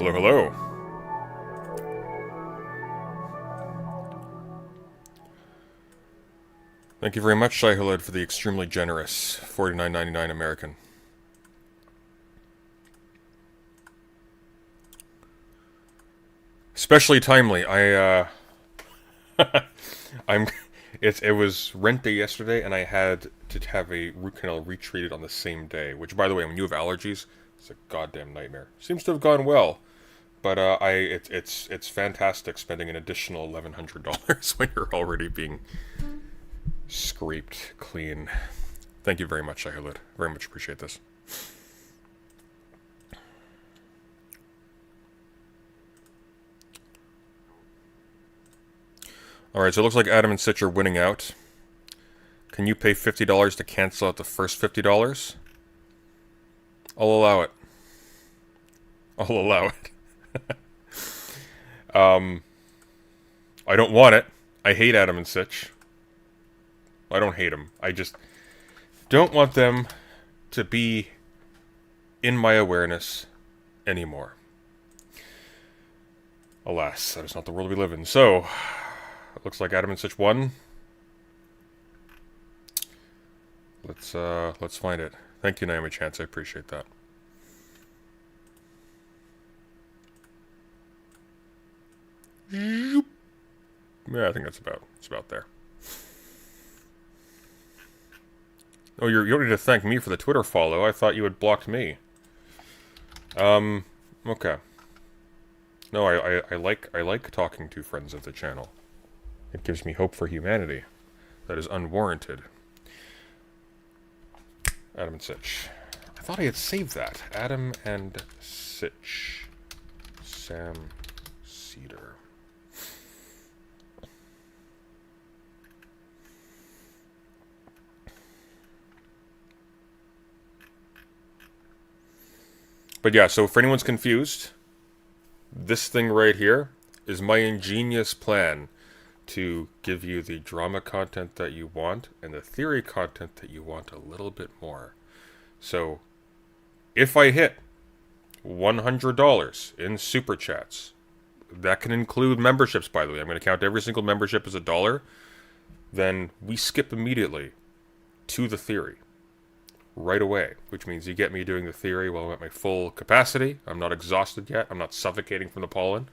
Hello, hello. Thank you very much, Shihulid, for the extremely generous $49.99 American. Especially timely. It was rent day yesterday, and I had to have a root canal retreated on the same day. Which, by the way, when you have allergies, it's a goddamn nightmare. Seems to have gone well, but it's fantastic spending an additional $1,100 when you're already being scraped clean. Thank you very much, Shihulid. Very much appreciate this. Alright, so it looks like Adam and Sitch are winning out. Can you pay $50 to cancel out the first $50? I'll allow it. I'll allow it. I don't want it. I hate Adam and Sitch. I don't hate them. I just don't want them to be in my awareness anymore. Alas, that is not the world we live in. So, it looks like Adam and Sitch won. Let's find it. Thank you, Naomi Chance. I appreciate that. Yeah, I think it's about there. Oh, you don't need to thank me for the Twitter follow. I thought you had blocked me. Okay. No, I like talking to friends of the channel. It gives me hope for humanity. That is unwarranted. Adam and Sitch. I thought I had saved that. Adam and Sitch. Sam Cedar. But yeah, so if anyone's confused, this thing right here is my ingenious plan to give you the drama content that you want and the theory content that you want a little bit more. So, if I hit $100 in super chats, that can include memberships, by the way. I'm going to count every single membership as $1. Then we skip immediately to the theory. Right away, which means you get me doing the theory while I'm at my full capacity. I'm not exhausted yet. I'm not suffocating from the pollen.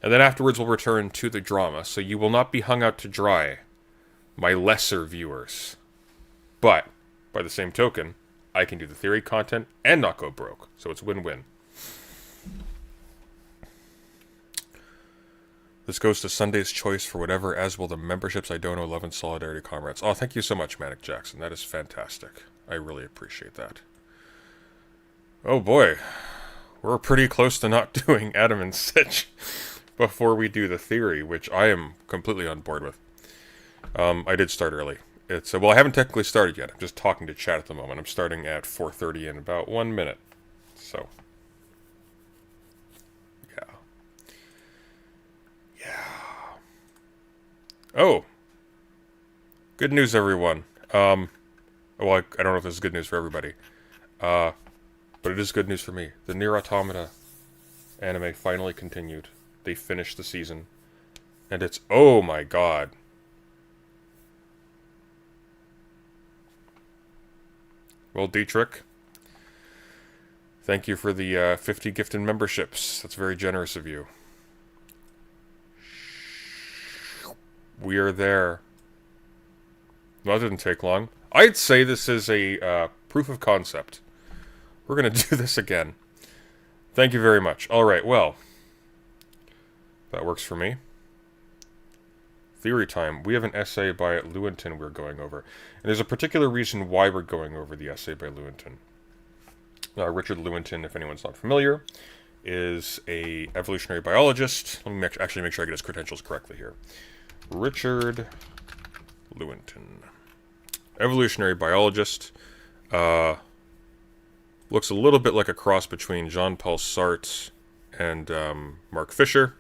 And then afterwards we'll return to the drama, so you will not be hung out to dry, my lesser viewers. But, by the same token, I can do the theory content and not go broke, so it's win-win. This goes to Sunday's choice for whatever, as will the memberships I don't know, love and solidarity comrades. Oh, thank you so much, Manic Jackson. That is fantastic. I really appreciate that. Oh boy. We're pretty close to not doing Adam and Sitch before we do the theory, which I am completely on board with. I did start early. Well, I haven't technically started yet. I'm just talking to chat at the moment. I'm starting at 4:30 in about 1 minute. So, yeah. Yeah. Oh. Good news, everyone. Well, I don't know if this is good news for everybody. But it is good news for me. The Nier Automata anime finally continued. They finished the season. And it's... oh my god. Well, Dietrich, thank you for the 50 gifted memberships. That's very generous of you. We are there. Well, that didn't take long. I'd say this is a proof of concept. We're going to do this again. Thank you very much. Alright, well. That works for me. Theory time. We have an essay by Lewontin we're going over. And there's a particular reason why we're going over the essay by Lewontin. Richard Lewontin, if anyone's not familiar, is a evolutionary biologist. Let me actually make sure I get his credentials correctly here. Richard Lewontin. Evolutionary biologist. Looks a little bit like a cross between Jean-Paul Sartre and Mark Fisher.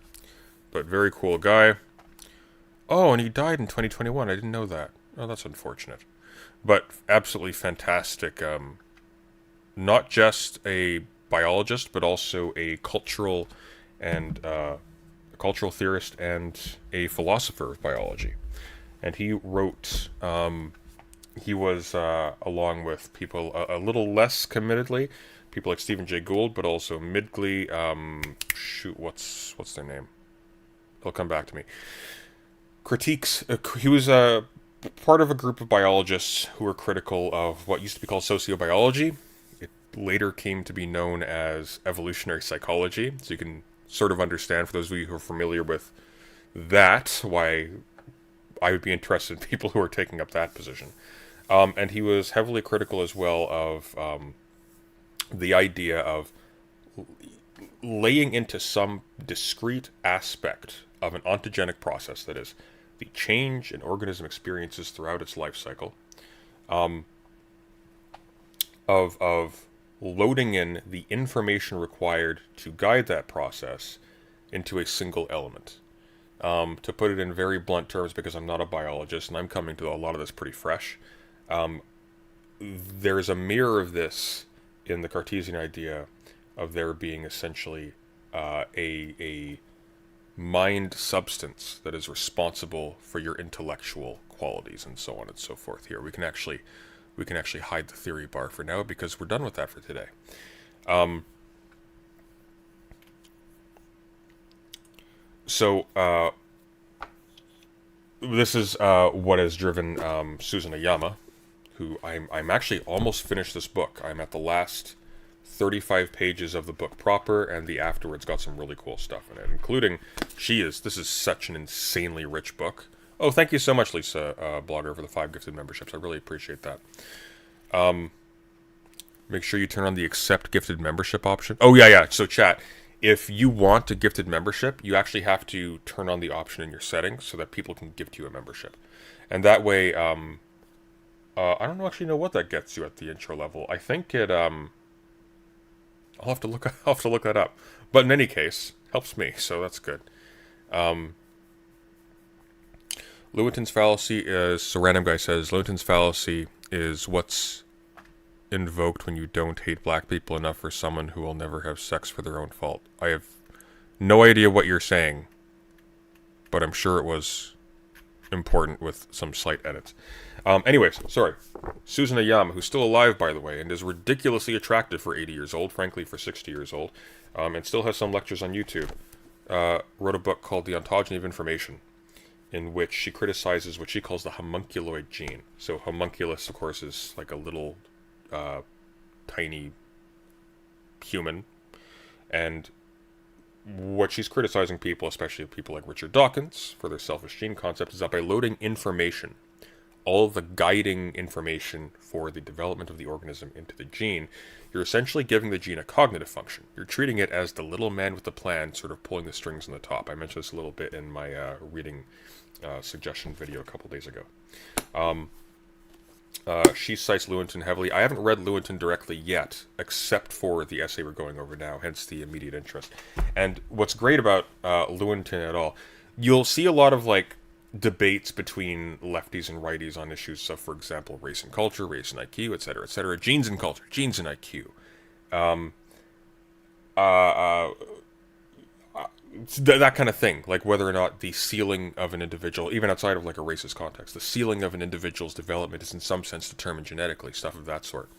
But very cool guy. Oh, and he died in 2021. I didn't know that. Oh, that's unfortunate. But absolutely fantastic. Not just a biologist, but also a cultural theorist and a philosopher of biology. And he wrote. He was along with people a little less committedly, people like Stephen Jay Gould, but also Midgley. What's their name? They'll come back to me. Critiques. He was part of a group of biologists who were critical of what used to be called sociobiology. It later came to be known as evolutionary psychology. So you can sort of understand, for those of you who are familiar with that, why I would be interested in people who are taking up that position. And he was heavily critical as well of the idea of laying into some discrete aspect of an ontogenic process, that is, the change an organism experiences throughout its life cycle, of loading in the information required to guide that process into a single element. To put it in very blunt terms, because I'm not a biologist and I'm coming to a lot of this pretty fresh, there's a mirror of this in the Cartesian idea of there being essentially a mind substance that is responsible for your intellectual qualities and so on and so forth. Here we can actually hide the theory bar for now, because we're done with that for today. This is what has driven Susan Ayama, who I'm actually almost finished this book. I'm at the last 35 pages of the book proper, and the afterwards got some really cool stuff in it, including this is such an insanely rich book. Oh, thank you so much, Lisa, Blogger, for the 5 gifted memberships. I really appreciate that. Make sure you turn on the accept gifted membership option. Oh, yeah. So chat, if you want a gifted membership, you actually have to turn on the option in your settings so that people can gift you a membership. And that way, I don't actually know what that gets you at the intro level. I think it, I'll have to look that up. But in any case, helps me, so that's good. Lewontin's fallacy is, so random guy says, Lewontin's fallacy is what's invoked when you don't hate black people enough for someone who will never have sex for their own fault. I have no idea what you're saying, but I'm sure it was important with some slight edits. Anyways, sorry. Susan Ayama, who's still alive, by the way, and is ridiculously attractive for 80 years old, frankly, for 60 years old, and still has some lectures on YouTube, wrote a book called The Ontogeny of Information, in which she criticizes what she calls the homunculoid gene. So homunculus, of course, is like a little tiny human, and what she's criticizing people, especially people like Richard Dawkins, for their selfish gene concept, is that by loading information, all the guiding information for the development of the organism into the gene, you're essentially giving the gene a cognitive function. You're treating it as the little man with the plan, sort of pulling the strings on the top. I mentioned this a little bit in my reading suggestion video a couple days ago. She cites Lewontin heavily. I haven't read Lewontin directly yet, except for the essay we're going over now, hence the immediate interest. And what's great about Lewontin at all, you'll see a lot of debates between lefties and righties on issues of, for example, race and culture, race and IQ, etc., etc., genes and culture, genes and IQ. That kind of thing, like whether or not the ceiling of an individual, even outside of a racist context, the ceiling of an individual's development is in some sense determined genetically, stuff of that sort.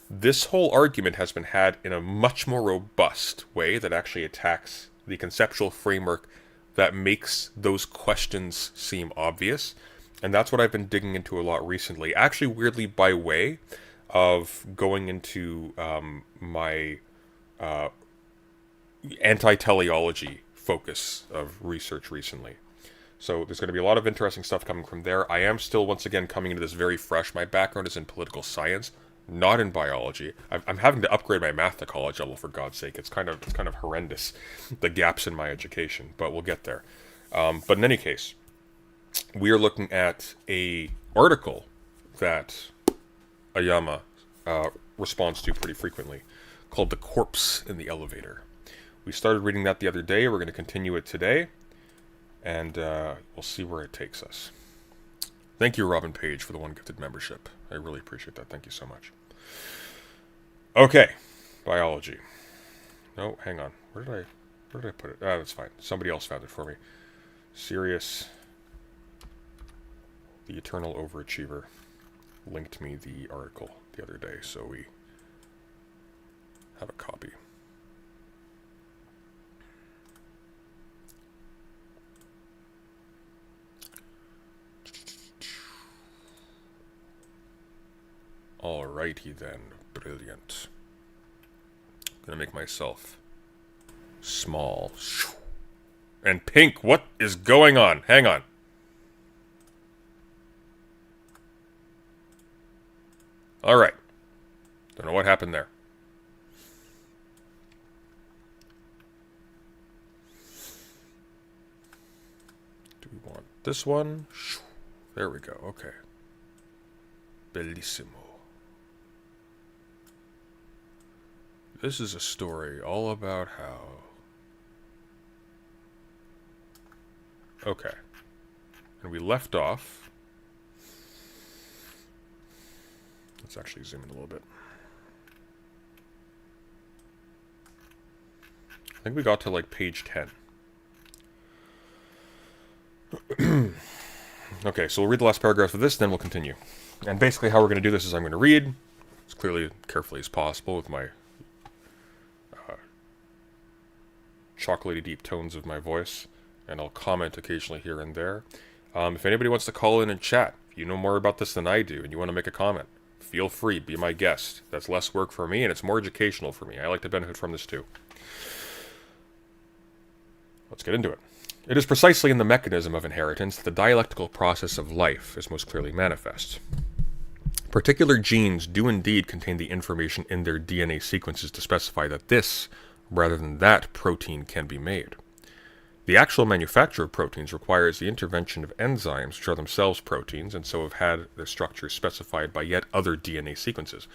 This whole argument has been had in a much more robust way that actually attacks the conceptual framework that makes those questions seem obvious, and that's what I've been digging into a lot recently, actually weirdly by way of going into my anti-teleology focus of research recently. So there's going to be a lot of interesting stuff coming from there. I am still, once again, coming into this very fresh. My background is in political science, not in biology. I'm having to upgrade my math to college level, for God's sake. It's kind of horrendous, the gaps in my education, but we'll get there. But in any case, we are looking at a article that Ayama responds to pretty frequently, called "The Corpse in the Elevator." We started reading that the other day. We're going to continue it today, and we'll see where it takes us. Thank you, Robin Page, for the 1 gifted membership. I really appreciate that. Thank you so much. Okay, biology. No, hang on. Where did I put it? Ah, that's fine. Somebody else found it for me. Sirius, the eternal overachiever, linked me the article the other day, so we have a copy. Alrighty then. Brilliant. Gonna make myself small. And pink, what is going on? Hang on. Alright. Don't know what happened there. Do we want this one? There we go, okay. Bellissimo. This is a story all about how... Okay. And we left off... Let's actually zoom in a little bit. I think we got to like page 10. Okay, so we'll read the last paragraph of this, then we'll continue. And basically how we're going to do this is I'm going to read as clearly, carefully as possible with my chocolatey deep tones of my voice, and I'll comment occasionally here and there. If anybody wants to call in and chat, if you know more about this than I do and you want to make a comment, feel free, be my guest. That's less work for me and it's more educational for me. I like to benefit from this too. Let's get into it. It is precisely in the mechanism of inheritance that the dialectical process of life is most clearly manifest. Particular genes do indeed contain the information in their DNA sequences to specify that this, rather than that, protein can be made. The actual manufacture of proteins requires the intervention of enzymes, which are themselves proteins, and so have had their structures specified by yet other DNA sequences.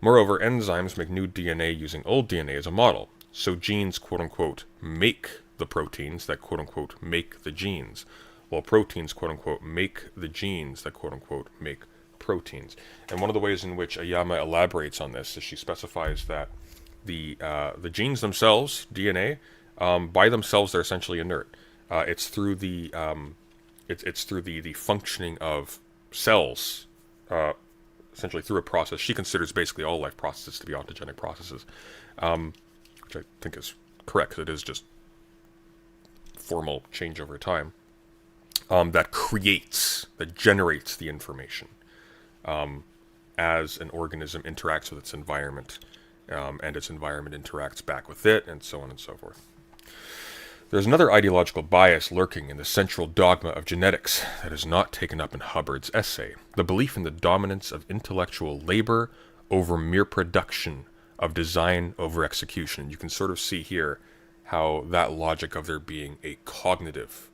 Moreover, enzymes make new DNA using old DNA as a model, so genes quote-unquote make the proteins that quote-unquote make the genes, while proteins quote-unquote make the genes that quote-unquote make proteins. And one of the ways in which Ayama elaborates on this is she specifies that the genes themselves, DNA, by themselves they're essentially inert. It's through the the functioning of cells, essentially through a process. She considers basically all life processes to be ontogenic processes, which I think is correct, because it is just formal change over time, that generates the information as an organism interacts with its environment, and its environment interacts back with it, and so on and so forth. There's another ideological bias lurking in the central dogma of genetics that is not taken up in Hubbard's essay, the belief in the dominance of intellectual labor over mere production, of design over execution. You can sort of see here how that logic of there being a cognitive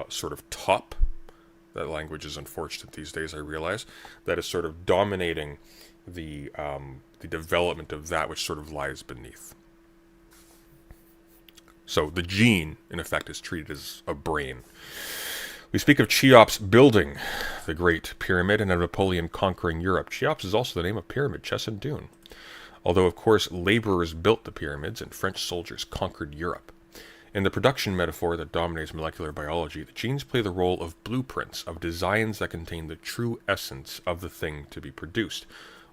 sort of top, that language is unfortunate these days, I realize, that is sort of dominating the development of that which sort of lies beneath. So the gene, in effect, is treated as a brain. We speak of Cheops building the Great Pyramid and of Napoleon conquering Europe. Cheops is also the name of pyramid, Chesson-Dune. Although, of course, laborers built the pyramids and French soldiers conquered Europe. In the production metaphor that dominates molecular biology, the genes play the role of blueprints, of designs that contain the true essence of the thing to be produced,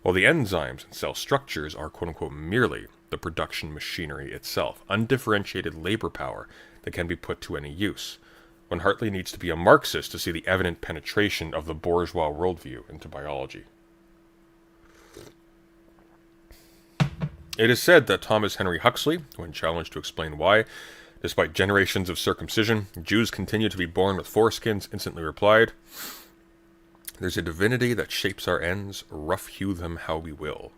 while the enzymes and cell structures are quote-unquote merely the production machinery itself, undifferentiated labor power that can be put to any use. One hardly needs to be a Marxist to see the evident penetration of the bourgeois worldview into biology. It is said that Thomas Henry Huxley, when challenged to explain why, despite generations of circumcision, Jews continue to be born with foreskins, instantly replied, "There's a divinity that shapes our ends, rough hew them how we will."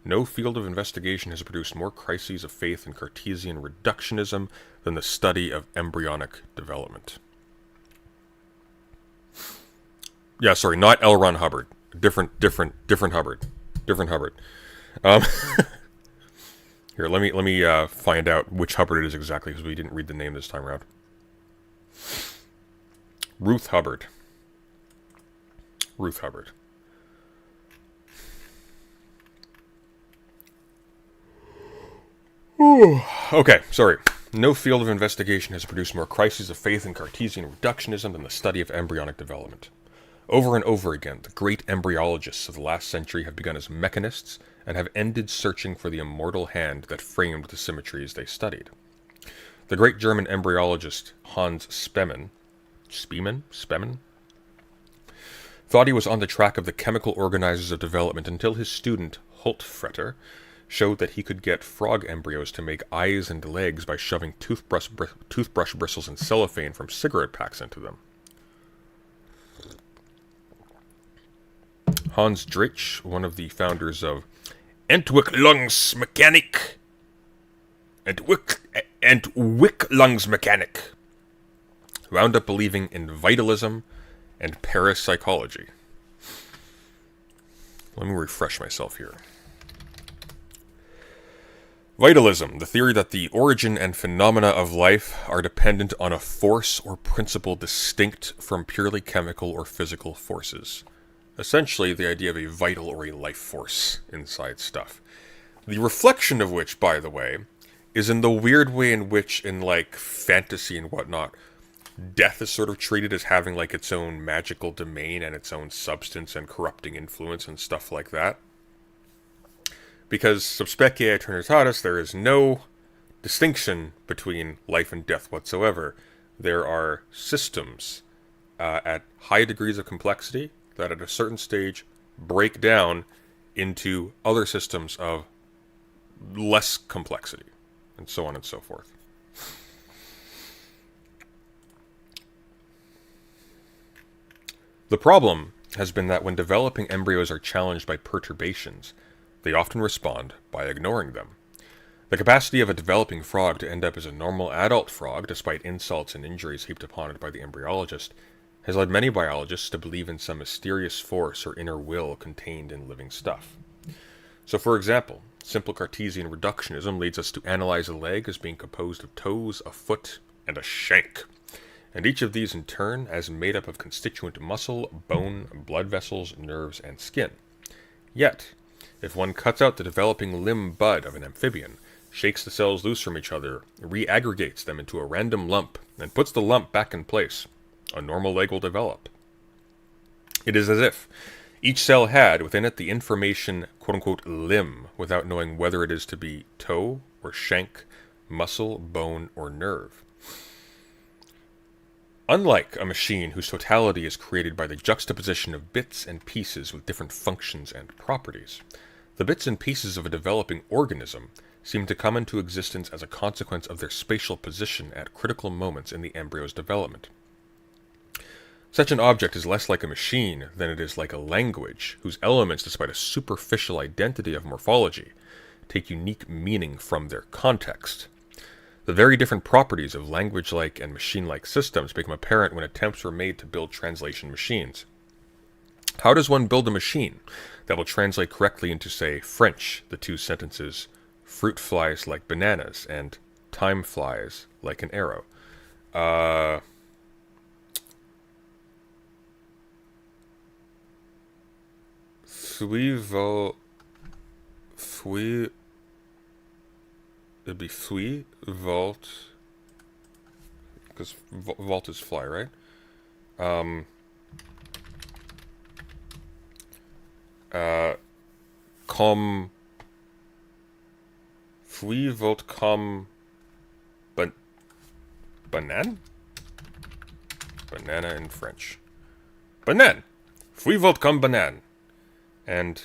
No field of investigation has produced more crises of faith in Cartesian reductionism than the study of embryonic development. Yeah, sorry, not L. Ron Hubbard. Different Hubbard. Different Hubbard. Here, let me find out which Hubbard it is exactly, because we didn't read the name this time around. Ruth Hubbard. Okay, sorry. No field of investigation has produced more crises of faith in Cartesian reductionism than the study of embryonic development. Over and over again, the great embryologists of the last century have begun as mechanists and have ended searching for the immortal hand that framed the symmetries they studied. The great German embryologist Hans Spemann thought he was on the track of the chemical organizers of development until his student Holtfretter showed that he could get frog embryos to make eyes and legs by shoving toothbrush bristles and cellophane from cigarette packs into them. Hans Drich, one of the founders of Entwicklungsmechanik wound up believing in vitalism and parapsychology. Let me refresh myself here. Vitalism, the theory that the origin and phenomena of life are dependent on a force or principle distinct from purely chemical or physical forces. Essentially, the idea of a vital or a life force inside stuff. The reflection of which, by the way, is in the weird way in which, in like fantasy and whatnot, death is sort of treated as having like its own magical domain and its own substance and corrupting influence and stuff like that. Because sub specie aeternitatis, there is no distinction between life and death whatsoever. There are systems at high degrees of complexity that at a certain stage break down into other systems of less complexity, and so on and so forth. The problem has been that when developing embryos are challenged by perturbations, they often respond by ignoring them. The capacity of a developing frog to end up as a normal adult frog, despite insults and injuries heaped upon it by the embryologist, has led many biologists to believe in some mysterious force or inner will contained in living stuff. So, for example, simple Cartesian reductionism leads us to analyze a leg as being composed of toes, a foot, and a shank, and each of these in turn as made up of constituent muscle, bone, blood vessels, nerves, and skin. Yet, if one cuts out the developing limb bud of an amphibian, shakes the cells loose from each other, re-aggregates them into a random lump, and puts the lump back in place, a normal leg will develop. It is as if each cell had within it the information quote-unquote limb without knowing whether it is to be toe or shank, muscle, bone, or nerve. Unlike a machine whose totality is created by the juxtaposition of bits and pieces with different functions and properties, the bits and pieces of a developing organism seem to come into existence as a consequence of their spatial position at critical moments in the embryo's development. Such an object is less like a machine than it is like a language, whose elements, despite a superficial identity of morphology, take unique meaning from their context. The very different properties of language-like and machine-like systems become apparent when attempts were made to build translation machines. How does one build a machine that will translate correctly into, say, French, the two sentences, fruit flies like bananas, and time flies like an arrow? It'd be fui, vault, because vault is fly, right? Com, fui, vault, com, banane? Banana in French. Banane! Fui, vault, com, banane. And,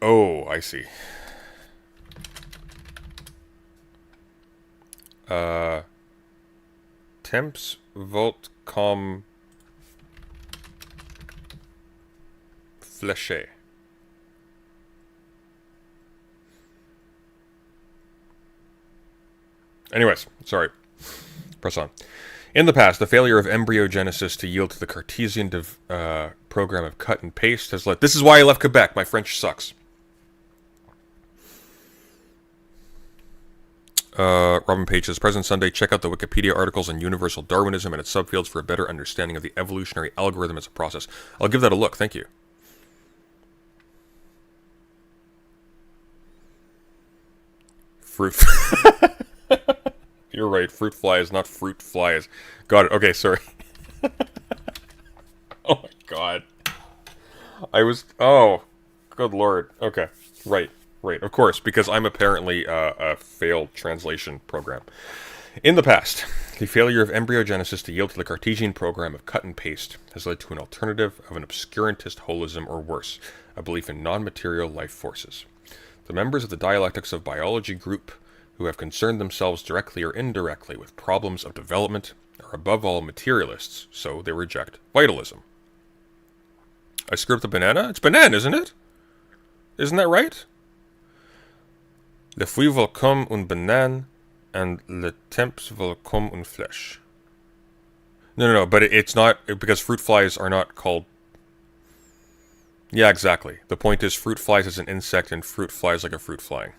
oh, I see. Temps volt com fléché. Anyways, sorry. Press on. In the past, the failure of embryogenesis to yield to the Cartesian program of cut and paste has led... This is why I left Quebec. My French sucks. Robin Page says, Present Sunday, check out the Wikipedia articles on universal Darwinism and its subfields for a better understanding of the evolutionary algorithm as a process. I'll give that a look. Thank you. Fruit. You're right. Fruit flies, not fruit flies. Got it. Okay, sorry. Oh my god. Oh, good lord. Okay. Right. Right. Of course, because I'm apparently a failed translation program. In the past, the failure of embryogenesis to yield to the Cartesian program of cut and paste has led to an alternative of an obscurantist holism, or worse, a belief in non-material life forces. The members of the Dialectics of Biology group who have concerned themselves directly or indirectly with problems of development are above all materialists, so they reject vitalism. I screwed up the banana? It's banana, isn't it? Isn't that right? Le fruit will come une banane, and le temps will come une flèche. No, but it's not, because fruit flies are not called... Yeah, exactly. The point is, fruit flies is an insect, and fruit flies like a fruit flying.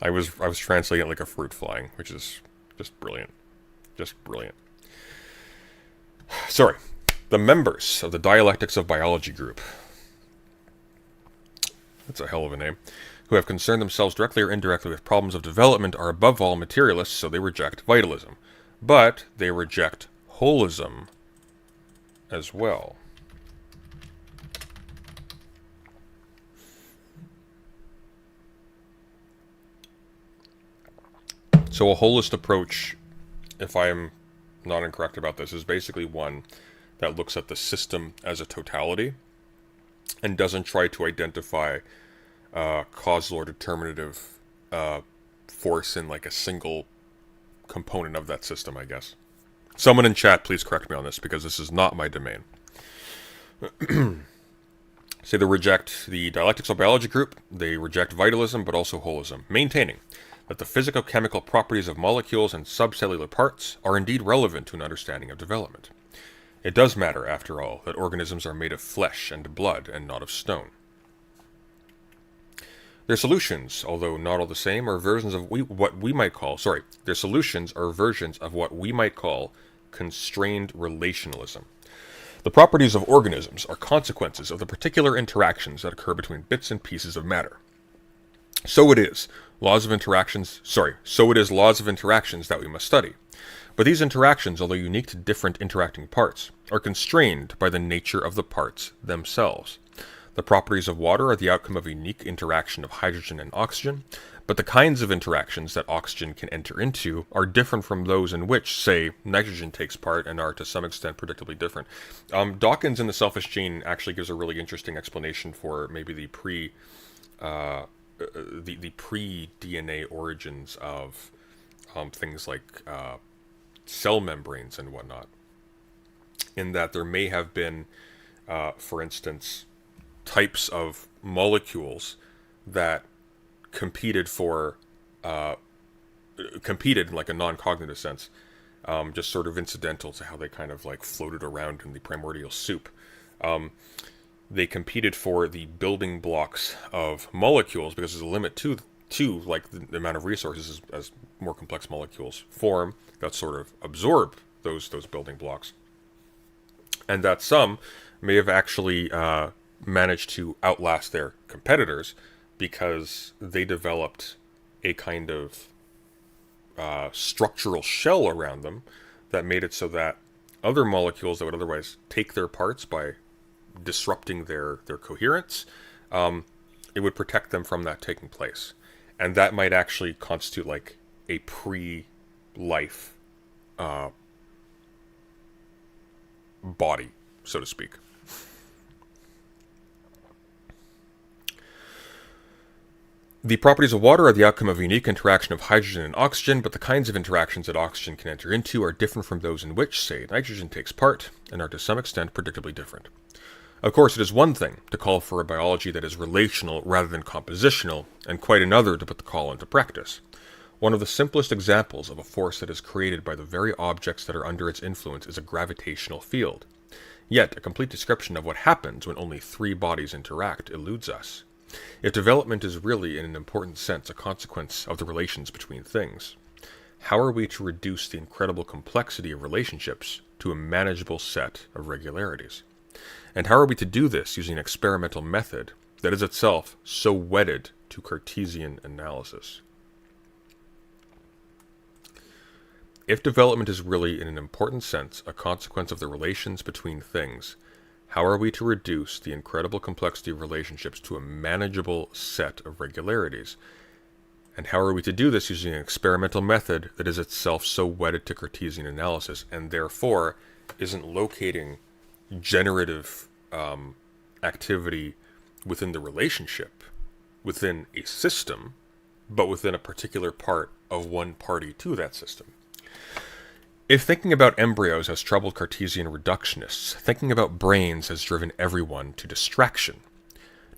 I was translating it like a fruit flying, which is just brilliant. Just brilliant. Sorry. The members of the Dialectics of Biology group, that's a hell of a name, who have concerned themselves directly or indirectly with problems of development are above all materialists, so they reject vitalism. But they reject holism as well. So a holist approach, if I am not incorrect about this, is basically one that looks at the system as a totality and doesn't try to identify causal or determinative force in like a single component of that system, I guess. Someone in chat, please correct me on this, because this is not my domain. Say they reject the Dialectics of Biology group, they reject vitalism, but also holism, maintaining that the physico-chemical properties of molecules and subcellular parts are indeed relevant to an understanding of development. It does matter, after all, that organisms are made of flesh and blood and not of stone. Their solutions, although not all the same, are versions of what we might call constrained relationalism. The properties of organisms are consequences of the particular interactions that occur between bits and pieces of matter. So it is laws of interactions that we must study. But these interactions, although unique to different interacting parts, are constrained by the nature of the parts themselves. The properties of water are the outcome of a unique interaction of hydrogen and oxygen, but the kinds of interactions that oxygen can enter into are different from those in which, say, nitrogen takes part and are to some extent predictably different. Dawkins in The Selfish Gene actually gives a really interesting explanation for maybe the pre-DNA origins of things like cell membranes and whatnot, in that there may have been, for instance, types of molecules that competed in like a non-cognitive sense, just sort of incidental to how they kind of like floated around in the primordial soup. They competed for the building blocks of molecules because there's a limit to like the amount of resources as more complex molecules form that sort of absorb those building blocks, and that some may have actually managed to outlast their competitors because they developed a kind of structural shell around them that made it so that other molecules that would otherwise take their parts by disrupting their coherence, it would protect them from that taking place. And that might actually constitute like a pre-life body, so to speak. The properties of water are the outcome of a unique interaction of hydrogen and oxygen, but the kinds of interactions that oxygen can enter into are different from those in which, say, nitrogen takes part, and are to some extent predictably different. Of course, it is one thing to call for a biology that is relational rather than compositional, and quite another to put the call into practice. One of the simplest examples of a force that is created by the very objects that are under its influence is a gravitational field. Yet, a complete description of what happens when only three bodies interact eludes us. If development is really, in an important sense, a consequence of the relations between things, how are we to reduce the incredible complexity of relationships to a manageable set of regularities? And how are we to do this using an experimental method that is itself so wedded to Cartesian analysis? If development is really, in an important sense, a consequence of the relations between things, how are we to reduce the incredible complexity of relationships to a manageable set of regularities? And how are we to do this using an experimental method that is itself so wedded to Cartesian analysis, and therefore isn't locating generative activity within the relationship, within a system, but within a particular part of one party to that system? If thinking about embryos has troubled Cartesian reductionists, thinking about brains has driven everyone to distraction.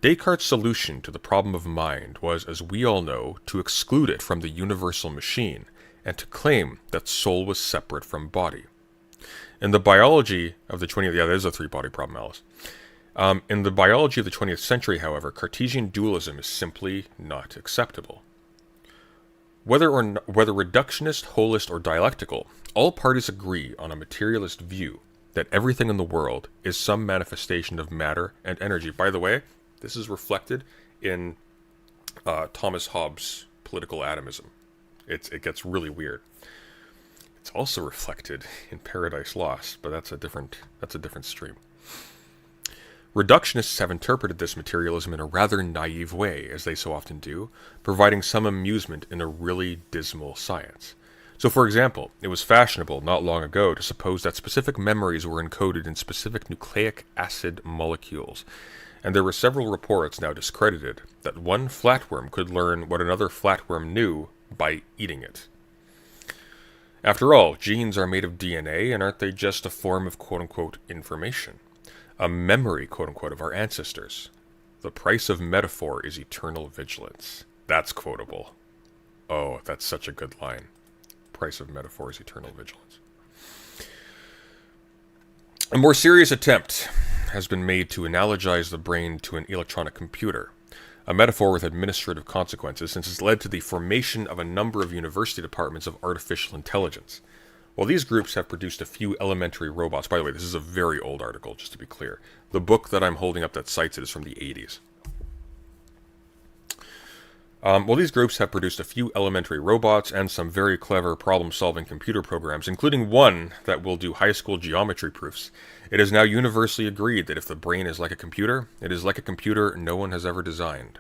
Descartes' solution to the problem of mind was, as we all know, to exclude it from the universal machine, and to claim that soul was separate from body. In the biology of the 20th... Yeah, there's a three-body problem, Alice. In the biology of the 20th century, however, Cartesian dualism is simply not acceptable. Whether reductionist, holist, or dialectical, all parties agree on a materialist view that everything in the world is some manifestation of matter and energy. By the way, this is reflected in Thomas Hobbes' political atomism. It gets really weird. It's also reflected in Paradise Lost, but that's a different stream. Reductionists have interpreted this materialism in a rather naive way, as they so often do, providing some amusement in a really dismal science. So, for example, it was fashionable not long ago to suppose that specific memories were encoded in specific nucleic acid molecules, and there were several reports now discredited that one flatworm could learn what another flatworm knew by eating it. After all, genes are made of DNA, and aren't they just a form of quote-unquote information? A memory, quote-unquote, of our ancestors. The price of metaphor is eternal vigilance. That's quotable. Oh, that's such a good line. Price of metaphor is eternal vigilance. A more serious attempt has been made to analogize the brain to an electronic computer, a metaphor with administrative consequences, since it's led to the formation of a number of university departments of artificial intelligence. While these groups have produced a few elementary robots... By the way, this is a very old article, just to be clear. The book that I'm holding up that cites it is from the 80s. While these groups have produced a few elementary robots and some very clever problem-solving computer programs, including one that will do high school geometry proofs, it is now universally agreed that if the brain is like a computer, it is like a computer no one has ever designed.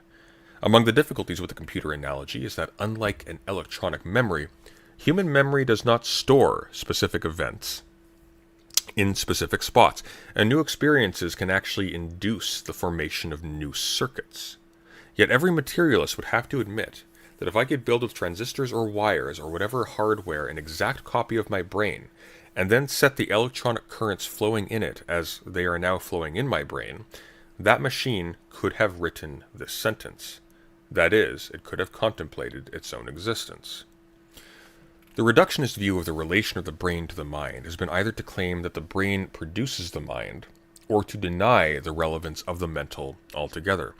Among the difficulties with the computer analogy is that, unlike an electronic memory, human memory does not store specific events in specific spots, and new experiences can actually induce the formation of new circuits. Yet every materialist would have to admit that if I could build with transistors or wires or whatever hardware an exact copy of my brain, and then set the electronic currents flowing in it as they are now flowing in my brain, that machine could have written this sentence. That is, it could have contemplated its own existence. The reductionist view of the relation of the brain to the mind has been either to claim that the brain produces the mind, or to deny the relevance of the mental altogether,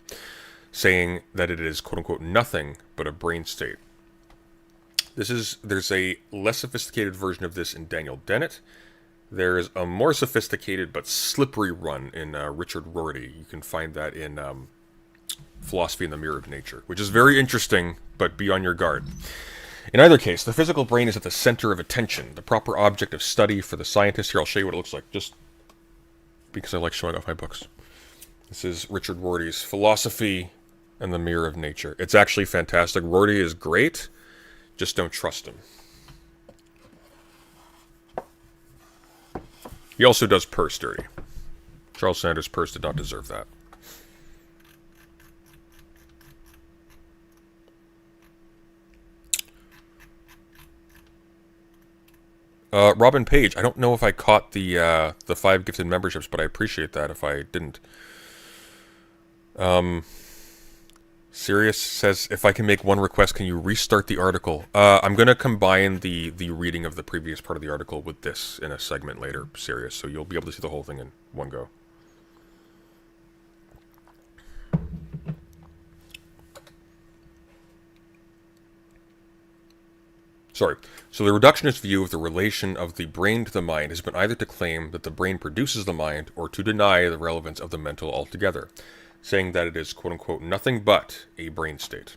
saying that it is quote-unquote nothing but a brain state. There's a less sophisticated version of this in Daniel Dennett. There's a more sophisticated but slippery one in Richard Rorty. You can find that in Philosophy in the Mirror of Nature, which is very interesting, but be on your guard. In either case, the physical brain is at the center of attention, the proper object of study for the scientist. Here, I'll show you what it looks like, just because I like showing off my books. This is Richard Rorty's Philosophy and the Mirror of Nature. It's actually fantastic. Rorty is great. Just don't trust him. He also does Peirce dirty. Charles Sanders Peirce did not deserve that. Robin Page, I don't know if I caught the 5 gifted memberships, but I appreciate that if I didn't. Sirius says, if I can make one request, can you restart the article? I'm going to combine the reading of the previous part of the article with this in a segment later, Sirius, so you'll be able to see the whole thing in one go. Sorry. So the reductionist view of the relation of the brain to the mind has been either to claim that the brain produces the mind or to deny the relevance of the mental altogether, saying that it is quote-unquote nothing but a brain state.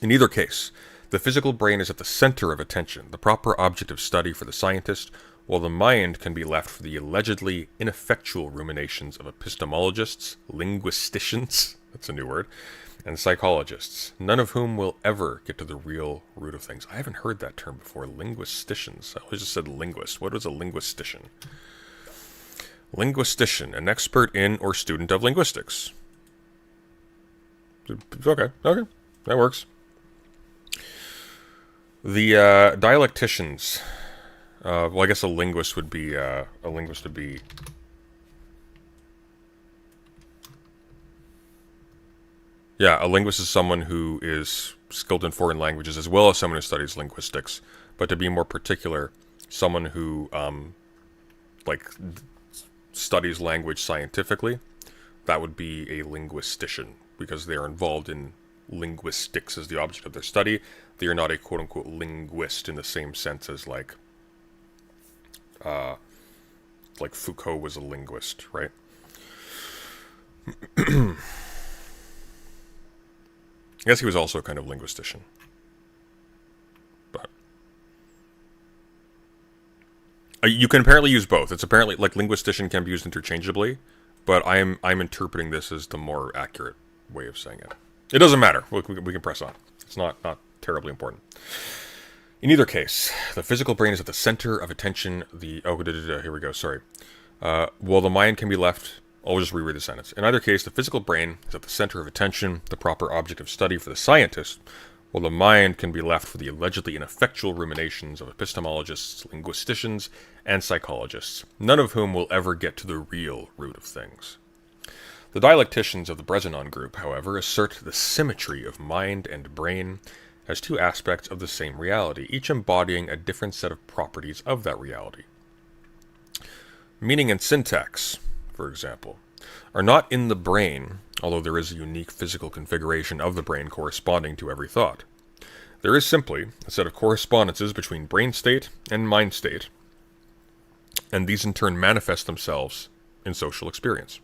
In either case, The physical brain is at the center of attention, the proper object of study for the scientist, while the mind can be left for the allegedly ineffectual ruminations of epistemologists, linguisticians, that's a new word, and psychologists, none of whom will ever get to the real root of things. I haven't heard that term before, linguisticians. I always just said linguist. What is a linguistician? Linguistician, an expert in or student of linguistics. Okay, that works. The dialecticians. Well, I guess a linguist would be Yeah, a linguist is someone who is skilled in foreign languages as well as someone who studies linguistics. But to be more particular, someone who studies language scientifically, that would be a linguistician, because they are involved in linguistics as the object of their study. They are not a quote-unquote linguist in the same sense as like Foucault was a linguist, right? I guess he was also a kind of linguistician. But you can apparently use both. It's apparently, like, linguistician can be used interchangeably, but I'm interpreting this as the more accurate way of saying it. It doesn't matter. We can press on. It's not terribly important. In either case, the physical brain is at the center of attention. Here we go, sorry. While the mind can be left... I'll just reread the sentence. In either case, the physical brain is at the center of attention, the proper object of study for the scientist, while the mind can be left for the allegedly ineffectual ruminations of epistemologists, linguisticians, and psychologists, none of whom will ever get to the real root of things. The dialecticians of the Brezinon group, however, assert the symmetry of mind and brain as two aspects of the same reality, each embodying a different set of properties of that reality. Meaning and syntax, for example, are not in the brain, although there is a unique physical configuration of the brain corresponding to every thought. There is simply a set of correspondences between brain state and mind state, and these in turn manifest themselves in social experience.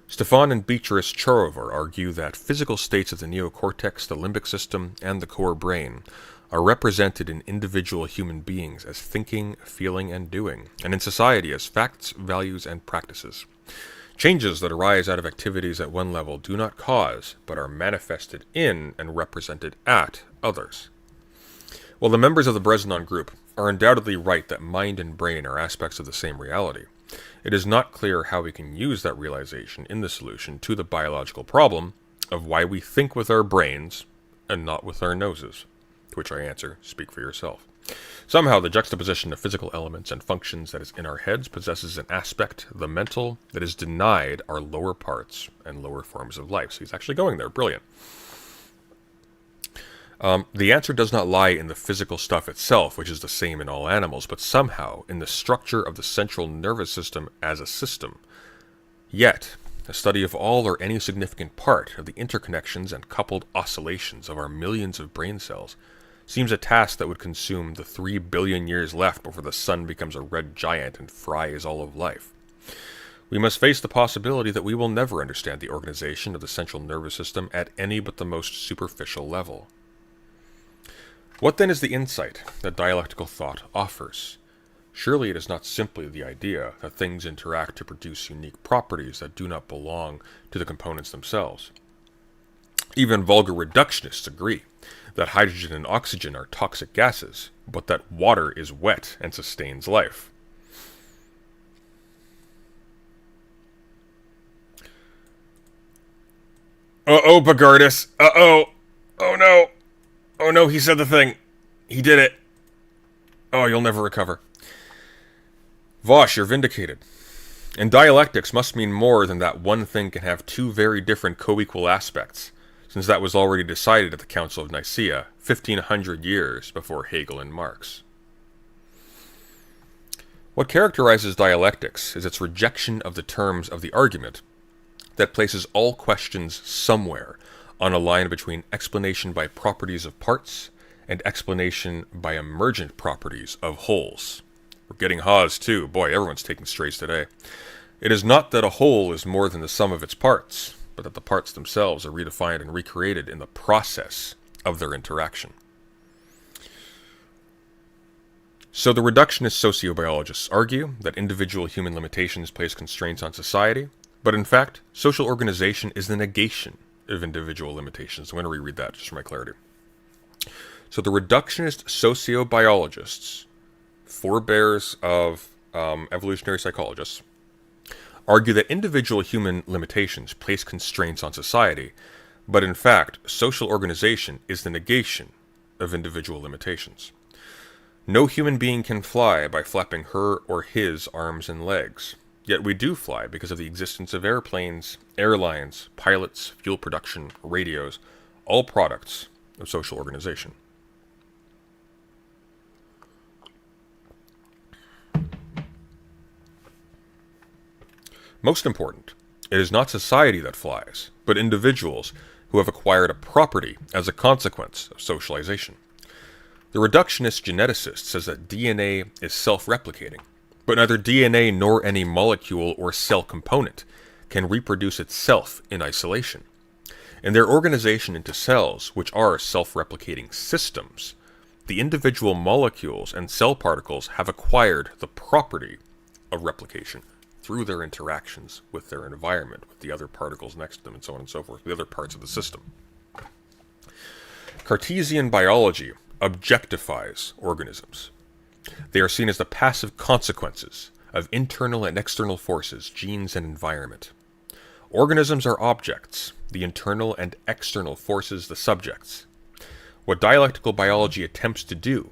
Stefan and Beatrice Chorover argue that physical states of the neocortex, the limbic system, and the core brain are represented in individual human beings as thinking, feeling, and doing, and in society as facts, values, and practices. Changes that arise out of activities at one level do not cause, but are manifested in and represented at others. While the members of the Brezinon group are undoubtedly right that mind and brain are aspects of the same reality, it is not clear how we can use that realization in the solution to the biological problem of why we think with our brains and not with our noses. To which I answer, speak for yourself. Somehow the juxtaposition of physical elements and functions that is in our heads possesses an aspect, the mental, that is denied our lower parts and lower forms of life. So he's actually going there. Brilliant. The answer does not lie in the physical stuff itself, which is the same in all animals, but somehow in the structure of the central nervous system as a system. Yet, a study of all or any significant part of the interconnections and coupled oscillations of our millions of brain cells seems a task that would consume the 3 billion years left before the sun becomes a red giant and fries all of life. We must face the possibility that we will never understand the organization of the central nervous system at any but the most superficial level. What then is the insight that dialectical thought offers? Surely it is not simply the idea that things interact to produce unique properties that do not belong to the components themselves. Even vulgar reductionists agree that hydrogen and oxygen are toxic gases, but that water is wet and sustains life. Uh-oh, Bogardus. Uh-oh. Oh, no. Oh, no, he said the thing. He did it. Oh, you'll never recover. Vosh, you're vindicated. And dialectics must mean more than that one thing can have two very different co-equal aspects, since that was already decided at the Council of Nicaea, 1500 years before Hegel and Marx. What characterizes dialectics is its rejection of the terms of the argument that places all questions somewhere on a line between explanation by properties of parts and explanation by emergent properties of wholes. We're getting Haas too. Boy, everyone's taking strays today. It is not that a whole is more than the sum of its parts, but that the parts themselves are redefined and recreated in the process of their interaction. So the reductionist sociobiologists argue that individual human limitations place constraints on society, but in fact, social organization is the negation of individual limitations. I'm going to reread that just for my clarity. So the reductionist sociobiologists, forebears of evolutionary psychologists, argue that individual human limitations place constraints on society, but in fact, social organization is the negation of individual limitations. No human being can fly by flapping her or his arms and legs. Yet we do fly because of the existence of airplanes, airlines, pilots, fuel production, radios, all products of social organization. Most important, it is not society that flies, but individuals who have acquired a property as a consequence of socialization. The reductionist geneticist says that DNA is self-replicating, but neither DNA nor any molecule or cell component can reproduce itself in isolation. In their organization into cells, which are self-replicating systems, the individual molecules and cell particles have acquired the property of replication through their interactions with their environment, with the other particles next to them, and so on and so forth, the other parts of the system. Cartesian biology objectifies organisms. They are seen as the passive consequences of internal and external forces, genes, and environment. Organisms are objects, the internal and external forces the subjects. What dialectical biology attempts to do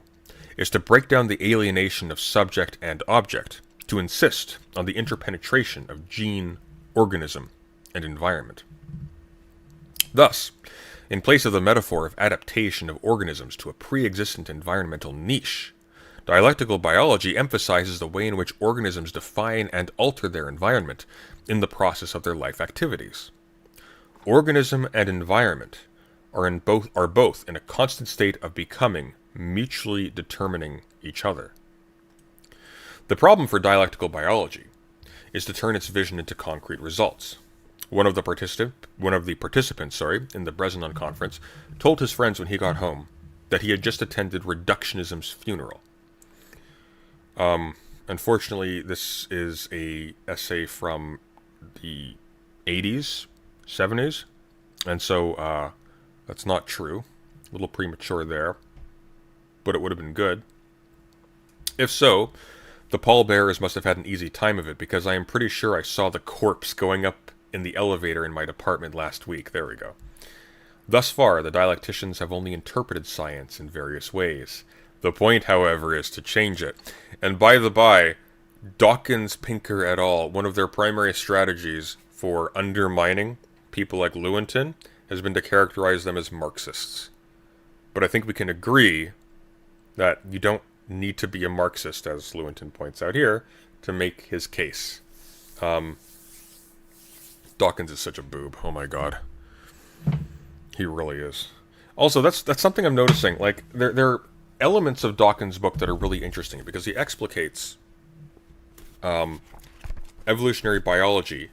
is to break down the alienation of subject and object, to insist on the interpenetration of gene, organism, and environment. Thus, in place of the metaphor of adaptation of organisms to a pre-existent environmental niche, dialectical biology emphasizes the way in which organisms define and alter their environment in the process of their life activities. Organism and environment are both in a constant state of becoming mutually determining each other. The problem for dialectical biology is to turn its vision into concrete results. One of the participants in the Bresnan conference told his friends when he got home that he had just attended reductionism's funeral. Unfortunately, this is a essay from the 80s, 70s, and so that's not true. A little premature there, but it would have been good. If so, the pallbearers must have had an easy time of it, because I am pretty sure I saw the corpse going up in the elevator in my department last week. There we go. Thus far, the dialecticians have only interpreted science in various ways. The point, however, is to change it. And by the by, Dawkins, Pinker et al., one of their primary strategies for undermining people like Lewontin has been to characterize them as Marxists. But I think we can agree that you don't need to be a Marxist, as Lewontin points out here, to make his case. Dawkins is such a boob. Oh my god. He really is. Also, that's something I'm noticing. Like, there are elements of Dawkins' book that are really interesting, because he explicates evolutionary biology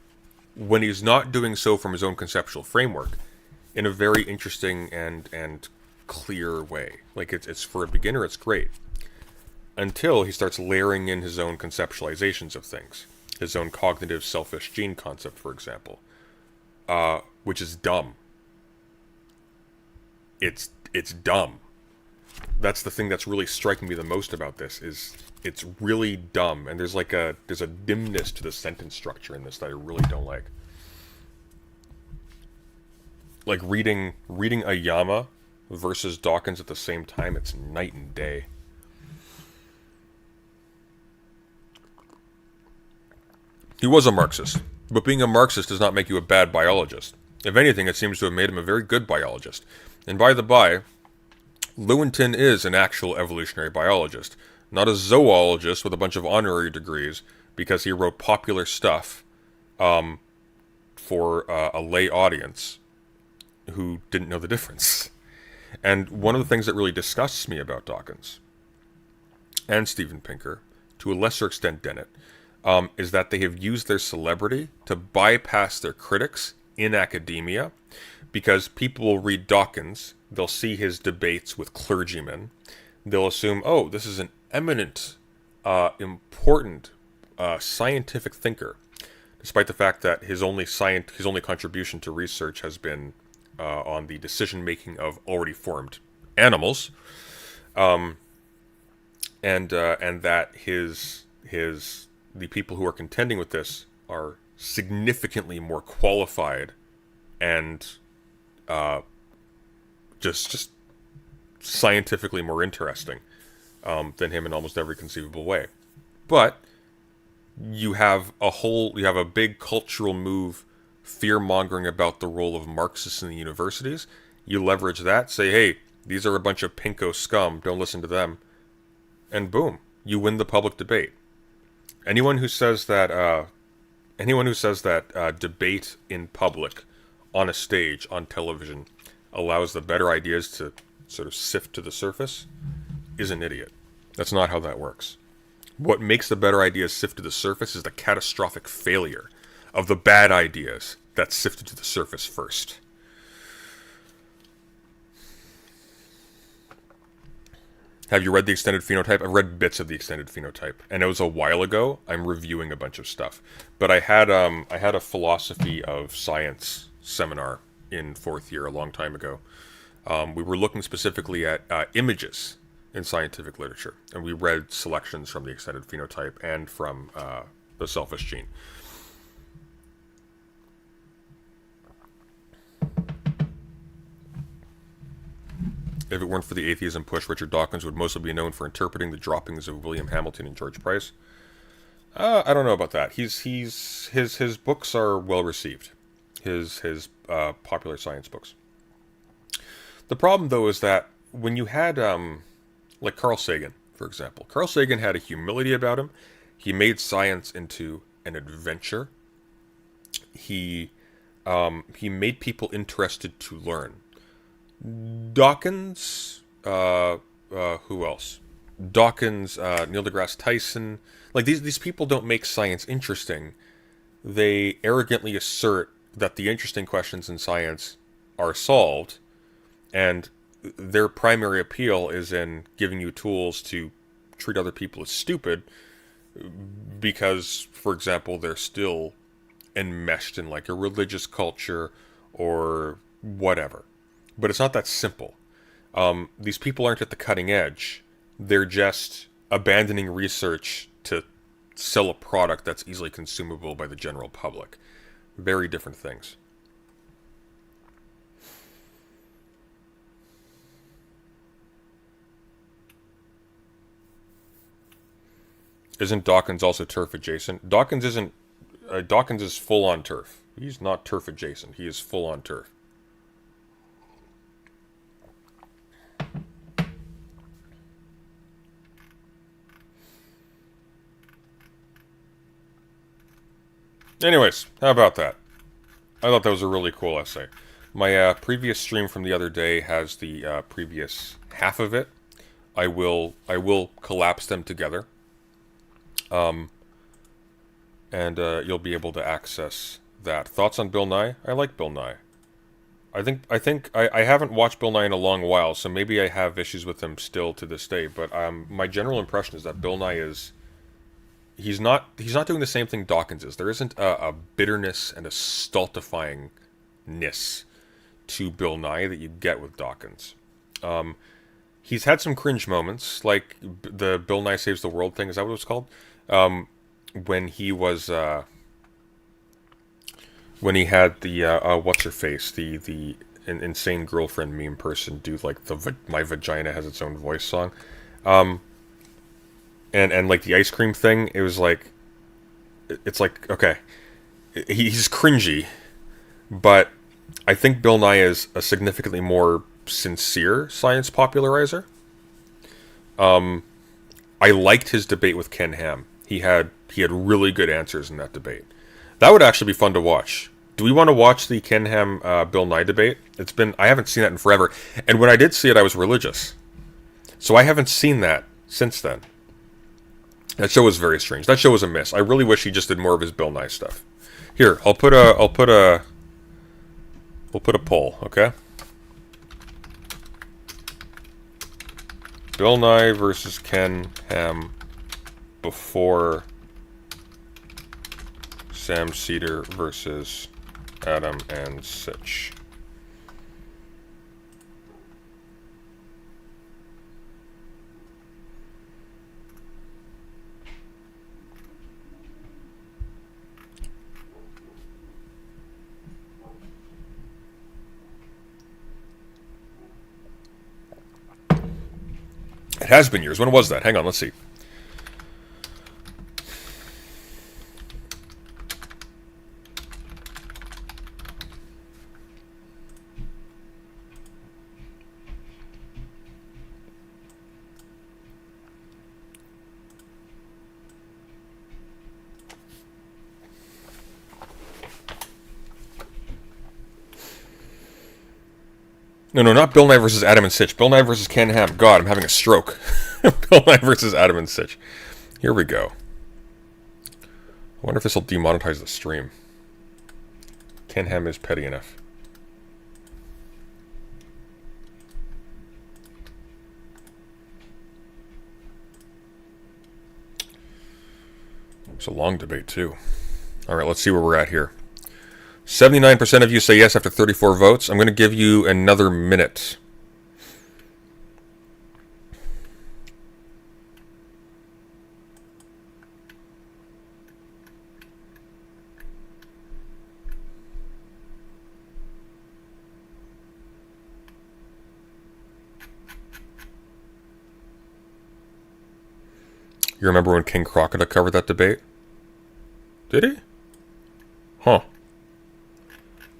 when he's not doing so from his own conceptual framework in a very interesting and clear way. Like, it's for a beginner, it's great. Until he starts layering in his own conceptualizations of things. His own cognitive selfish gene concept, for example. Which is dumb. It's dumb. That's the thing that's really striking me the most about this, is it's really dumb, and there's a dimness to the sentence structure in this that I really don't like. Like reading Ayama versus Dawkins at the same time, it's night and day. He was a Marxist, but being a Marxist does not make you a bad biologist. If anything, it seems to have made him a very good biologist. And by the by, Lewontin is an actual evolutionary biologist, not a zoologist with a bunch of honorary degrees, because he wrote popular stuff for a lay audience who didn't know the difference. And one of the things that really disgusts me about Dawkins, and Steven Pinker, to a lesser extent Dennett, is that they have used their celebrity to bypass their critics in academia, because people will read Dawkins, they'll see his debates with clergymen, they'll assume, oh, this is an eminent, important scientific thinker, despite the fact that his only contribution to research has been on the decision making of already formed animals, and that the people who are contending with this are significantly more qualified and just scientifically more interesting than him in almost every conceivable way. But you have a big cultural move, fear-mongering about the role of Marxists in the universities. You leverage that, say, hey, these are a bunch of pinko scum, don't listen to them, and boom, you win the public debate. Anyone who says that debate in public, on a stage, on television, allows the better ideas to sort of sift to the surface is an idiot. That's not how that works. What makes the better ideas sift to the surface is the catastrophic failure of the bad ideas that sifted to the surface first. Have you read the Extended Phenotype? I've read bits of the Extended Phenotype, and it was a while ago. I'm reviewing a bunch of stuff, but I had a philosophy of science seminar in 4th year a long time ago. We were looking specifically at images in scientific literature, and we read selections from the Extended Phenotype and from The Selfish Gene. If it weren't for the atheism push, Richard Dawkins would mostly be known for interpreting the droppings of William Hamilton and George Price. I don't know about that. His books are well received. His popular science books. The problem, though, is that when you had like Carl Sagan, for example, Carl Sagan had a humility about him. He made science into an adventure. He made people interested to learn. Dawkins, who else? Dawkins, Neil deGrasse Tyson. Like, these people don't make science interesting. They arrogantly assert that the interesting questions in science are solved, and their primary appeal is in giving you tools to treat other people as stupid because, for example, they're still enmeshed in, like, a religious culture or whatever. But it's not that simple. These people aren't at the cutting edge. They're just abandoning research to sell a product that's easily consumable by the general public. Very different things. Isn't Dawkins also turf adjacent? Dawkins isn't. Dawkins is full on turf. He's not turf adjacent. He is full on turf. Anyways, how about that? I thought that was a really cool essay. My previous stream from the other day has the previous half of it. I will collapse them together. And you'll be able to access that. Thoughts on Bill Nye? I like Bill Nye. I haven't watched Bill Nye in a long while, so maybe I have issues with him still to this day. But my general impression is that Bill Nye is. He's not doing the same thing Dawkins is. There isn't a bitterness and a stultifyingness to Bill Nye that you get with Dawkins. He's had some cringe moments, like the Bill Nye Saves the World thing. Is that what it was called? When he was when he had the what's her face, the insane girlfriend meme person do like the My Vagina Has Its Own Voice song. And like the ice cream thing, it was like, it's like, okay, he's cringy, but I think Bill Nye is a significantly more sincere science popularizer. I liked his debate with Ken Ham. He had really good answers in that debate. That would actually be fun to watch. Do we want to watch the Ken Ham Bill Nye debate? I haven't seen that in forever, and when I did see it, I was religious, so I haven't seen that since then. That show was very strange. That show was a miss. I really wish he just did more of his Bill Nye stuff. Here, we'll put a poll, okay? Bill Nye versus Ken Ham before Sam Cedar versus Adam and Sitch. It has been years. When was that? Hang on, let's see. No, not Bill Nye versus Adam and Sitch. Bill Nye versus Ken Ham. God, I'm having a stroke. Bill Nye versus Adam and Sitch. Here we go. I wonder if this will demonetize the stream. Ken Ham is petty enough. It's a long debate, too. All right, let's see where we're at here. 79% of you say yes after 34 votes. I'm going to give you another minute. You remember when King Crocodile covered that debate? Did he? Huh.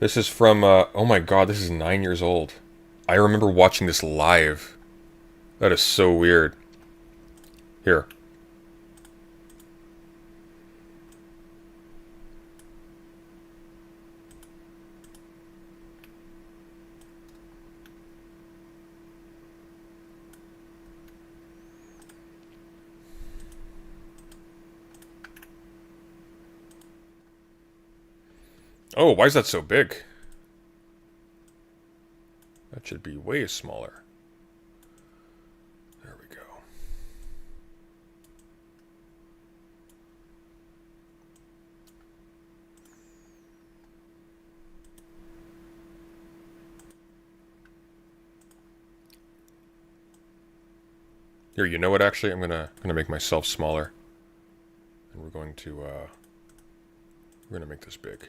This is from, oh my god, this is 9 years old. I remember watching this live. That is so weird. Here. Oh, why is that so big? That should be way smaller. There we go. Here, you know what? Actually, I'm gonna make myself smaller, and we're gonna make this big.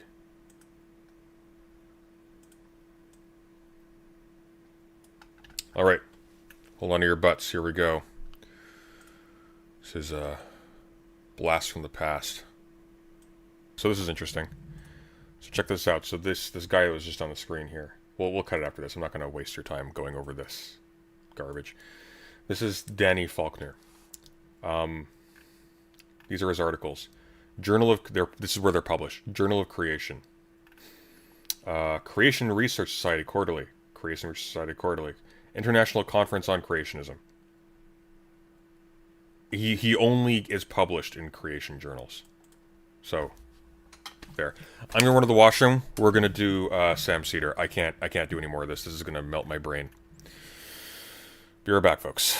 All right, hold on to your butts. Here we go. This is a blast from the past. So this is interesting. So check this out. So this guy that was just on the screen here. Well, we'll cut it after this. I'm not going to waste your time going over this garbage. This is Danny Faulkner. These are his articles. This is where they're published. Journal of Creation. Creation Research Society Quarterly. Creation Research Society Quarterly. International Conference on Creationism. He only is published in creation journals. So, there. I'm gonna run to the washroom. We're gonna do Sam Cedar. I can't do any more of this. This is gonna melt my brain. Be right back, folks.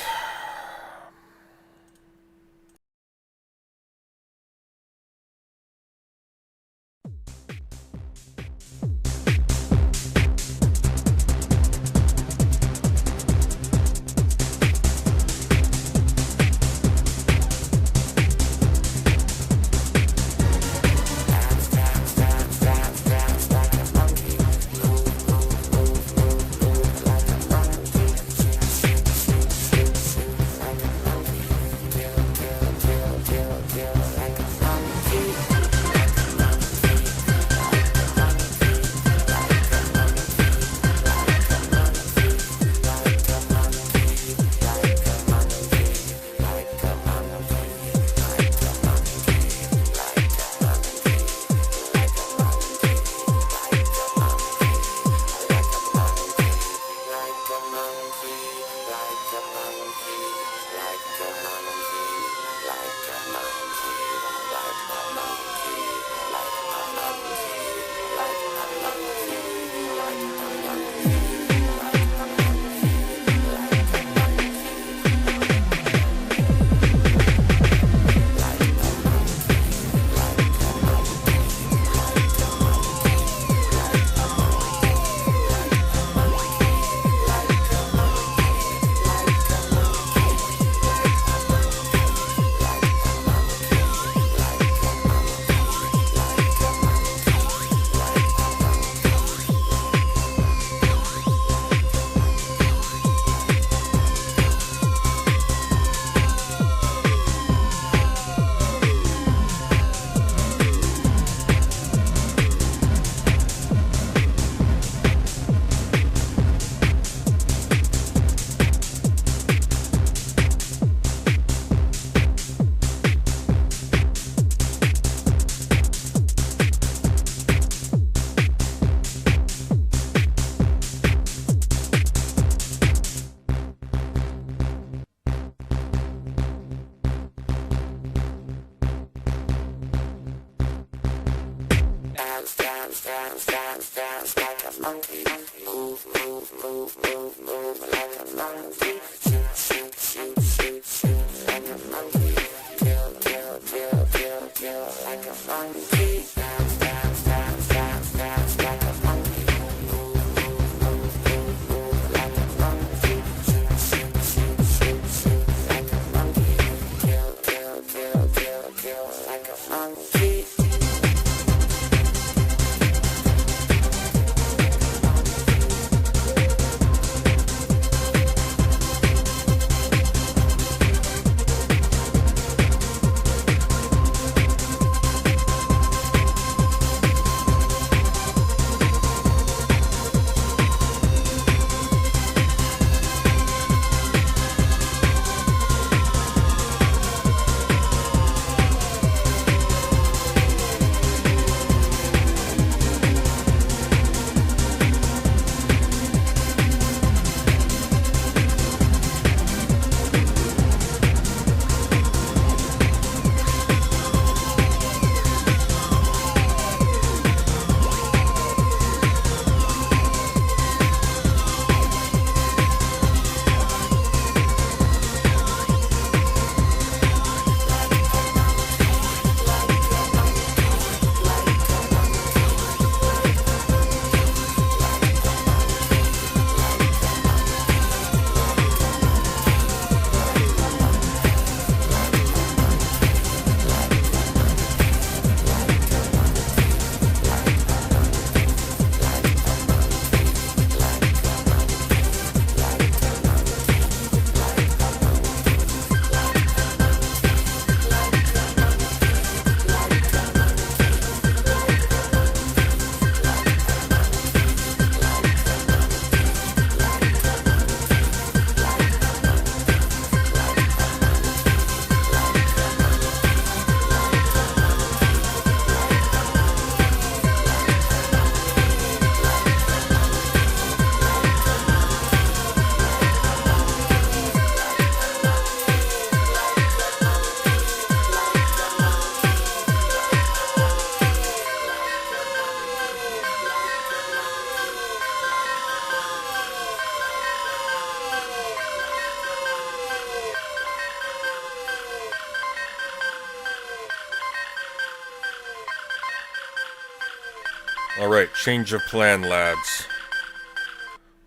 Alright, change of plan, lads.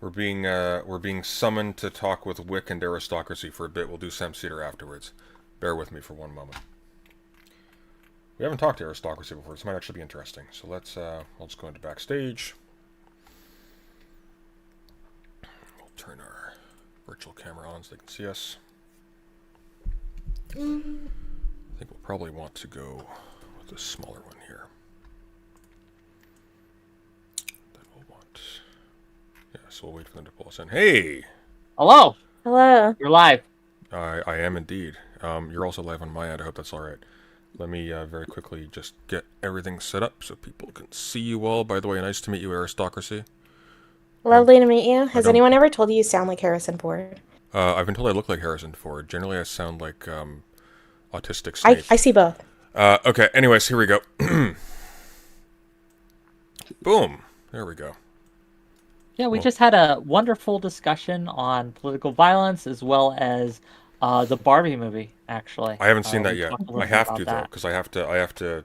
We're being summoned to talk with Wick and Aristocracy for a bit. We'll do Sam Cedar afterwards. Bear with me for one moment. We haven't talked to Aristocracy before. This might actually be interesting. So let's go into backstage. We'll turn our virtual camera on so they can see us. I think we'll probably want to go with a smaller one here. Then we'll want... Yeah, so we'll wait for them to pull us in. Hey! Hello! Hello. You're live. I am indeed. You're also live on my end. I hope that's alright. Let me very quickly just get everything set up so people can see you all. By the way, nice to meet you, Aristocracy. Lovely to meet you. Has anyone ever told you you sound like Harrison Ford? I've been told I look like Harrison Ford. Generally, I sound like autistic Snape. I see both. Okay, anyways, here we go. Boom. There we go. Yeah, we just had a wonderful discussion on political violence as well as the Barbie movie, actually. I haven't seen that yet. I have to, though, because I have to...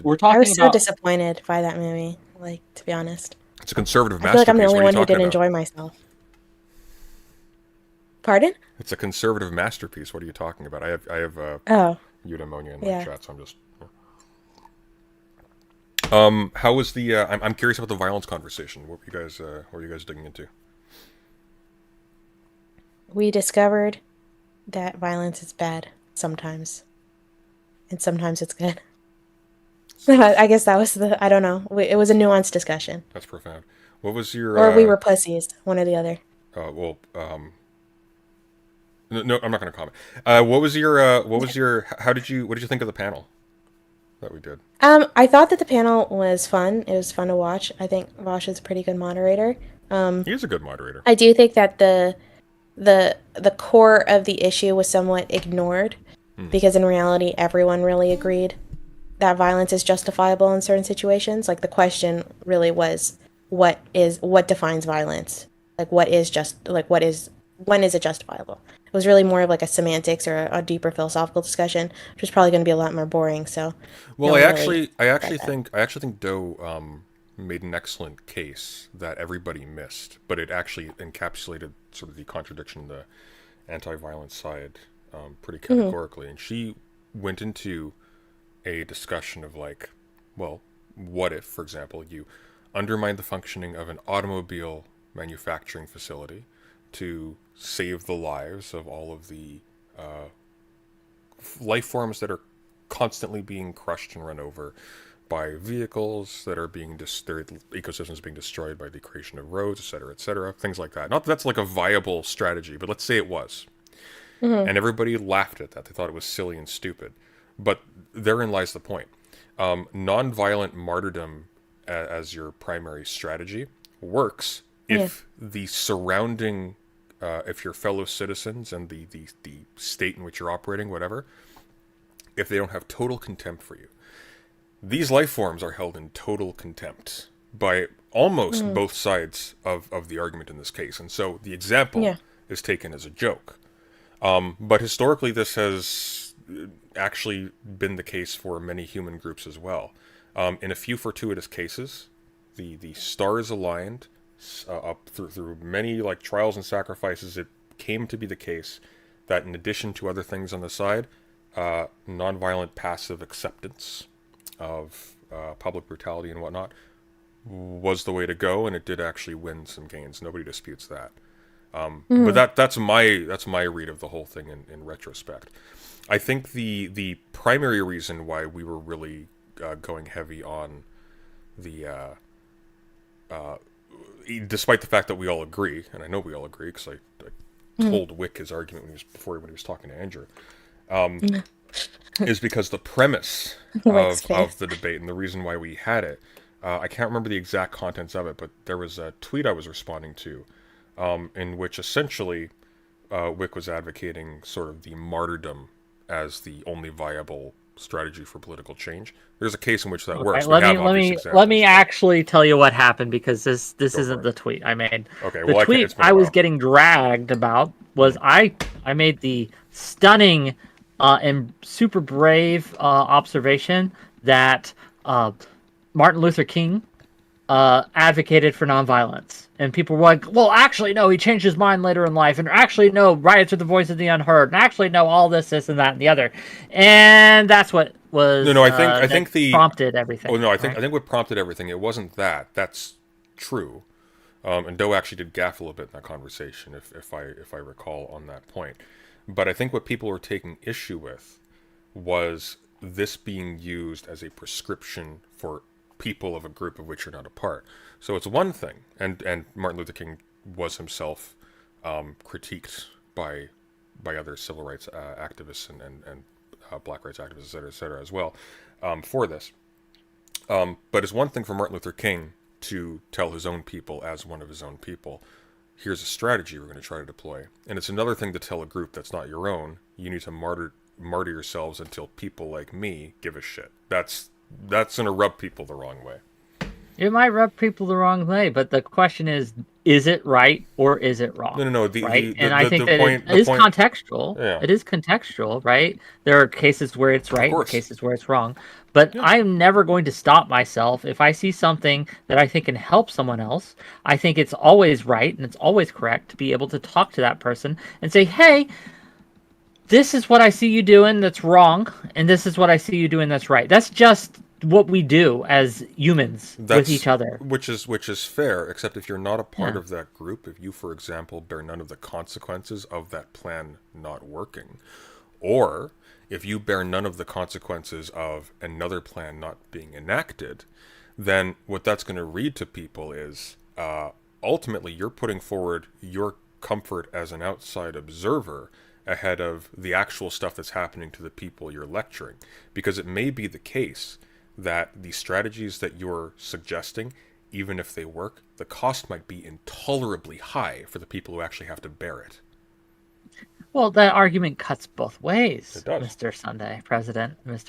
We're talking I was so about... disappointed by that movie, like, to be honest. It's a conservative I feel masterpiece. like I'm the only one who didn't about? enjoy myself. Pardon? It's a conservative masterpiece. What are you talking about? I have eudaimonia in my chat, so I'm just... How was the... I'm curious about the violence conversation. What were you guys digging into? We discovered that violence is bad sometimes. And sometimes it's good. I guess that was the... I don't know. It was a nuanced discussion. That's profound. What was your... Or we were pussies, one or the other. No, I'm not going to comment. What was your... What did you think of the panel that we did? I thought that the panel was fun. It was fun to watch. I think Vosh is a pretty good moderator. He is a good moderator. I do think that the core of the issue was somewhat ignored, because in reality, everyone really agreed that violence is justifiable in certain situations. Like, the question really was, what defines violence? like what is just like what is when is it justifiable? It was really more of like a semantics or a deeper philosophical discussion, which is probably going to be a lot more boring. So Well, no I one really actually, I read actually that. think, I actually think Doe made an excellent case that everybody missed, but it actually encapsulated sort of the contradiction, the anti-violence side, pretty Hmm. categorically. And she went into a discussion of like, well, what if, for example, you undermine the functioning of an automobile manufacturing facility to save the lives of all of the life forms that are constantly being crushed and run over by vehicles that are being their ecosystems being destroyed by the creation of roads, et cetera, things like that. Not that that's like a viable strategy, but let's say it was, Hmm. and everybody laughed at that. They thought it was silly and stupid, but therein lies the point. Non-violent martyrdom as your primary strategy works Yeah. if the surrounding, if your fellow citizens and the state in which you're operating, whatever, if they don't have total contempt for you. These life forms are held in total contempt by almost Hmm. both sides of the argument in this case. And so the example Yeah. is taken as a joke. But historically, this has actually been the case for many human groups as well. In a few fortuitous cases, the stars aligned up through many like trials and sacrifices. It came to be the case that in addition to other things on the side, nonviolent passive acceptance of public brutality and whatnot was the way to go, and it did actually win some gains. Nobody disputes that. But Hmm. that's my read of the whole thing in retrospect. I think the primary reason why we were really going heavy on the despite the fact that we all agree, and I know we all agree because I Hmm. told Wick his argument when he was talking to Andrew, Hmm. is because the premise Wix fan. of the debate and the reason why we had it, I can't remember the exact contents of it, but there was a tweet I was responding to, in which essentially Wick was advocating sort of the martyrdom as the only viable strategy for political change. There's a case in which that Okay, works. We have obvious let me examples, but actually tell you what happened because this go for isn't it. the tweet I made. Okay, The well, I can't. tweet It's been a I was while. getting dragged about was I made the stunning and super brave observation that Martin Luther King advocated for nonviolence. And people were like, well, actually, no, he changed his mind later in life. And actually, no, riots are the voice of the unheard. And actually, no, all this, and that, and the other. And that's what No, was no, I that think the. prompted Oh everything, no, I right? think what prompted everything. It wasn't that. That's true. And Doe actually did gaff a little bit in that conversation, if I recall on that point. But I think what people were taking issue with was this being used as a prescription for people of a group of which you're not a part. So it's one thing, and Martin Luther King was himself critiqued by other civil rights activists and black rights activists, et cetera, as well, for this. But it's one thing for Martin Luther King to tell his own people, as one of his own people, here's a strategy we're going to try to deploy. And it's another thing to tell a group that's not your own, you need to martyr yourselves until people like me give a shit. That's going to rub people the wrong way. It might rub people the wrong way, but the question is it right or is it No, wrong? no, no. The Right? the the And I the, think the that it point the is point. contextual. Yeah, It is contextual, right? There are cases where it's of right and course. cases where it's wrong. But Yeah. I'm never going to stop myself if I see something that I think can help someone else. I think it's always right and it's always correct to be able to talk to that person and say, hey, this is what I see you doing that's wrong, and this is what I see you doing that's right. That's just what we do as humans with That's each other. which is fair, except if you're not a part Yeah. of that group, if you, for example, bear none of the consequences of that plan not working, or if you bear none of the consequences of another plan not being enacted, then what that's going to read to people is ultimately you're putting forward your comfort as an outside observer ahead of the actual stuff that's happening to the people you're lecturing. Because it may be the case that the strategies that you're suggesting, even if they work, the cost might be intolerably high for the people who actually have to bear it. Well, that argument cuts both ways, It does. Mr.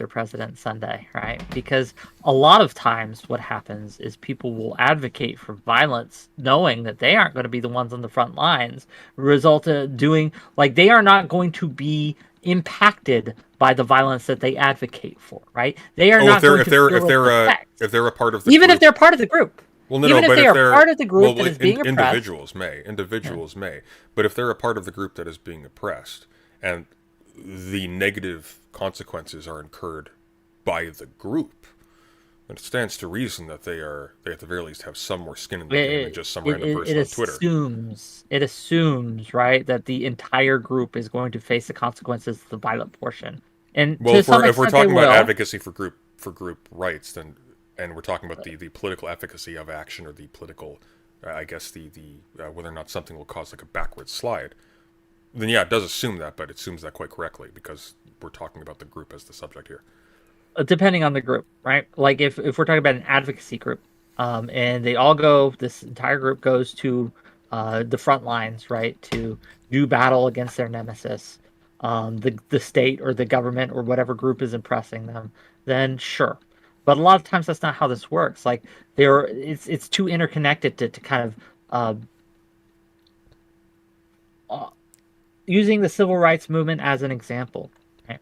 President Sunday, right? Because a lot of times what happens is people will advocate for violence knowing that they aren't going to be the ones on the front lines, result of doing, like, they are not going to be impacted by the violence that they advocate for, right? They are Oh, not going to feel its effects, if they're a part of the even group, if they're part of the group. well, no, Even no, if but they if are they're part of the group that well, is being oppressed. individuals may, but if they're a part of the group that is being oppressed, and the negative consequences are incurred by the group, then it stands to reason that they at the very least have some more skin in the game than just some random person on Twitter. It assumes, right, that the entire group is going to face the consequences of the violent portion, and Well, to some if we're extent they talking about will. advocacy for group rights, then and we're talking about the political efficacy of action, or the political, I guess the whether or not something will cause like a backward slide, then yeah, it does assume that, but it assumes that quite correctly because we're talking about the group as the subject here. Depending on the group, right? Like if we're talking about an advocacy group, and they all go, this entire group goes to the front lines, right, to do battle against their nemesis, the state or the government or whatever group is oppressing them, then sure. But a lot of times that's not how this works. Like it's too interconnected to kind of using the civil rights movement as an example. Right?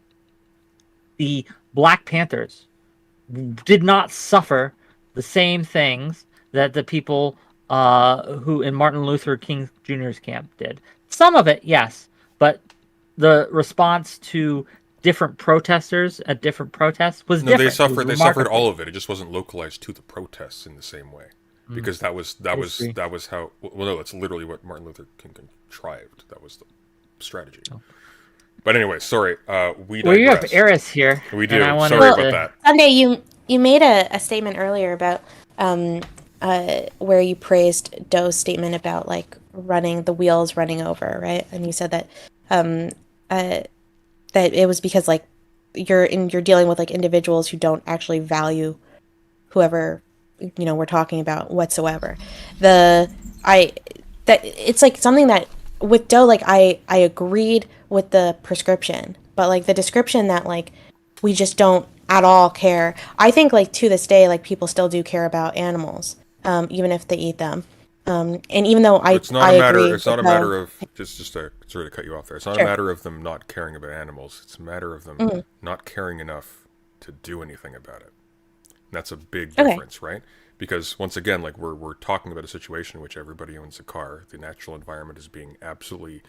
The Black Panthers did not suffer the same things that the people who in Martin Luther King Jr.'s camp did. Some of it, yes, but the response to different protesters at different protests was No, different. they suffered all of it. It just wasn't localized to the protests in the same way. Because that was how, well, no, that's literally what Martin Luther King contrived. That was the strategy. Oh. But anyway, sorry, we digress. Well, you have Eris here. We do. I sorry about that. Sunday, you made a statement earlier about where you praised Doe's statement about like the wheels running over, right? And you said that that it was because like you're dealing with like individuals who don't actually value whoever we're talking about whatsoever. That it's like something that with Doe, like I agreed with the prescription, but like the description that like we just don't at all care. I think like to this day, like people still do care about animals, even if they eat them. And even though it's not a matter of just to sort of cut you off there. It's not a matter of them not caring about animals. It's a matter of them not caring enough to do anything about it. And that's a big difference, right? Because once again, like we're talking about a situation in which everybody owns a car. The natural environment is being absolutely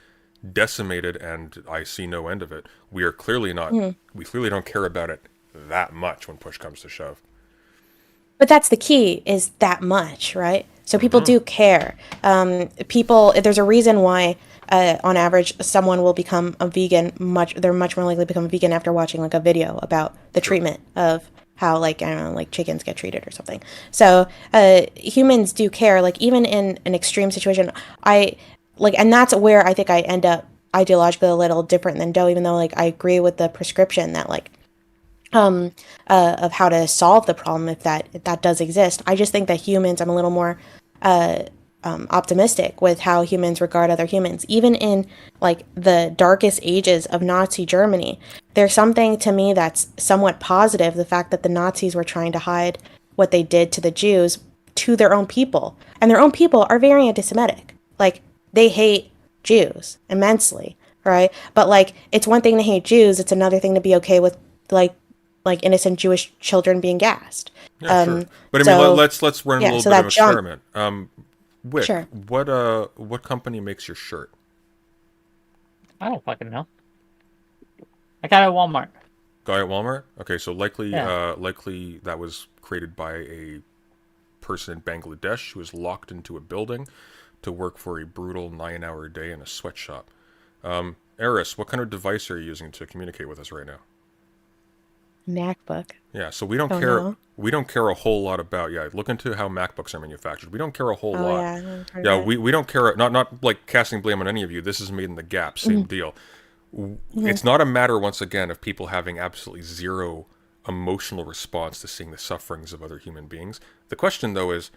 decimated, and I see no end of it. We are clearly not. We clearly don't care about it that much when push comes to shove. But that's the key, is that much, right? So people do care. There's a reason why, on average, someone will become a vegan. They're much more likely to become a vegan after watching like a video about the treatment of how, like, I don't know, like chickens get treated or something. So humans do care. Like even in an extreme situation, and that's where I think I end up ideologically a little different than Doe, even though like I agree with the prescription that like of how to solve the problem if that does exist. I just think that humans, I'm a little more optimistic with how humans regard other humans. Even in like the darkest ages of Nazi Germany, there's something to me that's somewhat positive, the fact that the Nazis were trying to hide what they did to the Jews to their own people. And their own people are very anti-Semitic. Like, they hate Jews immensely, right? But like, it's one thing to hate Jews, it's another thing to be okay with like innocent Jewish children being gassed. Yeah, sure. But I mean, let's run a little bit of an experiment. Wick, sure. What company makes your shirt? I don't fucking know. I got it at Walmart. Got it at Walmart? Okay, so likely that was created by a person in Bangladesh who was locked into a building to work for a brutal 9-hour day in a sweatshop. Eris, what kind of device are you using to communicate with us right now? MacBook. Yeah, so we don't care. Know. We don't care a whole lot about. Yeah, look into how MacBooks are manufactured. We don't care a whole lot. Yeah, we don't care. Not like casting blame on any of you. This is made in the Gap. Same deal. It's not a matter, once again, of people having absolutely zero emotional response to seeing the sufferings of other human beings. The question, though, is,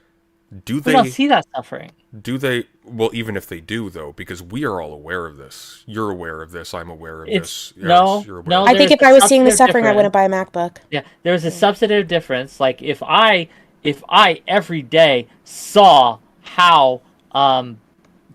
Do We don't they? see that suffering. Do they? Well, even if they do, though, because we are all aware of this. You're aware of this. I'm aware of It's this. Eris, no, you're aware no. of I this. think There's if a I was seeing the substantive suffering, I difference. wouldn't buy a MacBook. Yeah, there's a Yeah. substantive difference. Like if I every day saw how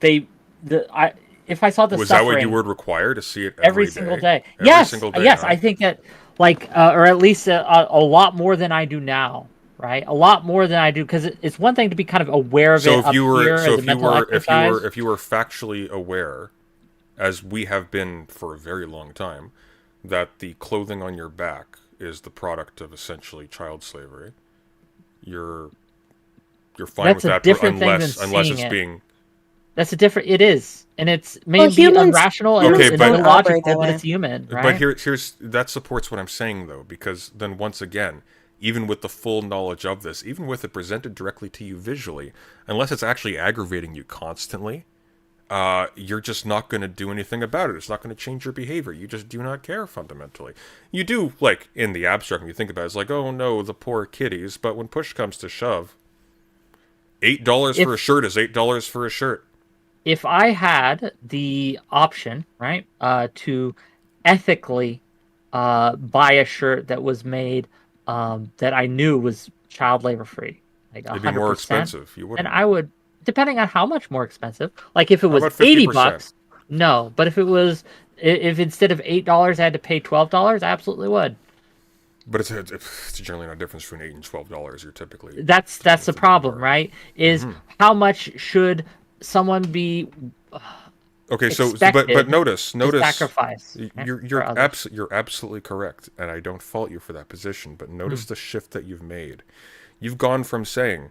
they the I if I saw the Was that what you suffering would require to see it every every single day? day. Every Yes, single day, yes, huh? I think that like or at least a lot more than I do now. Right, a lot more than I do because it's one thing to be kind of aware of So it if up you were, here so as a if you mental were, exercise. if you were factually aware, as we have been for a very long time, that the clothing on your back is the product of essentially child slavery, you're you're fine That's with a that, different thing than unless seeing it's it. being That's a different. It is, and it's Well, maybe irrational and, Okay, humans and but don't operate illogical, that but way. it's human, But right? here's that supports what I'm saying though, because then once again, even with the full knowledge of this, even with it presented directly to you visually, unless it's actually aggravating you constantly, you're just not going to do anything about it. It's not going to change your behavior. You just do not care fundamentally. You do, like, in the abstract, when you think about it, it's like, oh no, the poor kitties. But when push comes to shove, $8 for a If shirt is $8 for a shirt. if I had the option, right, to ethically buy a shirt that was made that I knew was child labor free, like It'd be more 100%, expensive. You then wouldn't. I would, depending on how much more expensive. Like if it How was about 50%? $80, no. But if instead of $8 I had to pay $12, I absolutely would. But it's generally not a difference between $8 and $12. You're typically That's the it's a bit problem, more. right? Is how much should someone be Okay, so but expected notice to sacrifice for others? you're absolutely correct, and I don't fault you for that position. But notice the shift that you've made. You've gone from saying,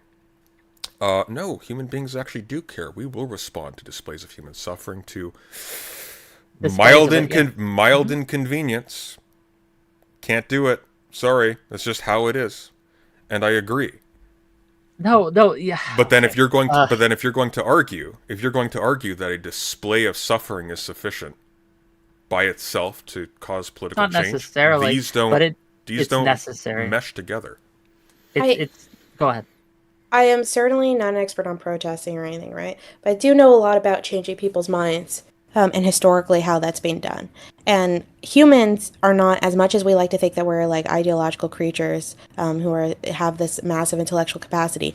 no, human beings actually do care. We will respond to displays of human suffering, to Displays of it, yeah. mild inconvenience. Can't do it. Sorry, that's just how it is, and I agree. No, yeah. But then if Okay. you're going to, but then if you're going to argue, that a display of suffering is sufficient by itself to cause political Not change, necessarily, these don't but these it's don't necessary. mesh together. I It's go ahead. I am certainly not an expert on protesting or anything, right? But I do know a lot about changing people's minds, and historically how that's been done. And humans are not, as much as we like to think that we're like ideological creatures who have this massive intellectual capacity.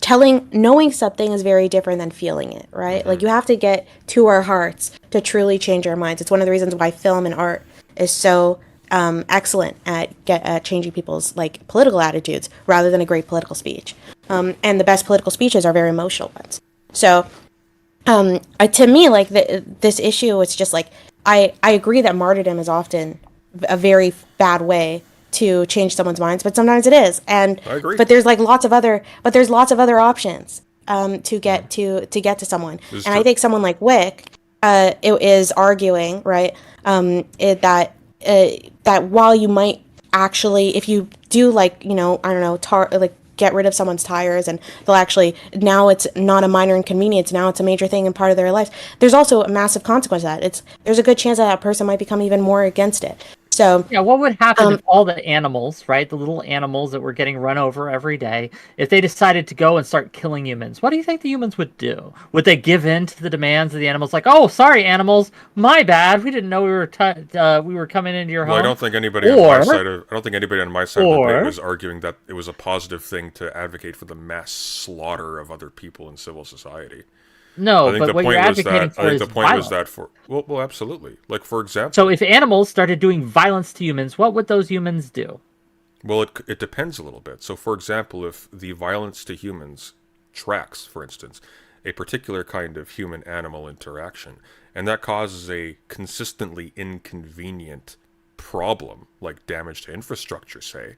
Knowing something is very different than feeling it, right? Like you have to get to our hearts to truly change our minds. It's one of the reasons why film and art is so excellent at changing people's like political attitudes rather than a great political speech. And the best political speeches are very emotional ones. So, to me, like this issue, it's just like I agree that martyrdom is often a very bad way to change someone's minds, but sometimes it is. And I agree. but there's lots of other options to get to someone. This is And I true. think someone like Wick it is arguing, right, that while you might actually, if you do, like, I don't know, like get rid of someone's tires, and they'll actually, now it's not a minor inconvenience, now it's a major thing and part of their life, there's also a massive consequence to that. There's a good chance that person might become even more against it. So Yeah, what would happen if all the animals, right, the little animals that were getting run over every day, if they decided to go and start killing humans? What do you think the humans would do? Would they give in to the demands of the animals? Like, oh, sorry, animals, my bad. We didn't know we were coming into your Well, home. I don't think anybody on my side of the debate was arguing that it was a positive thing to advocate for the mass slaughter of other people in civil society. No, I think but the what you're point was advocating that for is violence. well, absolutely. Like, for example, So if animals started doing violence to humans, what would those humans do? well, it depends a little bit. So, for example, if the violence to humans tracks, for instance, a particular kind of human-animal interaction, and that causes a consistently inconvenient problem, like damage to infrastructure, say,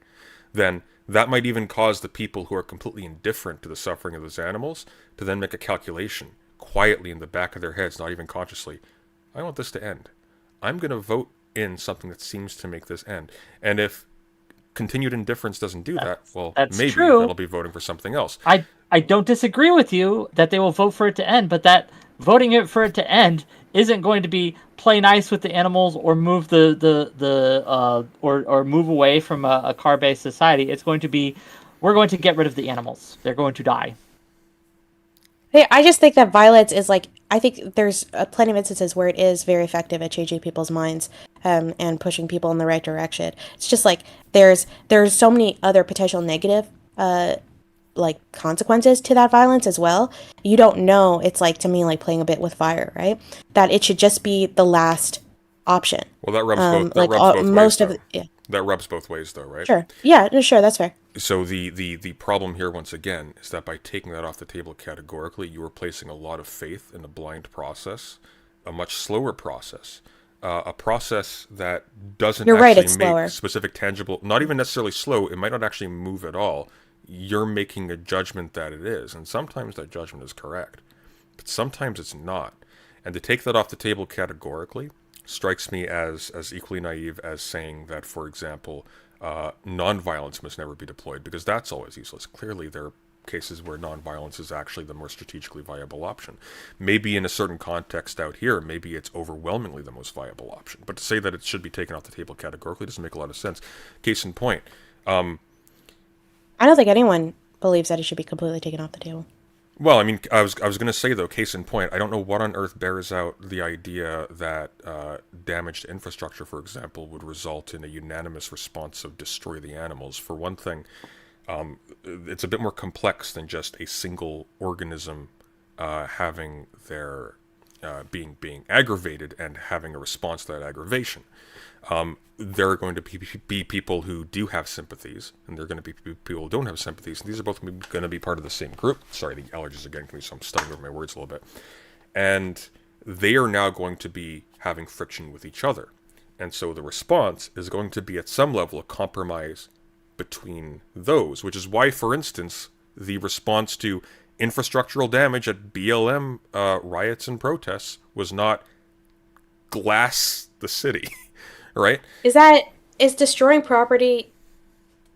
then that might even cause the people who are completely indifferent to the suffering of those animals to then make a calculation quietly in the back of their heads, not even consciously. I want this to end. I'm going to vote in something that seems to make this end. And if continued indifference doesn't do that, well, That's maybe true. they'll be voting for something else. I don't disagree with you that they will vote for it to end, but that voting it for it to end isn't going to be play nice with the animals or move or move away from a car-based society. It's going to be, we're going to get rid of the animals. They're going to die. I just think that violence is like, I think there's plenty of instances where it is very effective at changing people's minds, and pushing people in the right direction. It's just like there's so many other potential negative like consequences to that violence as well. You don't know. It's like, to me, like playing a bit with fire, right? That it should just be the last option. Well, that rubs both. That Like rubs both most ways, of though. yeah, That rubs both ways, though, right? sure, yeah, no, sure, that's fair. So the problem here, once again, is that by taking that off the table categorically, you are placing a lot of faith in a blind process, a much slower process, a process that doesn't You're right, actually it's make slower. specific tangible, not even necessarily slow, it might not actually move at all. You're making a judgment that it is, and sometimes that judgment is correct, but sometimes it's not. And to take that off the table categorically strikes me as equally naive as saying that, for example, non-violence must never be deployed, because that's always useless. Clearly, there are cases where non-violence is actually the more strategically viable option. Maybe in a certain context out here, maybe it's overwhelmingly the most viable option. But to say that it should be taken off the table categorically doesn't make a lot of sense. Case in point, I don't think anyone believes that it should be completely taken off the table. well, I mean, I was going to say, though, case in point, I don't know what on earth bears out the idea that damage to infrastructure, for example, would result in a unanimous response of destroy the animals. For one thing, it's a bit more complex than just a single organism having their being aggravated and having a response to that aggravation. There are going to be people who do have sympathies, and there are going to be people who don't have sympathies, and these are both going to be part of the same group. Sorry, the allergies are getting to me, so I'm stumbling over my words a little bit. And they are now going to be having friction with each other. And so the response is going to be at some level a compromise between those, which is why, for instance, the response to infrastructural damage at BLM riots and protests was not glass the city. Right? Is destroying property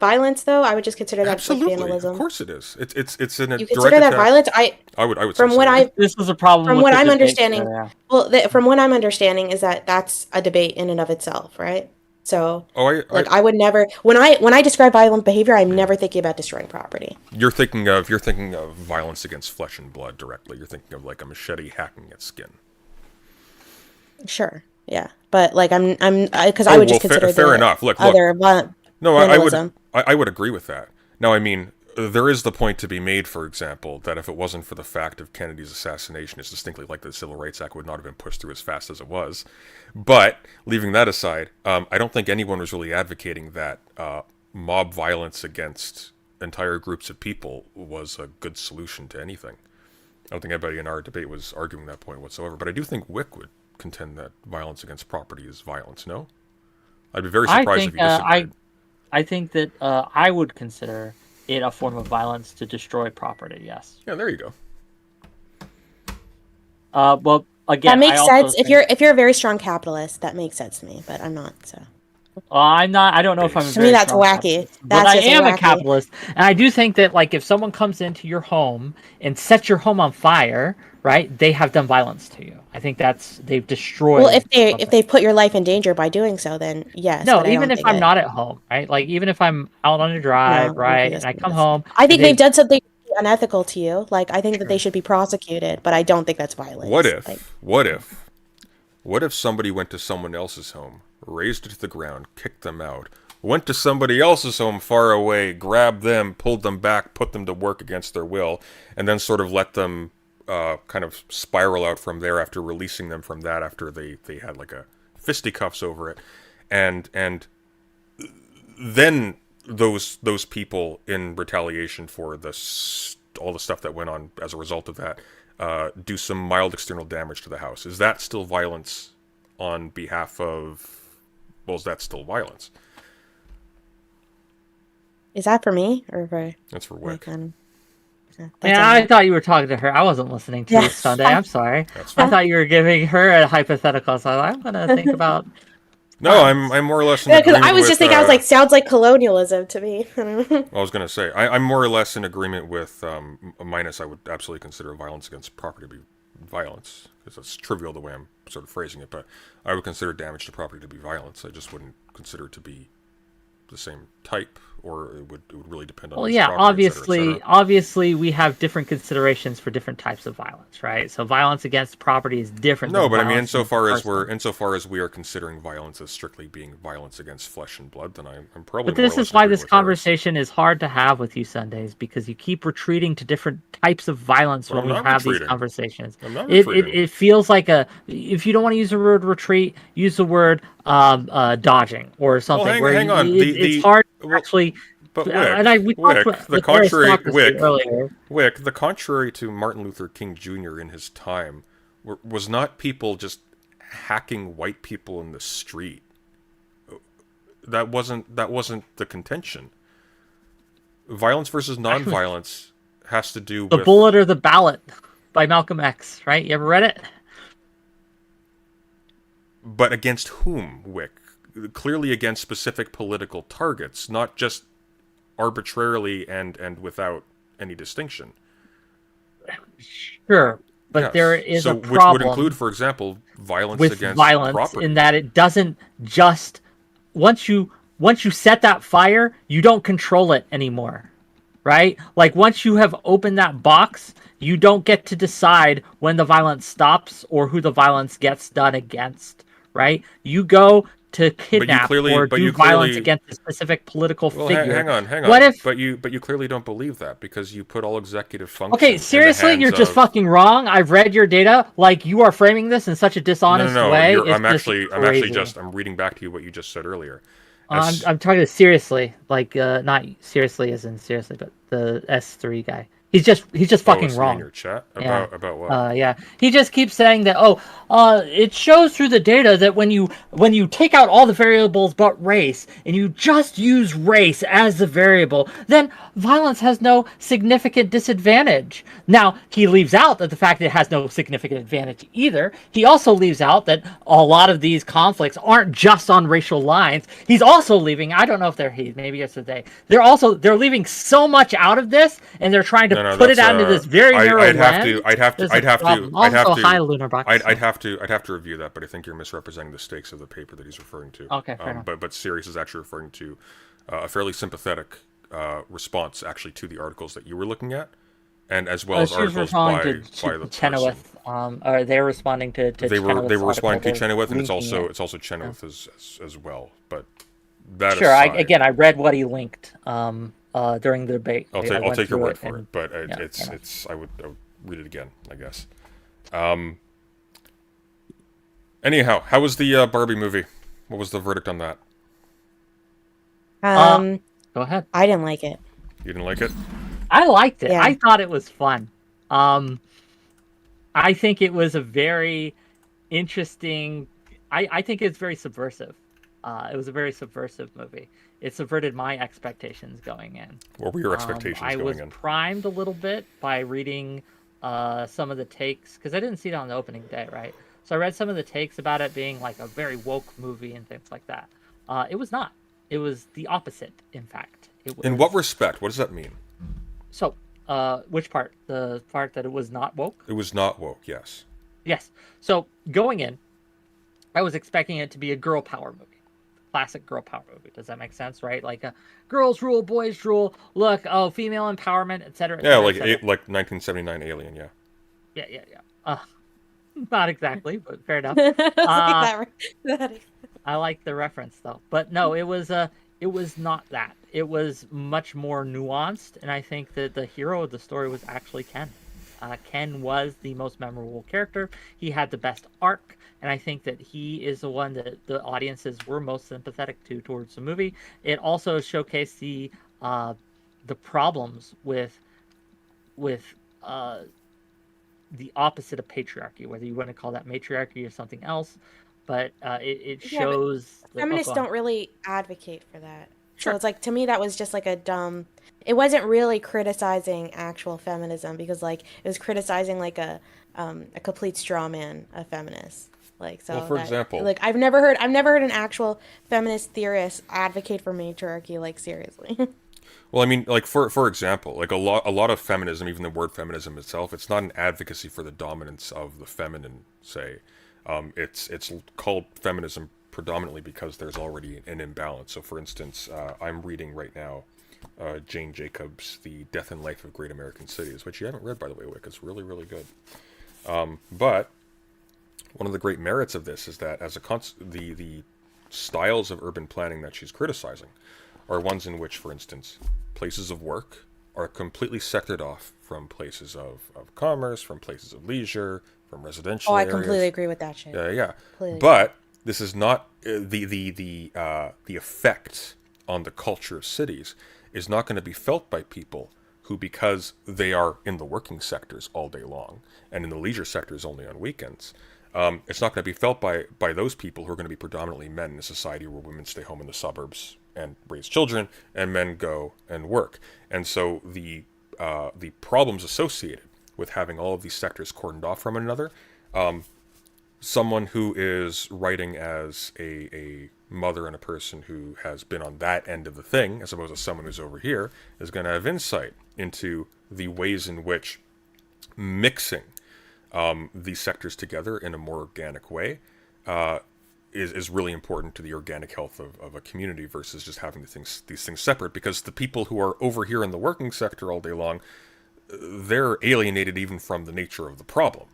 violence, though? I would just consider that Absolutely, like vandalism. of course it is. It's in a You direct consider that attack. violence? I would From say what so. I This was a problem from with what the I'm debate understanding, there. well, from what I'm understanding is that that's a debate in and of itself, right? So, like, I would never, when I describe violent behavior, I'm never thinking about destroying property. You're thinking of violence against flesh and blood directly. You're thinking of like a machete hacking at skin. Sure, yeah, but like because I would just consider fair the enough. Look, other violent no, vandalism. I would agree with that. Now, I mean, there is the point to be made, for example, that if it wasn't for the fact of Kennedy's assassination, it's distinctly likely the Civil Rights Act would not have been pushed through as fast as it was. But leaving that aside, I don't think anyone was really advocating that mob violence against entire groups of people was a good solution to anything. I don't think anybody in our debate was arguing that point whatsoever. But I do think Wick would contend that violence against property is violence. No, I'd be very surprised if you disagreed. I think that I would consider it a form of violence to destroy property. Yes. Yeah, there you go. Well, again, That makes I also sense think, if you're a very strong capitalist. That makes sense to me, but I'm not. So I'm not. I don't know if I'm. A to me, very that's strong wacky. capitalist, but That's I just am a wacky. capitalist, and I do think that, like, if someone comes into your home and sets your home on fire, right? They have done violence to you. I think they've destroyed. Well, if something. they've put your life in danger by doing so, then yes. No, but I even don't if think I'm not at home, right? Like, even if I'm out on a drive, No, right, yes, and I come yes. home, I think and they've done something unethical to you. Like, I think that they Sure. should be prosecuted, but I don't think that's violence. What if? Like, What if somebody went to someone else's home, razed it to the ground, kicked them out, went to somebody else's home far away, grabbed them, pulled them back, put them to work against their will, and then sort of let them kind of spiral out from there after releasing them from that after they had like a fisticuffs over it, and then those people in retaliation for all the stuff that went on as a result of that do some mild external damage to the house. Is that still violence on behalf of? Well, is that still violence? is that for me or for That's for Wick. Yeah, I thought you were talking to her. I wasn't listening to you Sunday. I'm sorry. That's I fine. thought you were giving her a hypothetical. So I'm gonna think about. No, I'm more or less in Yeah, because agreement I was with, just thinking, I was like, sounds like colonialism to me. I was going to say, I'm more or less in agreement with minus. I would absolutely consider violence against property to be violence, because that's trivial the way I'm sort of phrasing it, but I would consider damage to property to be violence. I just wouldn't consider it to be the same type or it would really depend on Well, his yeah, property, et cetera, et cetera. obviously, we have different considerations for different types of violence, right? So, violence against property is different No, than but I mean, violence against a person. insofar as we are considering violence as strictly being violence against flesh and blood, then I'm probably But more or this less is in why agreement this with Eris. conversation is hard to have with you Sundays, because you keep retreating to different types of violence Well, when I'm we not have these retreating. conversations. I'm not It retreating. it feels like if you don't want to use the word retreat, use the word dodging or Well, something where hang on. it's hard to Well, actually. but We talked about The with contrary, aristocracy earlier. The contrary to Martin Luther King Jr. in his time, was not people just hacking white people in the street. That wasn't the contention. Violence versus nonviolence has to do The with Bullet or the Ballot by Malcolm X, right? You ever read it? but against whom, Wick? Clearly against specific political targets, not just arbitrarily and without any distinction. Sure, but there Yes. is So, a which would include, problem for example, violence with against violence property. in that it doesn't just once you set that fire, you don't control it anymore, right? Like once you have opened that box, you don't get to decide when the violence stops or who the violence gets done against, right? You go to kidnap or do violence against a specific political Well, figure. hang What on. if But you clearly don't believe that because you put all executive function Okay, in the seriously, hands you're just of. fucking wrong. I've read your data. Like you are framing this in such a dishonest No. way. You're, It's just I'm actually crazy. I'm reading back to you what you just said earlier. I'm talking seriously, like not seriously as in seriously, but the S3 guy. He's just Oh, fucking is he in wrong. your chat Yeah. about what? Yeah. He just keeps saying that, it shows through the data that when you take out all the variables but race and you just use race as the variable, then violence has no significant disadvantage. Now, he leaves out that the fact that it has no significant advantage either. He also leaves out that a lot of these conflicts aren't just on racial lines. He's also leaving, I don't know if maybe it's they. They're leaving so much out of this, and they're trying to put it out into this very narrow lens. I'd have to review that, but I think you're misrepresenting the stakes of the paper that he's referring to. Okay, fair enough. But Sirius is actually referring to a fairly sympathetic response actually to the articles that you were looking at, and as well as articles by the Chenoweth. Or they're responding to they were responding to Chenoweth, and it's linking also Chenoweth as well. But that sure. aside, I read what he linked during the debate. I'll take your word for it, but yeah, it's I would read it again, I guess. Anyhow, how was the Barbie movie? What was the verdict on that? Go ahead. I didn't like it. You didn't like it? I liked it. Yeah. I thought it was fun. I think it was a very interesting. I think it's very subversive. It was a very subversive movie. It subverted my expectations going in. What were your expectations going in? I was primed a little bit by reading some of the takes, because I didn't see it on the opening day, right? So I read some of the takes about it being like a very woke movie and things like that. It was not. It was the opposite, in fact. In what respect? What does that mean? So, which part? The part that it was not woke? It was not woke, yes. Yes. So, going in, I was expecting it to be a girl power movie. Classic girl power movie. Does that make sense, right? Like girls rule, boys rule. Look, female empowerment, etc. Yeah, like 1979 Alien, yeah. Yeah. Not exactly, but fair enough. I like the reference though. But no, it was not that. It was much more nuanced, and I think that the hero of the story was actually Ken. Ken was the most memorable character. He had the best arc, and I think that he is the one that the audiences were most sympathetic to towards the movie. It also showcased the problems with the opposite of patriarchy, whether you want to call that matriarchy or something else. But it shows... Feminists don't really advocate for that. Sure. So it's like, to me, that was just like a dumb... It wasn't really criticizing actual feminism, because like it was criticizing like a complete straw man of feminists. Like, so well, for example, like I've never heard an actual feminist theorist advocate for matriarchy, like seriously. Well, I mean, like for example, like a lot of feminism, even the word feminism itself, it's not an advocacy for the dominance of the feminine. Say, it's called feminism predominantly because there's already an imbalance. So, for instance, I'm reading right now Jane Jacobs' The Death and Life of Great American Cities, which you haven't read, by the way, Wick. It's really, really good. But one of the great merits of this is that as the styles of urban planning that she's criticizing are ones in which, for instance, places of work are completely sectored off from places of commerce, from places of leisure, from residential I areas. completely agree with that shit. Yeah. Completely. But this is not the effect on the culture of cities is not going to be felt by people who, because they are in the working sectors all day long and in the leisure sectors only on weekends, it's not going to be felt by those people who are going to be predominantly men in a society where women stay home in the suburbs and raise children and men go and work. And so the problems associated with having all of these sectors cordoned off from one another, someone who is writing as a mother and a person who has been on that end of the thing, as opposed to someone who's over here, is going to have insight into the ways in which mixing these sectors together in a more organic way is really important to the organic health of a community versus just having these things separate. Because the people who are over here in the working sector all day long, they're alienated even from the nature of the problem.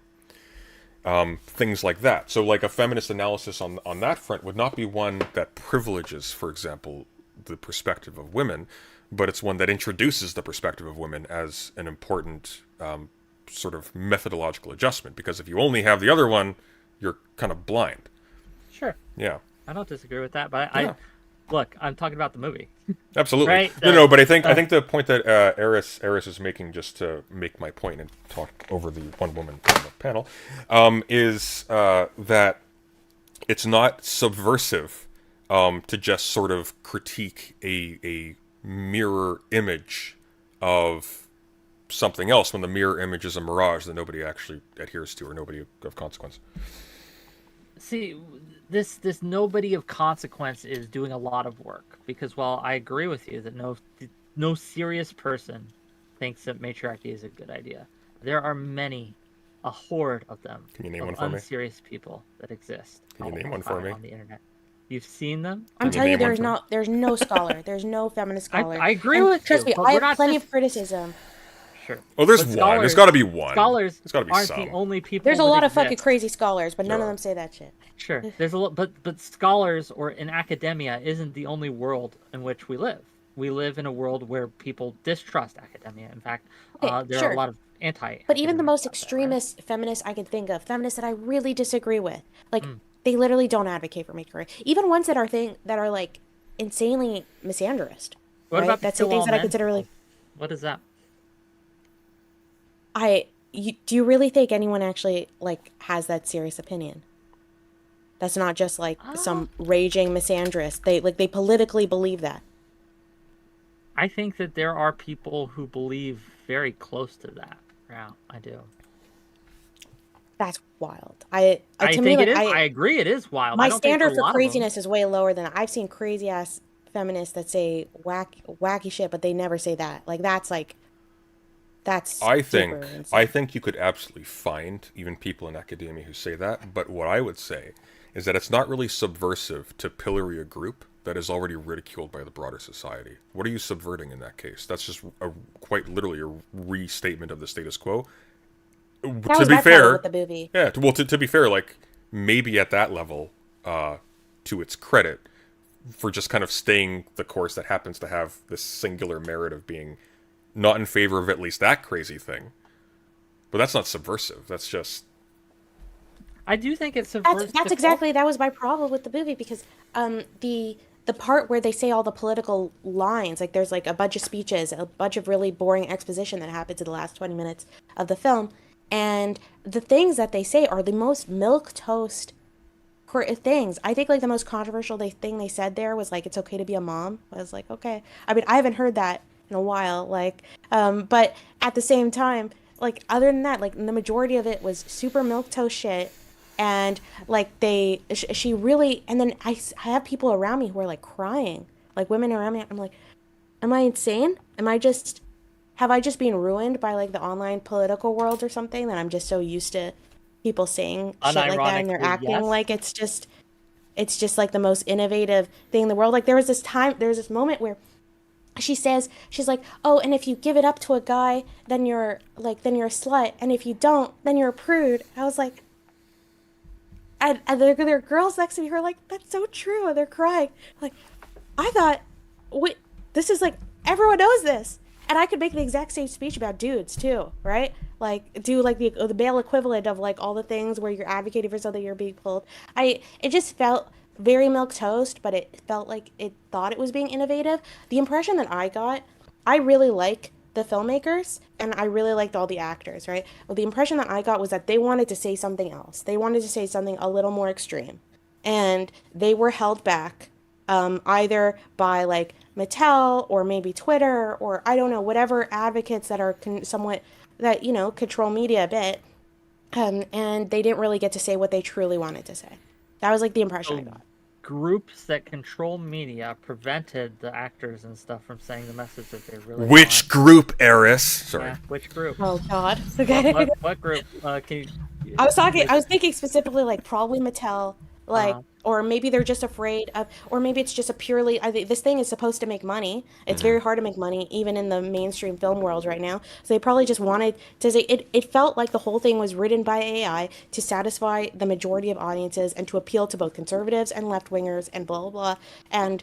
Things like that. So like a feminist analysis on that front would not be one that privileges, for example, the perspective of women, but it's one that introduces the perspective of women as an important sort of methodological adjustment. Because if you only have the other one, you're kind of blind. Sure. Yeah. I don't disagree with that, but Yeah. Look, I'm talking about the movie. Absolutely. Right? No, but I think the point that Eris is making, just to make my point and talk over the one woman on the panel, is that it's not subversive to just sort of critique a mirror image of something else when the mirror image is a mirage that nobody actually adheres to or nobody of consequence. See, this nobody of consequence is doing a lot of work, because while I agree with you that no serious person thinks that matriarchy is a good idea, there are a horde of them. Can you name of one for me? unserious people that exist. Can you name one for me? On the internet. You've seen them? I'm Can you telling you, name one there's no scholar, there's no feminist scholar. I agree And with trust you, me, but I we're have not plenty just- of criticism. Sure. Oh, there's But one. There's got to be one. Scholars There's got to be aren't some. the only people. There's a that lot of exist. fucking crazy scholars, but none of Sure. them say that shit. Sure, there's a lot, but scholars or in academia isn't the only world in which we live. We live in a world where people distrust academia. In fact, Okay, there are sure. a lot of anti. But even the most extremist feminists I can think of, feminists that I really disagree with, like they literally don't advocate for matriarchy. Even ones that are like insanely misandrist. What right? about That's kill the things all that I men consider really. people? What is that? Do you really think anyone actually like has that serious opinion? That's not just like some raging misandrist. They politically believe that. I think that there are people who believe very close to that. Yeah, I do. That's wild. To I me, think like, it is. I agree. It is wild. my I don't think standard a for lot of them- craziness is way lower than I've seen crazy ass feminists that say wacky shit, but they never say that. Like that's I super think insane. you could absolutely find even people in academia who say that, but what I would say is that it's not really subversive to pillory a group that is already ridiculed by the broader society. What are you subverting in that case? That's just quite literally a restatement of the status quo. That To was be my problem fair, with the movie. yeah. To be fair, like maybe at that level, to its credit, for just kind of staying the course that happens to have this singular merit of being not in favor of at least that crazy thing. But that's not subversive. That's just I do think it's subversive. That was my problem with the movie because the part where they say all the political lines, like there's like a bunch of speeches, a bunch of really boring exposition that happens in the last 20 minutes of the film, and the things that they say are the most milquetoast things. I think like the most controversial thing they said there was like it's okay to be a mom. I was like, okay. I mean, I haven't heard that in a while, like but at the same time, like other than that, like the majority of it was super milquetoast shit. And like she really, and then I have people around me who are like crying, like women around me. I'm like, am I insane? Have I just been ruined by like the online political world or something that I'm just so used to people saying shit like that and they're Unironically, acting yes. like it's just it's just like the most innovative thing in the world. Like there was this moment where she's like, oh, and if you give it up to a guy, then you're a slut, and if you don't, then you're a prude. I was like, and there are girls next to me who are like, that's so true, and they're crying. Like, I thought, wait, this is like, everyone knows this, and I could make the exact same speech about dudes too, right? Like, do like the male equivalent of like all the things where you're advocating for something, you're being pulled. It just felt very milk toast, but it felt like it thought it was being innovative. The impression that I got, I really like the filmmakers and I really liked all the actors, right? But the impression that I got was that they wanted to say something else. They wanted to say something a little more extreme. And they were held back either by like Mattel or maybe Twitter or I don't know, whatever advocates that are somewhat, that, control media a bit. And they didn't really get to say what they truly wanted to say. That was like the impression I So got. groups that control media prevented the actors and stuff from saying the message that they really Which want. group, Eris? Sorry. Yeah, which group? Oh God. Okay. What group? Can you, I was thinking specifically like probably Mattel, like, uh, or maybe they're just afraid of, or maybe it's just a purely, I think this thing is supposed to make money. It's very hard to make money even in the mainstream film world right now. So they probably just wanted to say, it felt like the whole thing was written by AI to satisfy the majority of audiences and to appeal to both conservatives and left wingers and blah, blah, blah, and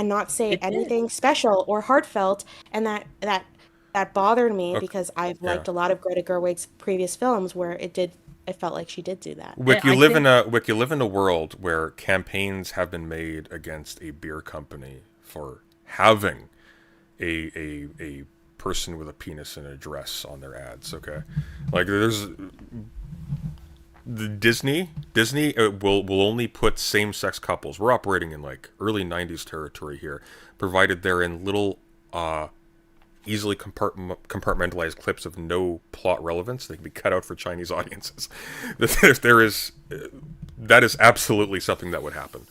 not say it did. anything special or heartfelt. And that bothered me Okay. because I've Yeah. liked a lot of Greta Gerwig's previous films where it felt like she did do that. Wick, I think you live in a world where campaigns have been made against a beer company for having a person with a penis in a dress on their ads. Okay, like there's the Disney will only put same sex couples. We're operating in like early '90s territory here, provided they're in little easily compartmentalized clips of no plot relevance. They can be cut out for Chinese audiences. There is that is absolutely something that would happen.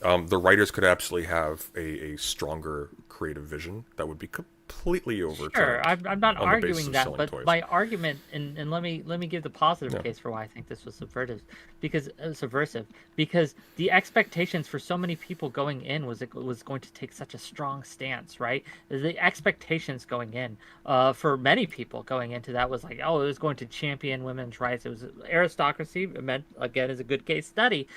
The writers could absolutely have a stronger creative vision that would be completely overturned. Sure, I'm not on the basis arguing of that, selling but toys. my argument, and let me give the positive Yeah. case for why I think this was subversive, because the expectations for so many people going in was it was going to take such a strong stance, right? The expectations going in, for many people going into that was like, oh, it was going to champion women's rights. It was aristocracy. It meant, again, is a good case study.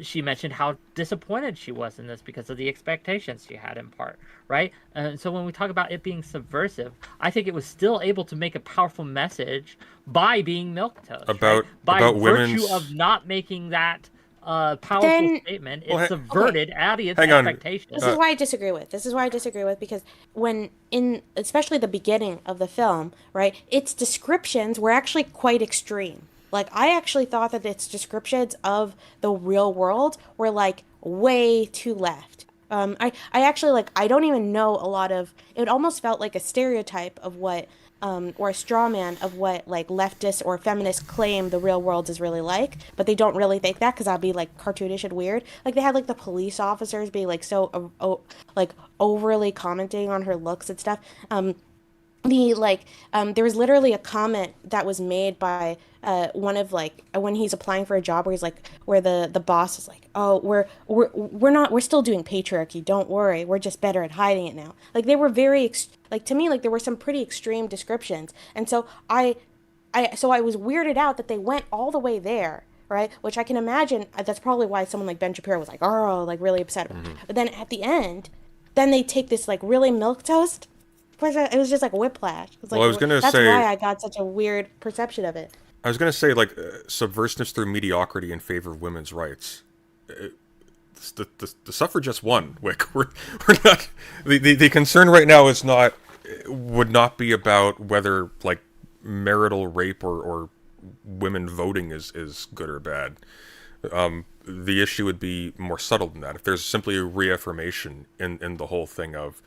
She mentioned how disappointed she was in this because of the expectations she had in part, right? And so when we talk about it being subversive, I think it was still able to make a powerful message by being milquetoast, right? By about virtue women's. of not making that powerful Then statement, Well, it okay, subverted audience hang on. expectations. this is why I disagree with. This is why I disagree with because when in especially the beginning of the film, right? Its descriptions were actually quite extreme. Like I actually thought that its descriptions of the real world were like way too left. I actually like I don't even know a lot of it almost felt like a stereotype of what or a straw man of what like leftists or feminists claim the real world is really like, but they don't really think that because that'd be like cartoonish and weird. Like they had like the police officers being like so like overly commenting on her looks and stuff. There was literally a comment that was made by one of like when he's applying for a job where he's like where the boss is like, oh, we're still doing patriarchy, don't worry, we're just better at hiding it now. Like they were like to me like there were some pretty extreme descriptions, and so I was weirded out that they went all the way there, right? Which I can imagine that's probably why someone like Ben Shapiro was like, oh, like really upset about. But then at the end, then they take this like really milquetoast. It was just like whiplash. It's like Well, I was gonna that's say. why I got such a weird perception of it. I was gonna say like subversiveness through mediocrity in favor of women's rights. The suffragettes won. Wick, we're not. The concern right now is not would not be about whether like marital rape or women voting is good or bad. The issue would be more subtle than that. If there's simply a reaffirmation in the whole thing of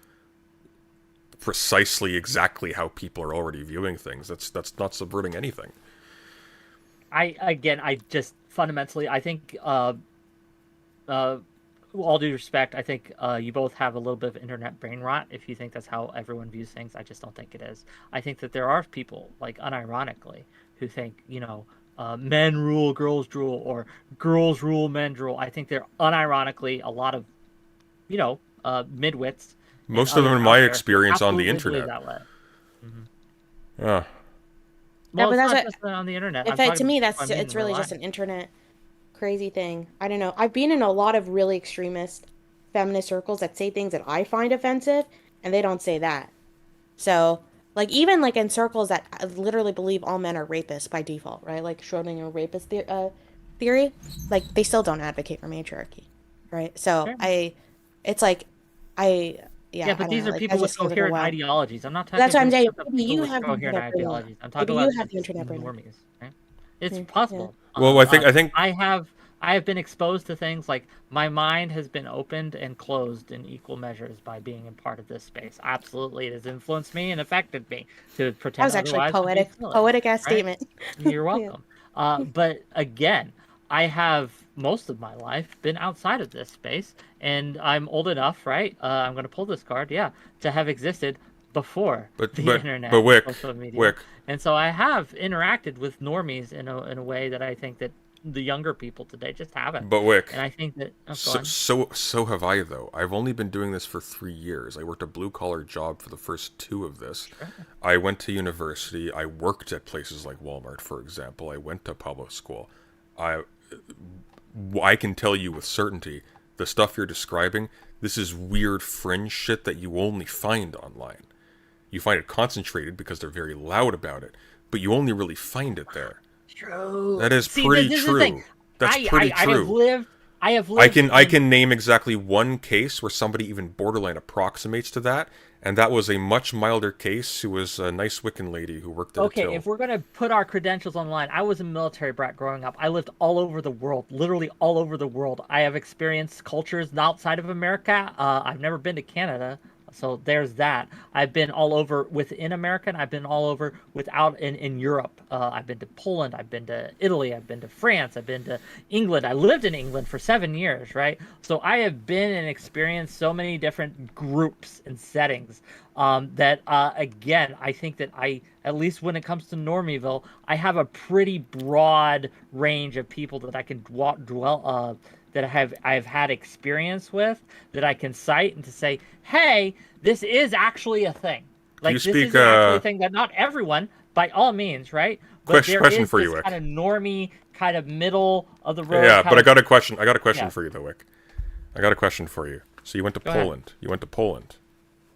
precisely exactly how people are already viewing things, that's not subverting anything. I just fundamentally, I think, all due respect, I think you both have a little bit of internet brain rot if you think that's how everyone views things. I just don't think it is. I think that there are people, like unironically, who think, men rule, girls drool, or girls rule, men drool. I think they're unironically a lot of, midwits and Most of them, others in out my there who experience, on the absolutely believe internet. that way. Uh, Yeah, Well, but it's that's not what, just on the internet. I'm if I, talking to about me, people I that's meet it's in real really life. just an internet crazy thing. I don't know. I've been in a lot of really extremist feminist circles that say things that I find offensive, and they don't say that. So, like, even like in circles that literally believe all men are rapists by default, right? Like Schrodinger rapist theory, like they still don't advocate for matriarchy, right? So Sure. it's like, I, Yeah, yeah, I but don't these know. are Like that people with just seems like a coherent wild. ideologies. I'm not That's talking what I'm saying. just the Maybe people you with have the coherent internet brain. ideologies. I'm talking Maybe you about have the just internet brain. normies, right? It's Yeah. possible. well, I think I have been exposed to things like my mind has been opened and closed in equal measures by being a part of this space. Absolutely, it has influenced me and affected me. To That pretend was actually otherwise would be poetic, silly, poetic ass right? statement. You're Yeah. welcome. But again, I have most of my life been outside of this space, and I'm old enough, right? I'm going to pull this card, yeah, to have existed before but the but internet but and Wick, social media. Wick, And so I have interacted with normies in a way that I think that the younger people today just haven't. but Wick. And I think that, oh, go So on. so have I though. I've only been doing this for 3 years. I worked a blue collar job for the first two of this. Sure. I went to university. I worked at places like Walmart, for example. I went to public school. I I can tell you with certainty, the stuff you're describing, this is weird fringe shit that you only find online. You find it concentrated because they're very loud about it, but you only really find it there. True. That is See, pretty this is the thing. true. That's pretty I have true. lived. I have I lived. can name exactly one case where somebody even borderline approximates to that, and that was a much milder case. Who was a nice Wiccan lady who worked at a Okay, till. if we're gonna put our credentials online, I was a military brat growing up. I lived all over the world, literally all over the world. I have experienced cultures outside of America. I've never been to Canada, so there's that. I've been all over within America, and I've been all over without in Europe. I've been to Poland, I've been to Italy, I've been to France, I've been to England. I lived in England for 7 years, right? So I have been and experienced so many different groups and settings. That again, I think that at least when it comes to Normieville, I have a pretty broad range of people that I can that I've had experience with, that I can cite and to say, hey, this is actually a thing. Can you Like this speak? is actually a thing that not everyone, by all means, right? But there Question is for this you, Wick. kind of normie, kind of middle of the road. Yeah, kind but I of, got a question. I got a question yeah. for you, though, Wick. I got a question for you. So you went to Go ahead. Poland. You went to Poland.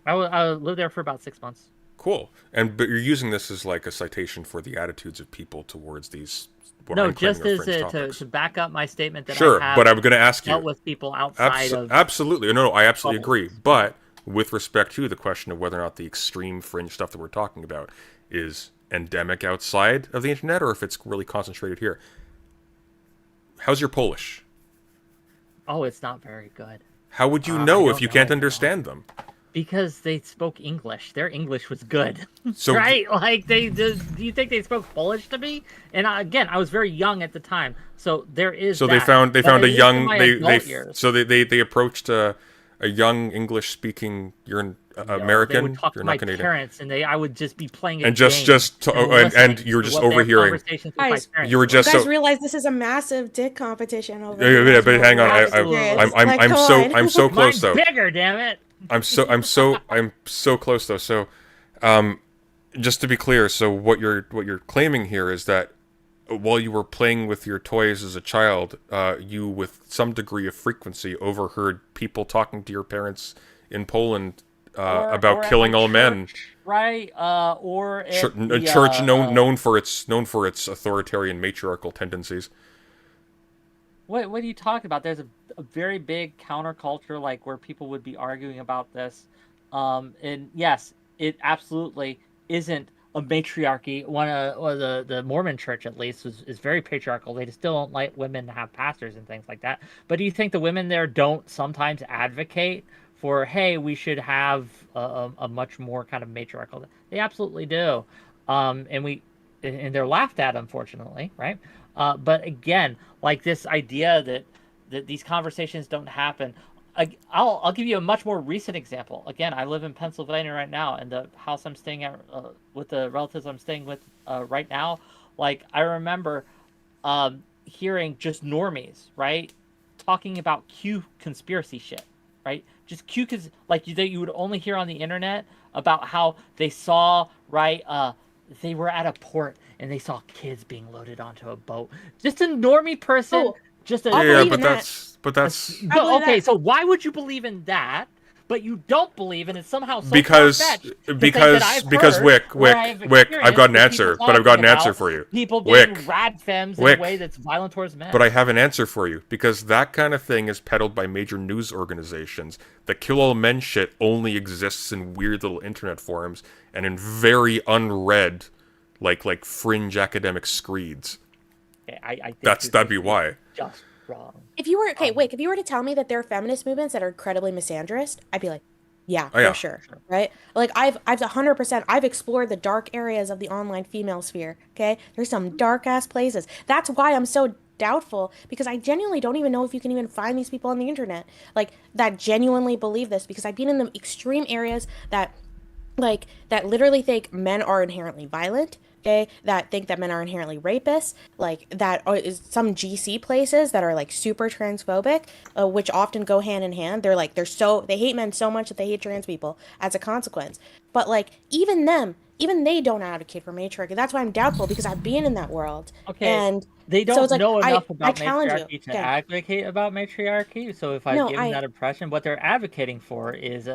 I lived there for about 6 months. Cool. But you're using this as like a citation for the attitudes of people towards these. What No, I'm claiming just are as fringe to topics. back up my statement that Sure, I have but I'm going to ask dealt you. with people outside of Absolutely. No, I absolutely agree. bubbles. But with respect to the question of whether or not the extreme fringe stuff that we're talking about is endemic outside of the internet or if it's really concentrated here. How's your Polish? Oh, it's not very good. How would you I know if don't you know can't it now. understand them? Because they spoke English. Their English was good. So right? Like do you think they spoke Polish to me? And again, I was very young at the time. So there is So that. they found But a at least in young my they adult years, so they approached a young English speaking American. they would talk You're to not my Canadian. parents, and I would just be playing a And game and you were listening just to what their overhearing. conversations with my Guys, parents You were were. just you guys so realize this is a massive dick competition over Yeah, here. but hang on, I'm just Absolutely. curious. I'm Like, come on. I'm so close Mine's though. bigger, damn it. I'm so close though. So, just to be clear, so what you're claiming here is that while you were playing with your toys as a child, you with some degree of frequency overheard people talking to your parents in Poland about Or at killing my all men. church, right? Or at A the, church known for its authoritarian matriarchal tendencies. What are you talking about? There's a very big counterculture, like where people would be arguing about this. And yes, it absolutely isn't a matriarchy. The Mormon Church, at least, is very patriarchal. They still don't like women to have pastors and things like that. But do you think the women there don't sometimes advocate for, hey, we should have a much more kind of matriarchal? They absolutely do. And they're laughed at, unfortunately, right? But again, like this idea that these conversations don't happen. I'll give you a much more recent example. Again, I live in Pennsylvania right now, and the house I'm staying at with the relatives I'm staying with right now. Like I remember hearing just normies, right, talking about Q conspiracy shit, right? Just Q, like that you would only hear on the internet about how they saw, right, they were at a port and they saw kids being loaded onto a boat. Just a normie person, Oh, just I'll Yeah, believe but in that. that's I believe okay, that. so why would you believe in that, but you don't believe, and it's somehow so because far-fetched to think that I've heard or I've Wick, I've got experienced an with people answer, but I've got talking an answer about for you. people being Wick, rad femmes in a way Wick, that's violent towards men. but I have an answer for you because that kind of thing is peddled by major news organizations. The kill all men shit only exists in weird little internet forums and in very unread, like fringe academic screeds. Okay, I think That'd be why. just wrong. If you were okay, Wick, if you were to tell me that there are feminist movements that are incredibly misandrist, I'd be like, yeah, Oh for yeah, sure, right? Like I've 100%, I've explored the dark areas of the online female sphere. Okay, there's some dark ass places. That's why I'm so doubtful because I genuinely don't even know if you can even find these people on the internet, like that genuinely believe this because I've been in the extreme areas that literally think men are inherently violent, okay, that think that men are inherently rapists, like that are, is some GC places that are like super transphobic, which often go hand in hand. They're like they hate men so much that they hate trans people as a consequence. But like even they don't advocate for matriarchy. That's why I'm doubtful because I've been in that world. Okay, And they so don't it's like know enough I about challenge you. matriarchy to Okay. advocate about matriarchy. So if I've No, given that impression, what they're advocating for is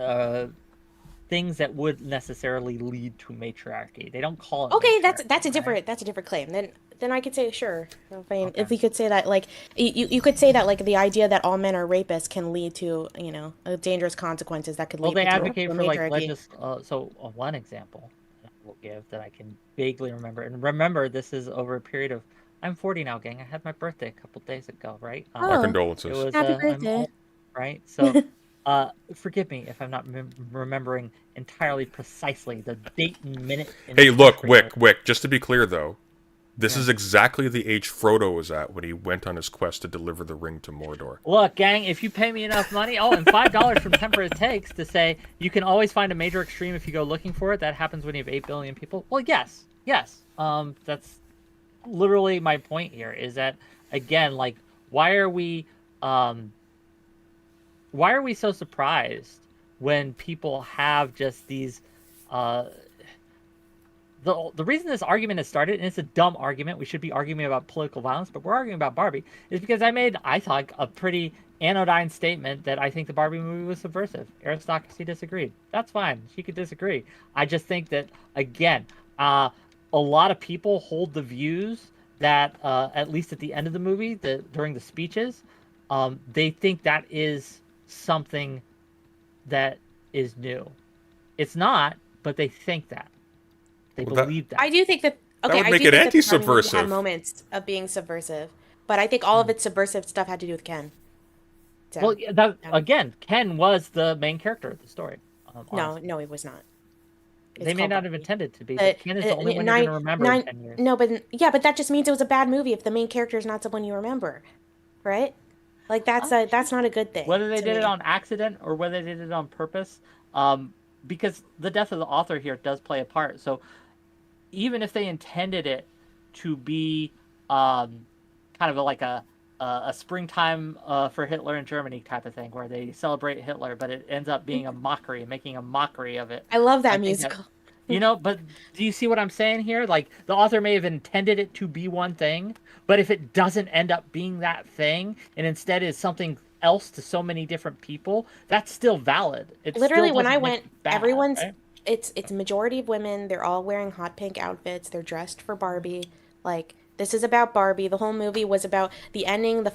things that would necessarily lead to matriarchy. They don't call it okay, matriarchy, right? that's a different claim. Then I could say sure. I mean, Okay. if we could say that like you could say that like the idea that all men are rapists can lead to dangerous consequences that could Well, lead they potentially to advocate a for like matriarchy. one example that I will give that I can vaguely remember, and remember this is over a period of. I'm 40 now, gang. I had my birthday a couple days ago, right? my Oh, It condolences. was happy I'm birthday! old, right? So, forgive me if I'm not remembering entirely precisely the date and minute in Hey, look, history. Wick. Just to be clear though, this Yeah. is exactly the age Frodo was at when he went on his quest to deliver the ring to Mordor. Look, gang, if you pay me enough money, and $5 from Temperate Takes to say you can always find a major extreme if you go looking for it. That happens when you have 8 billion people. Well, yes. That's literally my point here. Is that again, like, why are we so surprised when people have just these the reason this argument has started, and it's a dumb argument, we should be arguing about political violence, but we're arguing about Barbie, is because I thought, a pretty anodyne statement that I think the Barbie movie was subversive. Aristocracy disagreed. That's fine. She could disagree. I just think that, again, a lot of people hold the views that, at least at the end of the movie, during the speeches, they think that is something that is new. It's not, but they think that. They Well, believe that. I do think that That okay, would I make do it think that the Barbie movie had anti-subversive. moments of being subversive, but I think all of its subversive stuff had to do with Ken. So Well, again, Ken was the main character of the story. Honestly. no, it was not. It's They may called not have Barbie. intended to be, but Ken is the only one you're going to remember in 10 years. No, but yeah, but that just means it was a bad movie if the main character is not someone you remember, right? Like that's not a good thing. Whether they to did me. it on accident or whether they did it on purpose, because the death of the author here does play a part. So even if they intended it to be kind of like a springtime for Hitler in Germany type of thing, where they celebrate Hitler, but it ends up being a mockery, making a mockery of it. I love that I think that, musical. but do you see what I'm saying here? Like, the author may have intended it to be one thing, but if it doesn't end up being that thing, and instead is something else to so many different people, that's still valid. It Literally, still when I doesn't make went, it bad, everyone's right? it's a majority of women. They're all wearing hot pink outfits. They're dressed for Barbie. Like this is about Barbie. The whole movie was about the ending,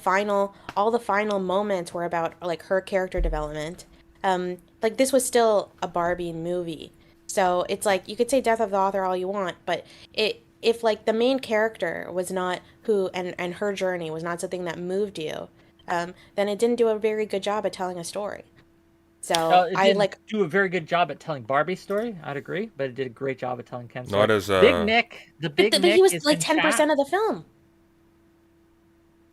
all the final moments were about like her character development. Like this was still a Barbie movie. So it's like you could say death of the author all you want, but if like the main character was not who and her journey was not something that moved you, then it didn't do a very good job at telling a story. So It I didn't like do a very good job at telling Barbie's story. I'd agree, but it did a great job at telling Ken's story. Not as Big Nick, but he Nick was is like in chat. 10% of the film.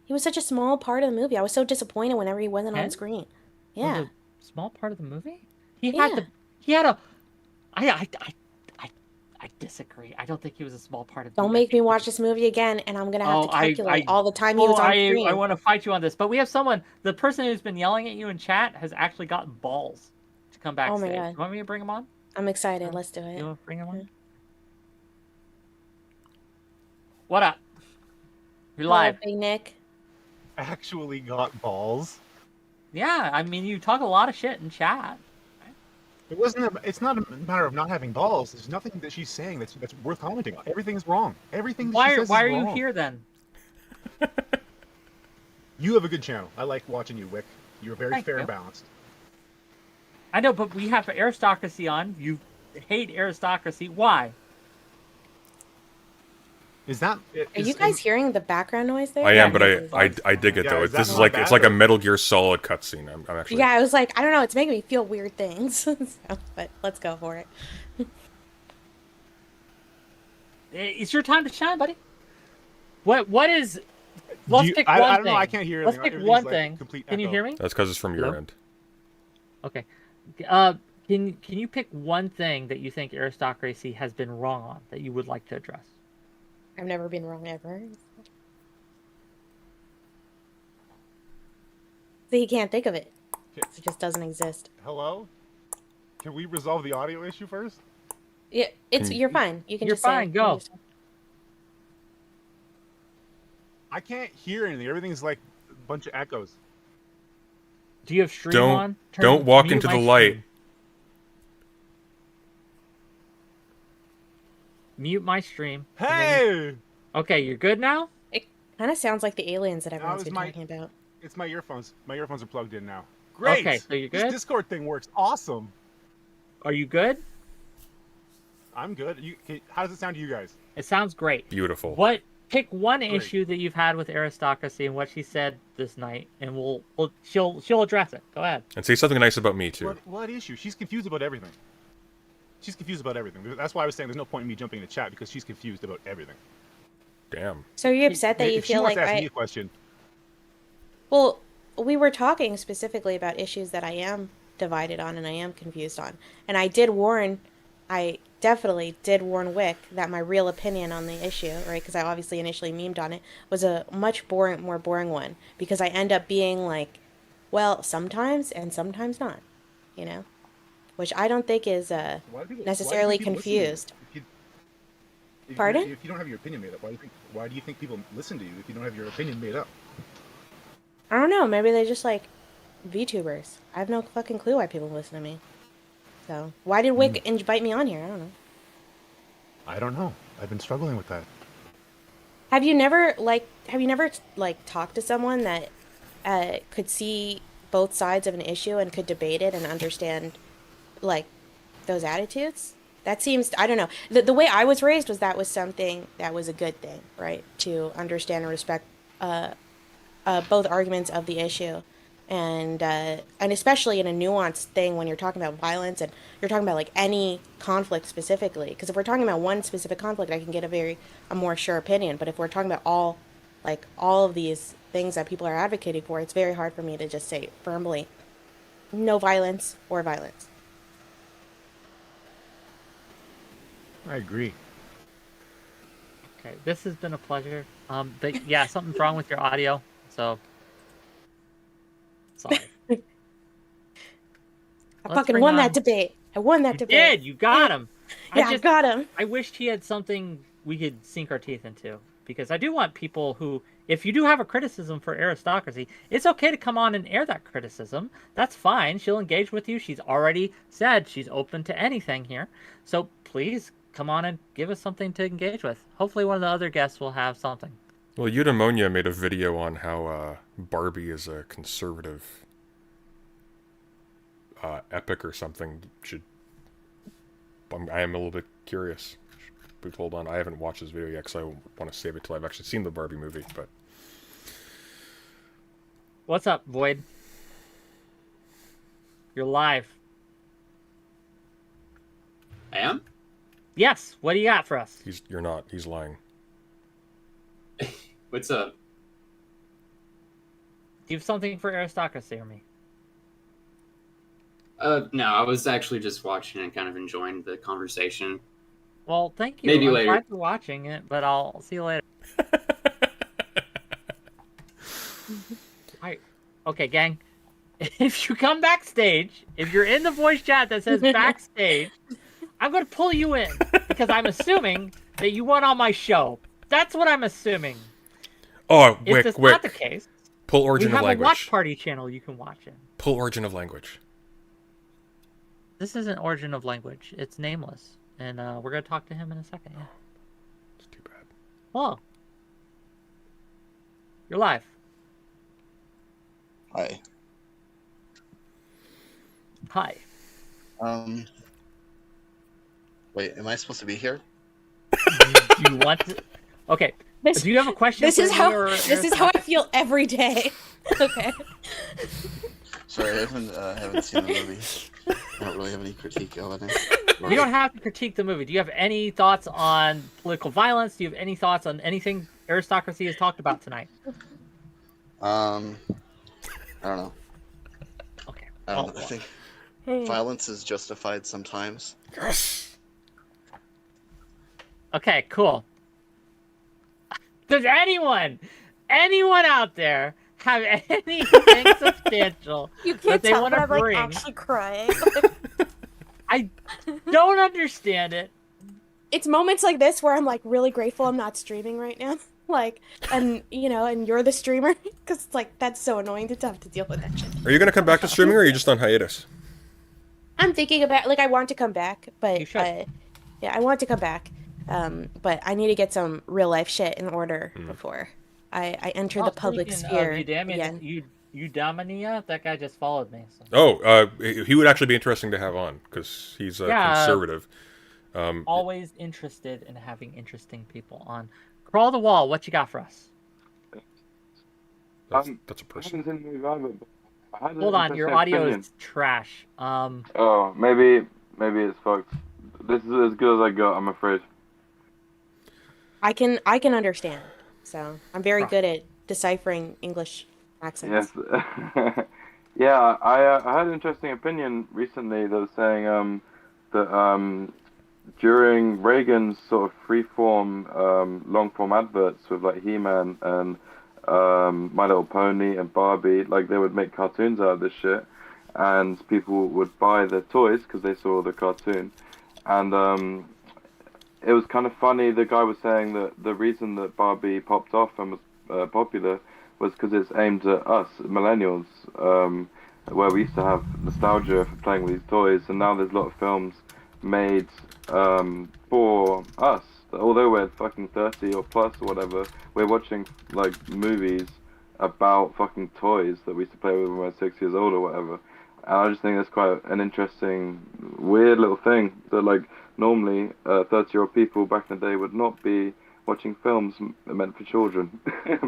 He was such a small part of the movie. I was so disappointed whenever he wasn't on Ken screen. was Yeah. a small part of the movie. He had Yeah. the he had a I I disagree. I don't think he was a small part of. Don't make me watch this movie again, and I'm gonna have to calculate all the time he was on screen. I want to fight you on this, but we have someone. The person who's been yelling at you in chat has actually gotten balls to come backstage. Oh my God. You want me to bring him on? I'm excited. Let's do it. You want to bring him on? What up? You're live. Big Nick. Actually got balls. Yeah, I mean, you talk a lot of shit in chat. It's not a matter of not having balls. There's nothing that she's saying that's worth commenting on. Everything's wrong. Everything that she says Why are is wrong. you here then? You have a good channel. I like watching you, Wick. You're very Thank fair you. and balanced. I know, but we have Aristocracy on. You hate Aristocracy. Why? Are you guys hearing the background noise there? I am, but I dig it though. is that This is not like bad, it's like a or- Metal Gear Solid cutscene. I'm actually. Yeah, I was like, I don't know. It's making me feel weird things. So, but let's go for it. It's your time to shine, buddy. What is? Let's pick one I don't thing. know. I can't hear. Let's anything. pick Everything's one like thing. complete Can you echo. hear me? That's because it's from your Hello? end. Okay. Can you pick one thing that you think Aristocracy has been wrong on that you would like to address? I've never been wrong ever. So he can't think of it. It just doesn't exist. Hello? Can we resolve the audio issue first? Yeah, you're fine. You can You're just say fine, it. go. I can't hear anything. Everything's like a bunch of echoes. Do you have stream Don't- on? don't walk mute into my the light. stream. Mute my stream. and then- Hey! Okay, you're good now? It kind of sounds like the aliens that everyone's was been my- talking about. It's my earphones. My earphones are plugged in now. Great! Okay, so you're good? This Discord thing works awesome. Are you good? I'm good. How does it sound to you guys? It sounds great. Beautiful. Pick one Great. issue that you've had with Aristocracy and what she said this night, and she'll address it. Go ahead. And say something nice about me too. What issue? She's confused about everything. She's confused about everything. That's why I was saying there's no point in me jumping in the chat because she's confused about everything. Damn. So are you upset that you If she feel wants like to ask me a question, Well, we were talking specifically about issues that I am divided on and I am confused on. And I definitely did warn Wick that my real opinion on the issue, right, because I obviously initially memed on it, was a much more boring one. Because I end up being like, well, sometimes and sometimes not, you know? Which I don't think is why do people- necessarily why do people listen to you? confused. If Pardon? If you don't have your opinion made up, why do you think people listen to you if you don't have your opinion made up? I don't know, maybe they're just like VTubers. I have no fucking clue why people listen to me. So, why did Wick invite me on here? I don't know. I don't know. I've been struggling with that. Have you never talked to someone that could see both sides of an issue and could debate it and understand like those attitudes? That seems, I don't know. The way I was raised was that was something that was a good thing, right? To understand and respect both arguments of the issue. And especially in a nuanced thing when you're talking about violence and you're talking about like any conflict specifically. Because if we're talking about one specific conflict, I can get a more sure opinion. But if we're talking about all of these things that people are advocating for, it's very hard for me to just say firmly, no violence or violence. I agree. Okay, this has been a pleasure. But yeah, something's wrong with your audio, so sorry. I Let's fucking bring won on- that debate. I won that You debate. did. You got him. Yeah, I got him. I wished he had something we could sink our teeth into, because I do want people who, if you do have a criticism for Aristocracy, it's okay to come on and air that criticism. That's fine. She'll engage with you. She's already said she's open to anything here. So please come on and give us something to engage with. Hopefully one of the other guests will have something. Well, Eudaimonia made a video on how Barbie is a conservative epic or something. I am a little bit curious. But hold on, I haven't watched this video yet because I want to save it till I've actually seen the Barbie movie. But What's up, Void? You're live. I am? Yes. What do you got for us? you're not. He's lying. What's up? Do you have something for Aristocracy or me? No, I was actually just watching and kind of enjoying the conversation. Well, thank you. Maybe I'm later. glad you're watching it, but I'll see you later. Okay, gang. If you come backstage, if you're in the voice chat that says backstage, I'm going to pull you in because I'm assuming that you went on my show. That's what I'm assuming. Oh, If that's not the case, Pull we origin of have a language. watch party channel you can watch in. Pull origin of language. This isn't origin of language. It's nameless. And we're going to talk to him in a second. Yeah. It's too bad. Hello. You're live. Hi. Hi. Wait, am I supposed to be here? Do you want to... Okay. This, Do you have a question? this is for how me or this is how I feel every day. Okay. Sorry, I haven't seen the movie. I don't really have any critique of it. You don't have to critique the movie. Do you have any thoughts on political violence? Do you have any thoughts on anything Aristocracy has talked about tonight? I don't know. Okay. I don't know. I think violence is justified sometimes. Yes. Okay, cool. Does anyone out there have anything substantial You that can't they tell, want but to I'm like bring? actually crying. I don't understand it. It's moments like this where I'm like really grateful I'm not streaming right now. Like, and and you're the streamer because it's like that's so annoying to have to deal with that shit. Are you going to come back to streaming, or are you just on hiatus? I'm thinking about I want to come back, but You should. yeah, I want to come back. But I need to get some real life shit in order before I enter the public sphere again. Eudaimonia, that guy just followed me. So. Oh, he would actually be interesting to have on because he's conservative. Always interested in having interesting people on. Crawl the wall. What you got for us? That's a I person. haven't seen the movie either, but I had an Hold on, your interesting audio opinion. is trash. Oh, maybe it's fucked. This is as good as I got, I'm afraid. I can understand. So I'm very good at deciphering English accents. Yes. Yeah, I had an interesting opinion recently that was saying that during Reagan's sort of free-form, long-form adverts with like He-Man and My Little Pony and Barbie, like they would make cartoons out of this shit, and people would buy their toys because they saw the cartoon, and it was kind of funny. The guy was saying that the reason that Barbie popped off and was popular was because it's aimed at us, millennials, where we used to have nostalgia for playing with these toys, and now there's a lot of films made for us. Although we're fucking 30 or plus or whatever, we're watching like movies about fucking toys that we used to play with when we were 6 years old or whatever. And I just think that's quite an interesting, weird little thing that like normally 30-year-old people back in the day would not be watching films meant for children.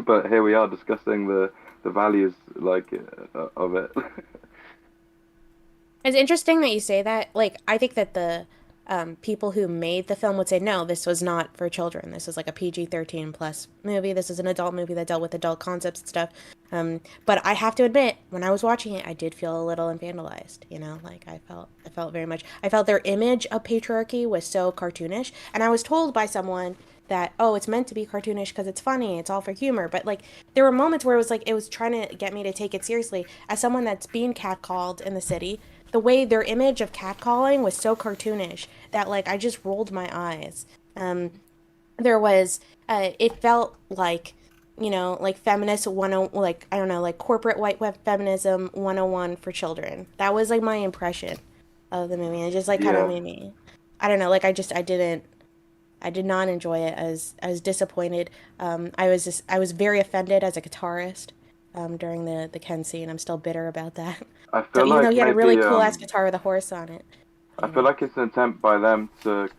But here we are discussing the values like of it. It's interesting that you say that. Like, I think that the people who made the film would say, no, this was not for children. This is like a PG-13 plus movie. This is an adult movie that dealt with adult concepts and stuff. But I have to admit, when I was watching it, I did feel a little vandalized. Like I felt very much. I felt their image of patriarchy was so cartoonish, and I was told by someone that, oh, it's meant to be cartoonish because it's funny, it's all for humor. But like, there were moments where it was like it was trying to get me to take it seriously as someone that's being catcalled in the city. The way their image of catcalling was so cartoonish that like I just rolled my eyes. There was it felt like like feminist like I don't know, like corporate white feminism 101 for children. That was like my impression of the movie. And it just like kind of made me, I don't know, like I did not enjoy it. I was disappointed. I was very offended as a guitarist during the Ken scene. I'm still bitter about that. I feel So even like though he had a really maybe, cool ass guitar with a horse on it. I feel like it's an attempt by them to,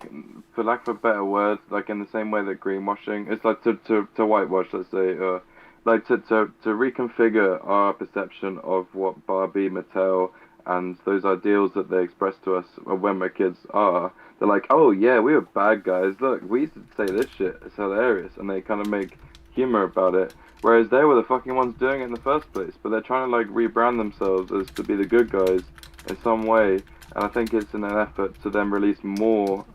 for lack of a better word, like in the same way that greenwashing, it's like to whitewash, let's say, like to reconfigure our perception of what Barbie, Mattel, and those ideals that they express to us when we're kids are. They're like, oh yeah, we were bad guys. Look, we used to say this shit. It's hilarious, and they kind of make humor about it. Whereas they were the fucking ones doing it in the first place. But they're trying to like rebrand themselves as to be the good guys in some way. And I think it's in an effort to then release more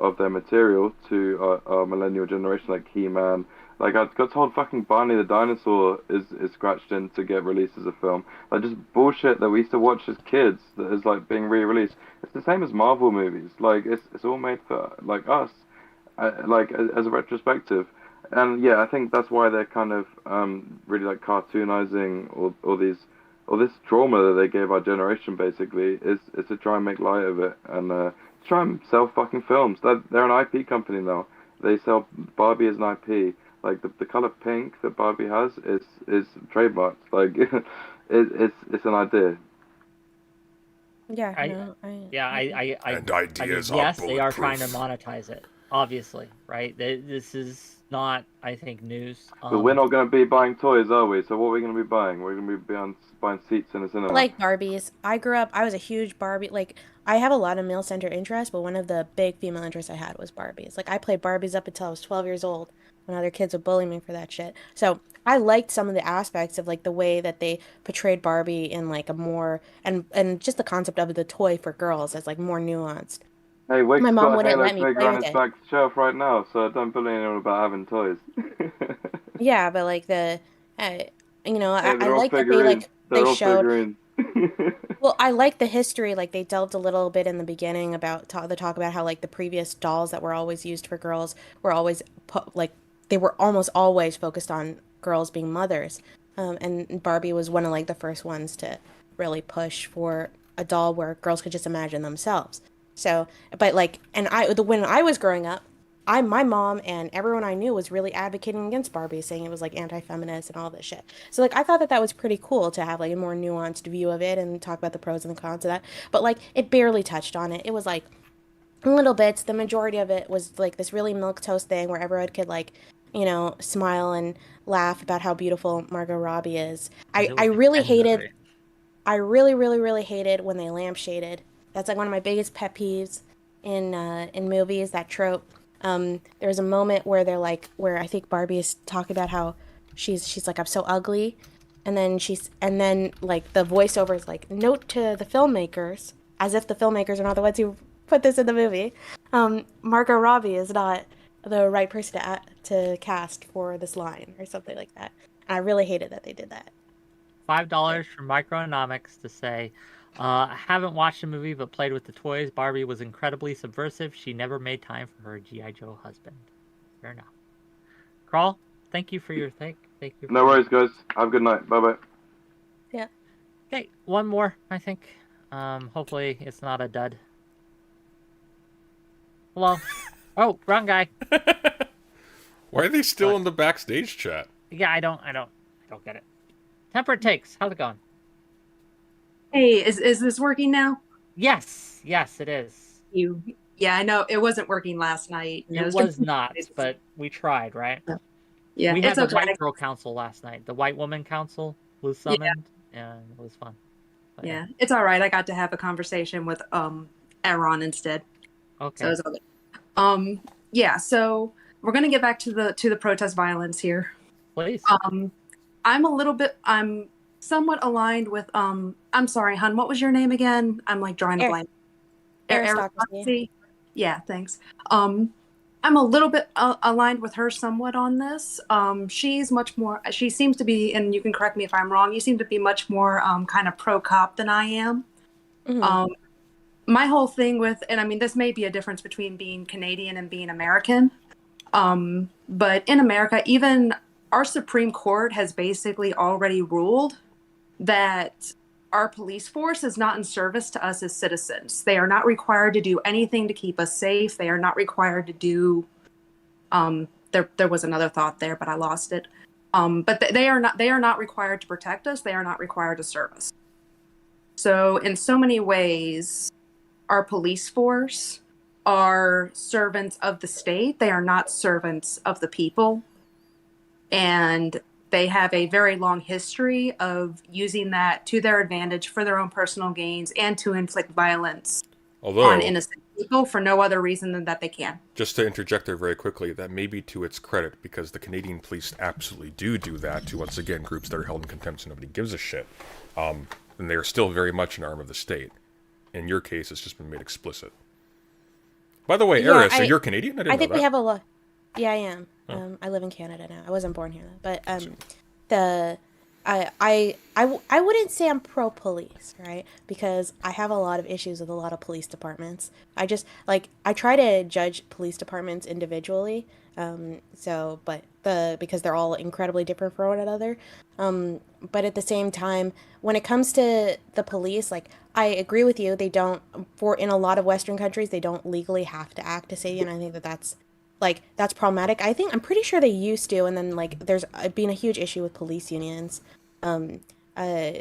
of their material to our millennial generation, like He-Man. Like I got told fucking Barney the Dinosaur is scratched in to get released as a film. Like just bullshit that we used to watch as kids that is like being re-released. It's the same as Marvel movies. Like it's all made for like us, like as a retrospective. And yeah, I think that's why they're kind of really like cartoonizing all this trauma that they gave our generation basically is to try and make light of it and try and sell fucking films. They're an IP company now. They sell Barbie as an IP. Like the color pink that Barbie has is trademarked. Like it's an idea. Yeah, I- no, And ideas are yes, they are trying to bulletproof. monetize it. Obviously, right? This is not, I think, news. But we're not going to be buying toys, are we? So what are we going to be buying? We're going to be buying seats in a cinema. like Barbies. I grew up, I was a huge Barbie, like, I have a lot of male centered interests, but one of the big female interests I had was Barbies. Like, I played Barbies up until I was 12 years old when other kids would bully me for that shit. So I liked some of the aspects of, like, the way that they portrayed Barbie in, like, a more, and just the concept of the toy for girls as, like, more nuanced. Hey, Wake's My mom got a wouldn't Halo let me figure play on with his it. back shelf right now, so don't bully anyone about having toys. Yeah, but, like, uh, you know, Hey, I they're all like that figurines. They're they all showed. figurines. Well, I like the history. Like they delved a little bit in the beginning about the talk about how like the previous dolls that were always used for girls were always put like they were almost always focused on girls being mothers. And Barbie was one of like the first ones to really push for a doll where girls could just imagine themselves. So, but like, and when I was growing up, my mom and everyone I knew was really advocating against Barbie, saying it was like anti-feminist and all this shit. So like I thought that that was pretty cool to have like a more nuanced view of it and talk about the pros and the cons of that. But like it barely touched on it. It was like little bits. The majority of it was like this really milquetoast thing where everyone could like, you know, smile and laugh about how beautiful Margot Robbie is. It I was really hated legendary. I really, really, really hated when they lampshaded. That's like one of my biggest pet peeves in movies. That trope. There was a moment where they're like, where I think Barbie is talking about how she's like I'm so ugly, and then like the voiceover is like note to the filmmakers, as if the filmmakers are not the ones who put this in the movie. Margot Robbie is not the right person to cast for this line or something like that. And I really hated that they did that. $5 from Microeconomics to say, I haven't watched the movie but played with the toys. Barbie was incredibly subversive. She never made time for her G.I. Joe husband. Fair enough. Crawl, thank you for your thank you. No worries, guys. Have a good night. Bye bye. Yeah. Okay, one more, I think. Hopefully it's not a dud. Hello. Oh, wrong guy. Why are they still in the backstage chat? Yeah, I don't get it. Temperate Takes, how's it going? Hey, is this working now? Yes, it is. Yeah, I know it wasn't working last night. It was not, but we tried, right? Yeah, We had it's the okay. White Girl Council last night. The White Woman Council was summoned, and it was fun. But, Yeah, it's all right. I got to have a conversation with Aaron instead. Okay. So it's all good. Yeah, so we're gonna get back to the protest violence here. Please. I'm somewhat aligned with I'm sorry, hun, what was your name again? I'm like drawing a blank. Aristocracy. Yeah, thanks. I'm a little bit aligned with her somewhat on this. She seems to be, and you can correct me if I'm wrong, you seem to be much more kind of pro-cop than I am. Mm-hmm. My whole thing with, and I mean, this may be a difference between being Canadian and being American, but in America, even our Supreme Court has basically already ruled that our police force is not in service to us as citizens. They are not required to do anything to keep us safe. They are not required to do. There was another thought there, but I lost it. But they are not required to protect us. They are not required to serve us. So in so many ways, our police force are servants of the state. They are not servants of the people. And they have a very long history of using that to their advantage for their own personal gains and to inflict violence on innocent people for no other reason than that they can. Just to interject there very quickly, that may be to its credit, because the Canadian police absolutely do that to, once again, groups that are held in contempt so nobody gives a shit. And they are still very much an arm of the state. In your case, it's just been made explicit. By the way, Yeah, Era, so you're Canadian? I didn't I think know that. we have a lot. Yeah, I am. Oh. I live in Canada now. I wasn't born here though. But the I wouldn't say I'm pro police, right? Because I have a lot of issues with a lot of police departments. I just like I try to judge police departments individually. But because they're all incredibly different from one another. But at the same time, when it comes to the police, like I agree with you, they don't for in a lot of Western countries they don't legally have to act as city, and I think that's problematic. I'm pretty sure they used to, and then like there's been a huge issue with police unions, um, uh,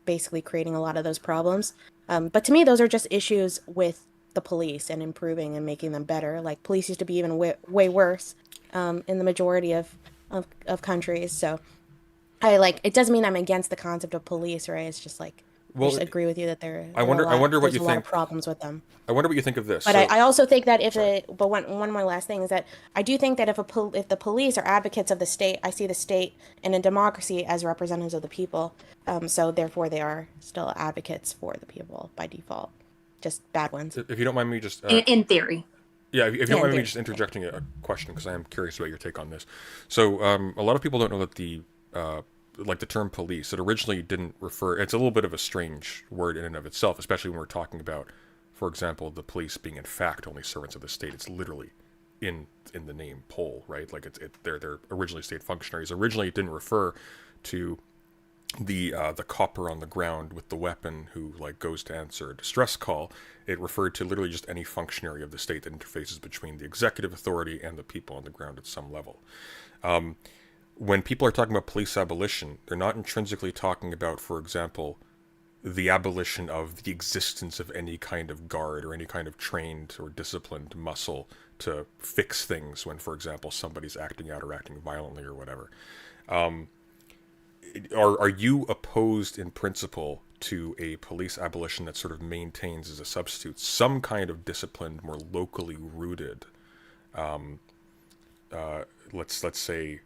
basically creating a lot of those problems. But to me, those are just issues with the police and improving and making them better. Like police used to be even way worse, in the majority of countries. So it doesn't mean I'm against the concept of police, right? It's just like I Well, just agree with you that I wonder what there's you a lot think. of problems with them. I wonder what you think of this. But So, I also think that sorry. one more last thing is that I do think that if the police are advocates of the state, I see the state in a democracy as representatives of the people. So therefore, they are still advocates for the people by default, just bad ones. If you don't mind me just In theory. yeah, if you Yeah, don't mind me there- just interjecting a question because I am curious about your take on this. So a lot of people don't know that the term police, it originally didn't refer. It's a little bit of a strange word in and of itself, especially when we're talking about, for example, the police being in fact only servants of the state. It's literally in the name "pol," right? Like they're originally state functionaries. Originally, it didn't refer to the copper on the ground with the weapon who like goes to answer a distress call. It referred to literally just any functionary of the state that interfaces between the executive authority and the people on the ground at some level. When people are talking about police abolition, they're not intrinsically talking about, for example, the abolition of the existence of any kind of guard or any kind of trained or disciplined muscle to fix things when, for example, somebody's acting out or acting violently or whatever. Are you opposed in principle to a police abolition that sort of maintains as a substitute some kind of disciplined, more locally rooted, let's say,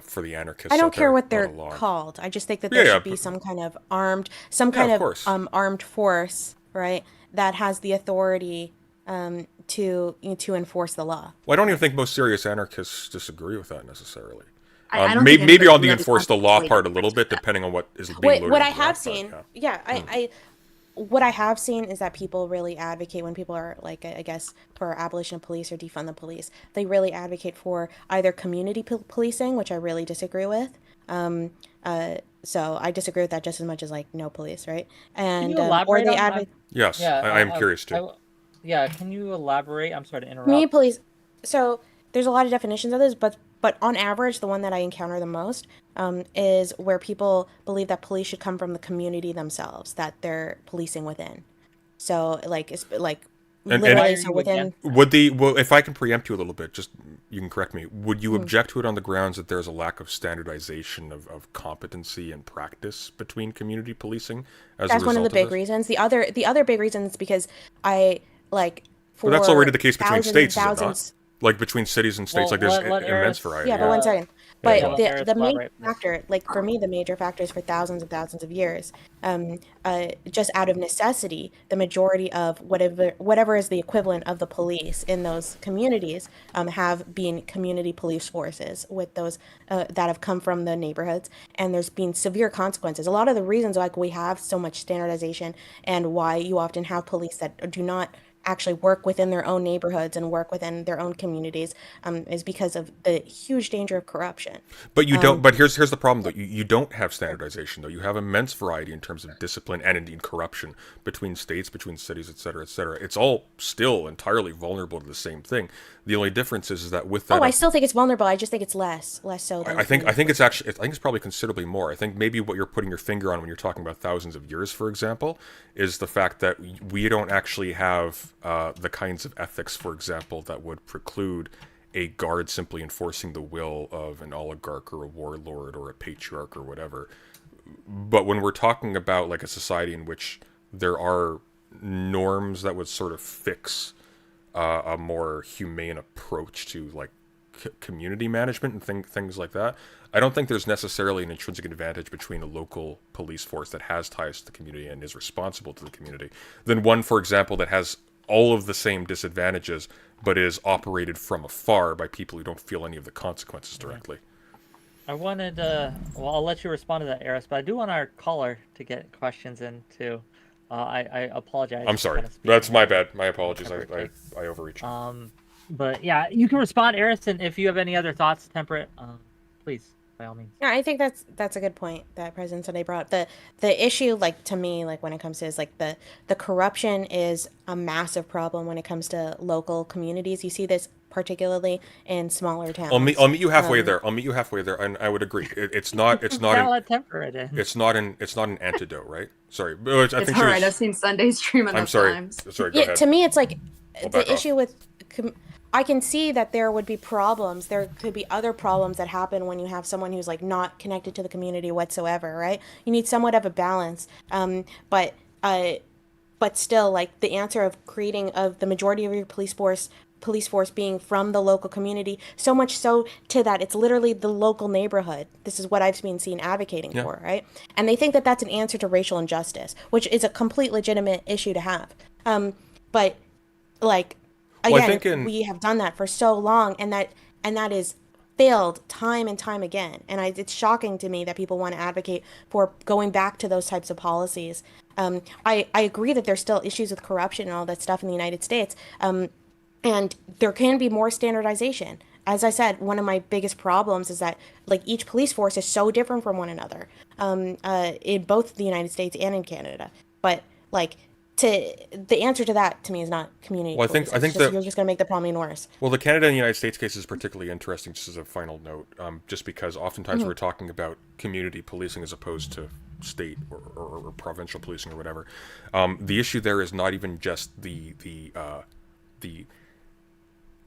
for the anarchists? I don't out care there, what not they're a law. called. I just think that Yeah, there yeah, should be but- some kind of of course. armed force, right? That has the authority to enforce the law. Well, I don't even think most serious anarchists disagree with that necessarily. I don't Maybe, think maybe on the anybody enforce the law contemplated part a little bit, that. depending on what is being loaded What I into have that, but, seen, yeah. what I have seen is that people really advocate when people are like, I guess, for abolition of police or defund the police. They really advocate for either community policing, which I really disagree with. So I disagree with that just as much as like no police, right? Can And you or elaborate they on advocate Yes, Yeah, I am curious too. yeah, can you elaborate? I'm sorry to community interrupt. police. So there's a lot of definitions of this, but on average, the one that I encounter the most is where people believe that police should come from the community themselves, that they're policing within. So like it's like And- Why literally are so you within. against Well, if I can preempt you a little bit, just you can correct me. Would you Hmm. object to it on the grounds that there's a lack of standardization of competency and practice between community policing as That's a one result of the big this? reasons. The other big reason is because I like for But that's already the case between thousands and states, is it not? thousands. Like between cities and states, Well, like there's let immense Eris- variety. Yeah, but one second. But go on. Let Eris the main elaborate. factor, like for me, the major factors for thousands and thousands of years, just out of necessity, the majority of whatever is the equivalent of the police in those communities have been community police forces with those that have come from the neighborhoods, and there's been severe consequences. A lot of the reasons like we have so much standardization and why you often have police that do not actually work within their own neighborhoods and work within their own communities is because of the huge danger of corruption. But you don't. But here's the problem, though. You don't have standardization, though. You have immense variety in terms of discipline and indeed corruption between states, between cities, et cetera, et cetera. It's all still entirely vulnerable to the same thing. The only difference is that with that, Oh, I still think it's vulnerable. I just think it's less so than I think it's actually. I think it's probably considerably more. I think maybe what you're putting your finger on when you're talking about thousands of years, for example, is the fact that we don't actually have the kinds of ethics, for example, that would preclude a guard simply enforcing the will of an oligarch or a warlord or a patriarch or whatever. But when we're talking about like a society in which there are norms that would sort of fix a more humane approach to like community management and things like that, I don't think there's necessarily an intrinsic advantage between a local police force that has ties to the community and is responsible to the community than one, for example, that has all of the same disadvantages, but is operated from afar by people who don't feel any of the consequences directly. I wanted well, I'll let you respond to that, Eris, but I do want our caller to get questions in too. I apologize. I'm sorry. for speaking That's my over bad. My apologies. temperately. I overreached. But yeah, you can respond, Eris, and if you have any other thoughts, temperate, please, by all means. Yeah, I think that's a good point that President Sunday brought up. The issue, like, to me, like, when it comes to, is like the corruption is a massive problem when it comes to local communities. You see this particularly in smaller towns. I'll meet you halfway there. I'll meet you halfway there, and I would agree. It's not let temperate in. it's not an antidote, right? Sorry, I It's think all she right. I've was. seen Sunday stream enough I'm sorry. times. Sorry. Go Yeah, ahead. to me, it's like I'll the back off. issue with. I can see that there would be problems. There could be other problems that happen when you have someone who's like not connected to the community whatsoever, right? You need somewhat of a balance. But still, like, the answer of creating of the majority of your police force being from the local community, so much so to that it's literally the local neighborhood. This is what I've been seen advocating for, right? And they think that that's an answer to racial injustice, which is a complete legitimate issue to have. But like, Well, I again, think we have done that for so long, and that is failed time and time again. And it's shocking to me that people want to advocate for going back to those types of policies. I agree that there's still issues with corruption and all that stuff in the United States. And there can be more standardization. As I said, one of my biggest problems is that, like, each police force is so different from one another, in both the United States and in Canada. But, like, the answer to that, to me, is not community. Well, I think that you're just going to make the problem even worse. Well, the Canada and the United States case is particularly interesting, just as a final note, just because oftentimes we're talking about community policing as opposed to state or provincial policing or whatever. The issue there is not even just the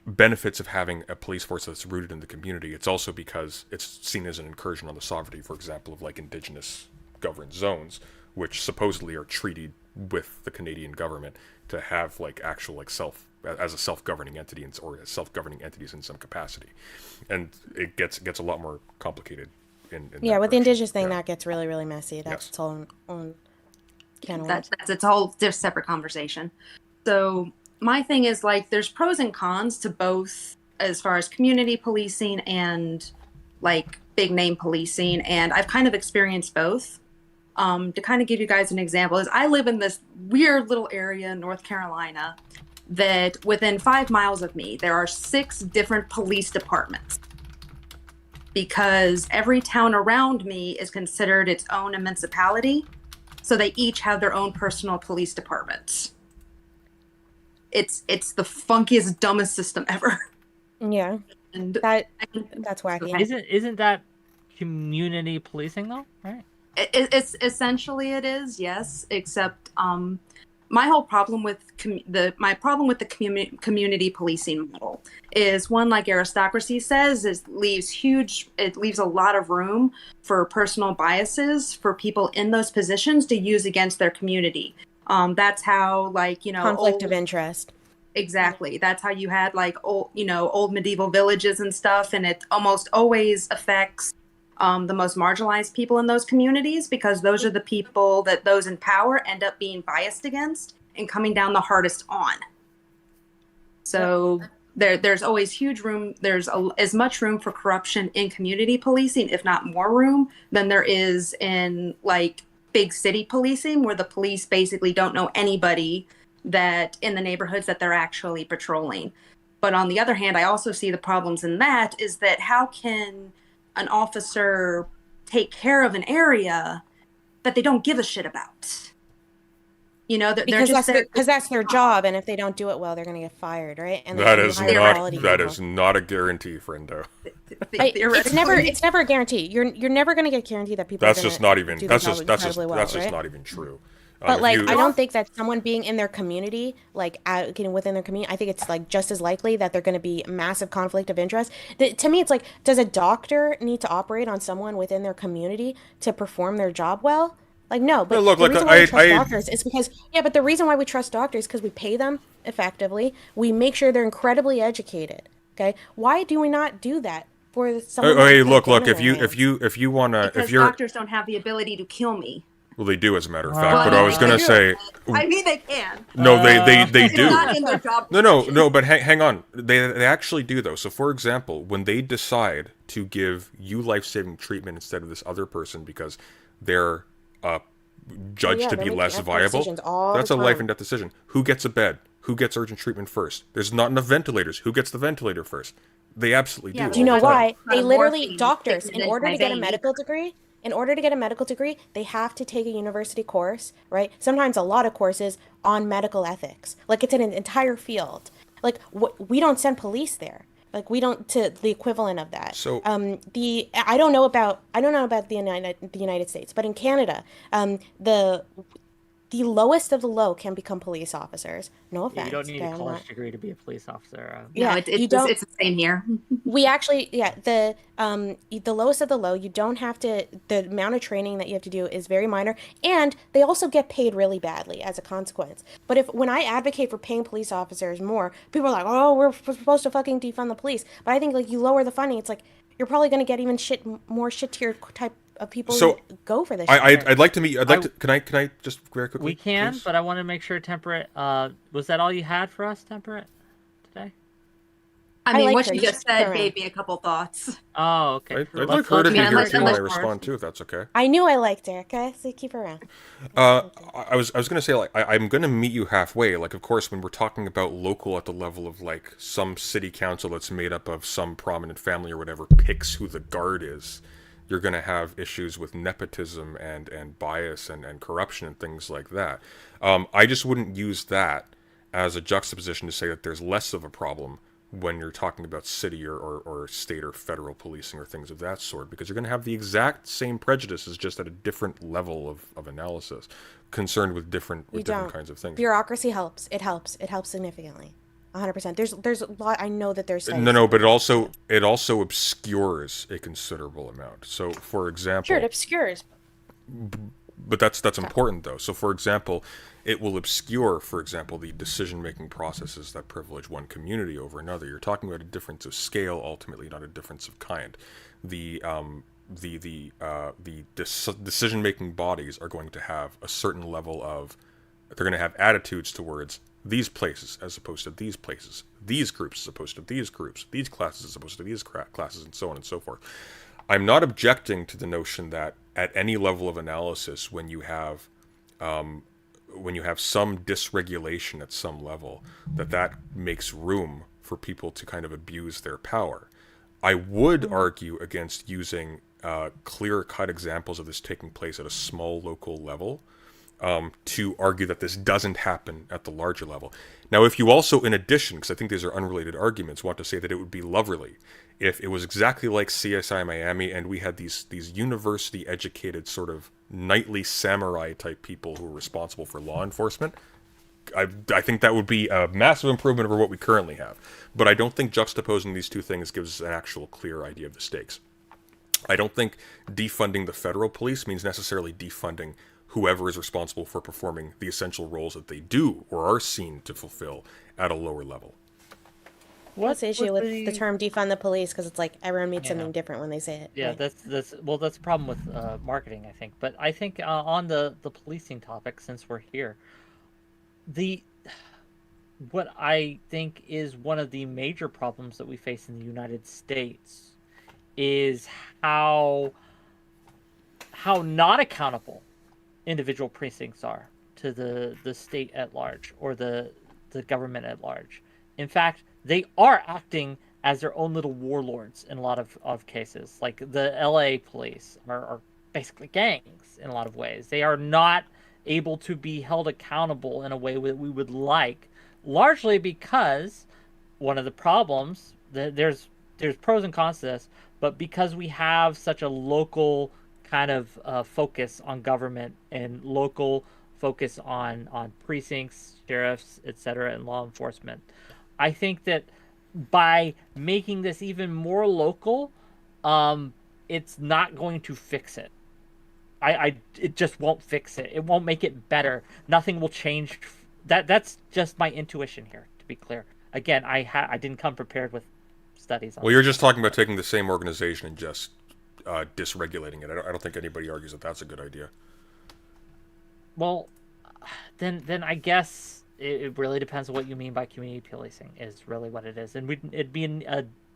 benefits of having a police force that's rooted in the community. It's also because it's seen as an incursion on the sovereignty, for example, of like Indigenous governed zones, which supposedly are treated with the Canadian government to have like actual like self-governing entity or self-governing entities in some capacity, and it gets a lot more complicated. In Yeah, that with the direction. Indigenous thing, Yeah. that gets really, really messy. That's Yes. its own can of worms. That's its whole separate conversation. So my thing is, like, there's pros and cons to both as far as community policing and like big name policing, and I've kind of experienced both. To kind of give you guys an example, is I live in this weird little area in North Carolina that within 5 miles of me, there are 6 different police departments, because every town around me is considered its own municipality. So they each have their own personal police departments. It's the funkiest, dumbest system ever. Yeah, And that's wacky. Isn't that community policing though? Right. it's essentially it is, yes. Except my whole problem with the community policing model is, one, like Aristocracy says, it leaves a lot of room for personal biases for people in those positions to use against their community. That's how, like, Conflict of interest. Exactly. That's how you had like old medieval villages and stuff, and it almost always affects the most marginalized people in those communities, because those are the people that those in power end up being biased against and coming down the hardest on. So there's always huge room. There's as much room for corruption in community policing, if not more room, than there is in like big city policing, where the police basically don't know anybody that in the neighborhoods that they're actually patrolling. But on the other hand, I also see the problems in that is that how can an officer take care of an area that they don't give a shit about? Because that's their job, and if they don't do it well, they're going to get fired, right? And That they is hire not quality that people. is not a guarantee, friendo. It's never a guarantee. You're never going to get guaranteed that people. That's are just gonna not even. do That's the just job that's just incredibly that's well, just right? not even true. But like, I don't think that someone being in their community, like within their community, I think it's like just as likely that they're going to be massive conflict of interest. To me, it's like, does a doctor need to operate on someone within their community to perform their job well? Like, no. But look, the like, reason why we trust doctors is because but the reason why we trust doctors is because we pay them effectively. We make sure they're incredibly educated. Okay, why do we not do that for someone? Hey, look. If you wanna, because if you're doctors don't have the ability to kill me. Well, they do, as a matter of Well, fact. But I was going to say, I mean, they can. no, they It's do. not in their job No, no, description. no. But hang on. They actually do, though. So, for example, when they decide to give you life-saving treatment instead of this other person because they're judged yeah, to they're be making less ethical viable, decisions all that's the a life time. and death decision. Who gets a bed? Who gets urgent treatment first? There's not enough ventilators. Who gets the ventilator first? They absolutely Yeah, do. Do you know all the time. why? They literally, morphine doctors, sticking in it in order my to get a vein. medical degree, they have to take a university course, right? Sometimes a lot of courses on medical ethics. Like it's an entire field. Like we don't send police there. Like we don't to the equivalent of that. So- I don't know about the United States, but in Canada, the lowest of the low can become police officers. No offense. Yeah, you don't need okay, a I'm college not- degree to be a police officer. Yeah, No, you don't. it's the same here. We actually, yeah, the lowest of the low, you don't have to, the amount of training that you have to do is very minor, and they also get paid really badly as a consequence. But when I advocate for paying police officers more, people are like, oh, we're supposed to fucking defund the police. But I think, like, you lower the funding, it's like, you're probably going to get even more shit-tier type of people So, who go for this I'd shit. like to meet. I'd like to. Can I just very quickly? We can, please? but I want to make sure Temperate. Was that all you had for us, Temperate, today? I mean, like what her. you You just should keep her said gave around. me a couple thoughts. Oh, okay. I'd like her to be yeah, here unless- too when I unless- respond too, if that's okay. I knew I liked Erica, so keep her around. I was gonna say, like, I'm gonna meet you halfway. Like, of course, when we're talking about local at the level of like some city council that's made up of some prominent family or whatever picks who the guard is, you're gonna have issues with nepotism and bias and corruption and things like that. I just wouldn't use that as a juxtaposition to say that there's less of a problem when you're talking about city or state or federal policing or things of that sort, because you're going to have the exact same prejudices, just at a different level of analysis, concerned with different kinds of things. Bureaucracy helps. It helps. It helps significantly. 100%. There's a lot. I know that there's studies. No, but it also obscures a considerable amount. So, for example, Sure, it obscures. but that's important though. So, for example, it will obscure, for example, the decision-making processes that privilege one community over another. You're talking about a difference of scale, ultimately, not a difference of kind. The decision-making bodies are going to have a certain level of, they're going to have attitudes towards these places as opposed to these places, these groups as opposed to these groups, these classes as opposed to these classes, and so on and so forth. I'm not objecting to the notion that at any level of analysis, when you have some dysregulation at some level, that makes room for people to kind of abuse their power. I would argue against using clear-cut examples of this taking place at a small local level to argue that this doesn't happen at the larger level. Now, if you also, in addition, because I think these are unrelated arguments, want to say that it would be lovely if it was exactly like CSI Miami and we had these university-educated sort of knightly samurai-type people who are responsible for law enforcement, I think that would be a massive improvement over what we currently have. But I don't think juxtaposing these two things gives us an actual clear idea of the stakes. I don't think defunding the federal police means necessarily defunding whoever is responsible for performing the essential roles that they do or are seen to fulfill at a lower level. What's the issue with the term defund the police? Because it's like everyone means Yeah. something different when they say it. Yeah, right? that's a problem with marketing, I think. But I think on the policing topic, since we're here, what I think is one of the major problems that we face in the United States is how not accountable individual precincts are to the state at large or the government at large. In fact, they are acting as their own little warlords in a lot of cases. Like the LA police are basically gangs in a lot of ways. They are not able to be held accountable in a way that we would like, largely because one of the problems, there's pros and cons to this, but because we have such a local kind of focus on government and local focus on precincts, sheriffs, etc., and law enforcement, I think that by making this even more local, it's not going to fix it. It just won't fix it. It won't make it better. Nothing will change. That's just my intuition here, to be clear. Again, I didn't come prepared with studies on Well, you're just talking about taking the same organization and just dysregulating it. I don't think anybody argues that that's a good idea. Well, then I guess it really depends on what you mean by community policing. Is really what it is, and it'd be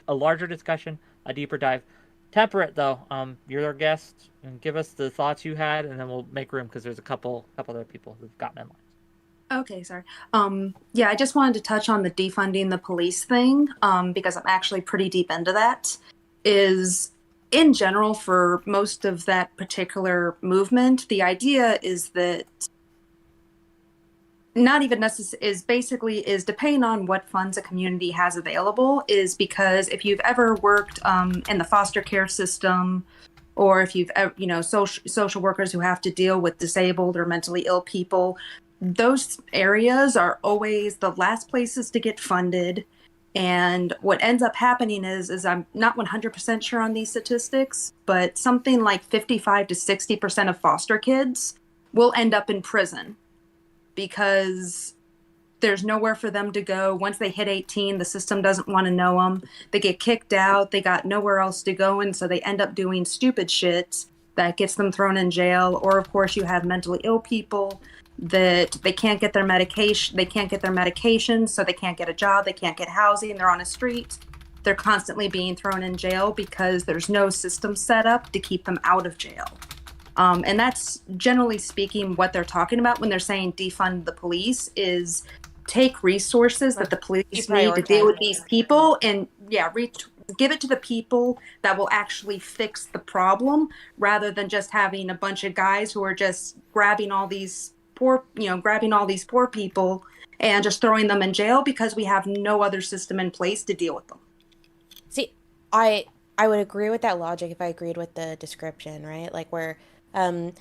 a larger discussion, a deeper dive. Temperate though, you're our guest, and give us the thoughts you had, and then we'll make room because there's a couple other people who've gotten in line. Okay, sorry. Yeah, I just wanted to touch on the defunding the police thing, because I'm actually pretty deep into that. Is in general for most of that particular movement, the idea is that not even necessary is basically is depending on what funds a community has available, is because if you've ever worked in the foster care system, or if you've social workers who have to deal with disabled or mentally ill people, those areas are always the last places to get funded. And what ends up happening is I'm not 100% sure on these statistics, but something like 55 to 60% of foster kids will end up in prison because there's nowhere for them to go. Once they hit 18, the system doesn't want to know them. They get kicked out. They got nowhere else to go, and so they end up doing stupid shit that gets them thrown in jail. Or, of course, you have mentally ill people that they can't get their medication. They can't get their medications, so they can't get a job. They can't get housing. They're on a street. They're constantly being thrown in jail because there's no system set up to keep them out of jail. And that's generally speaking what they're talking about when they're saying defund the police is take resources that the police need to deal with these people and give it to the people that will actually fix the problem, rather than just having a bunch of guys who are just grabbing all these poor people and just throwing them in jail because we have no other system in place to deal with them. See, I would agree with that logic if I agreed with the description, right? Like where the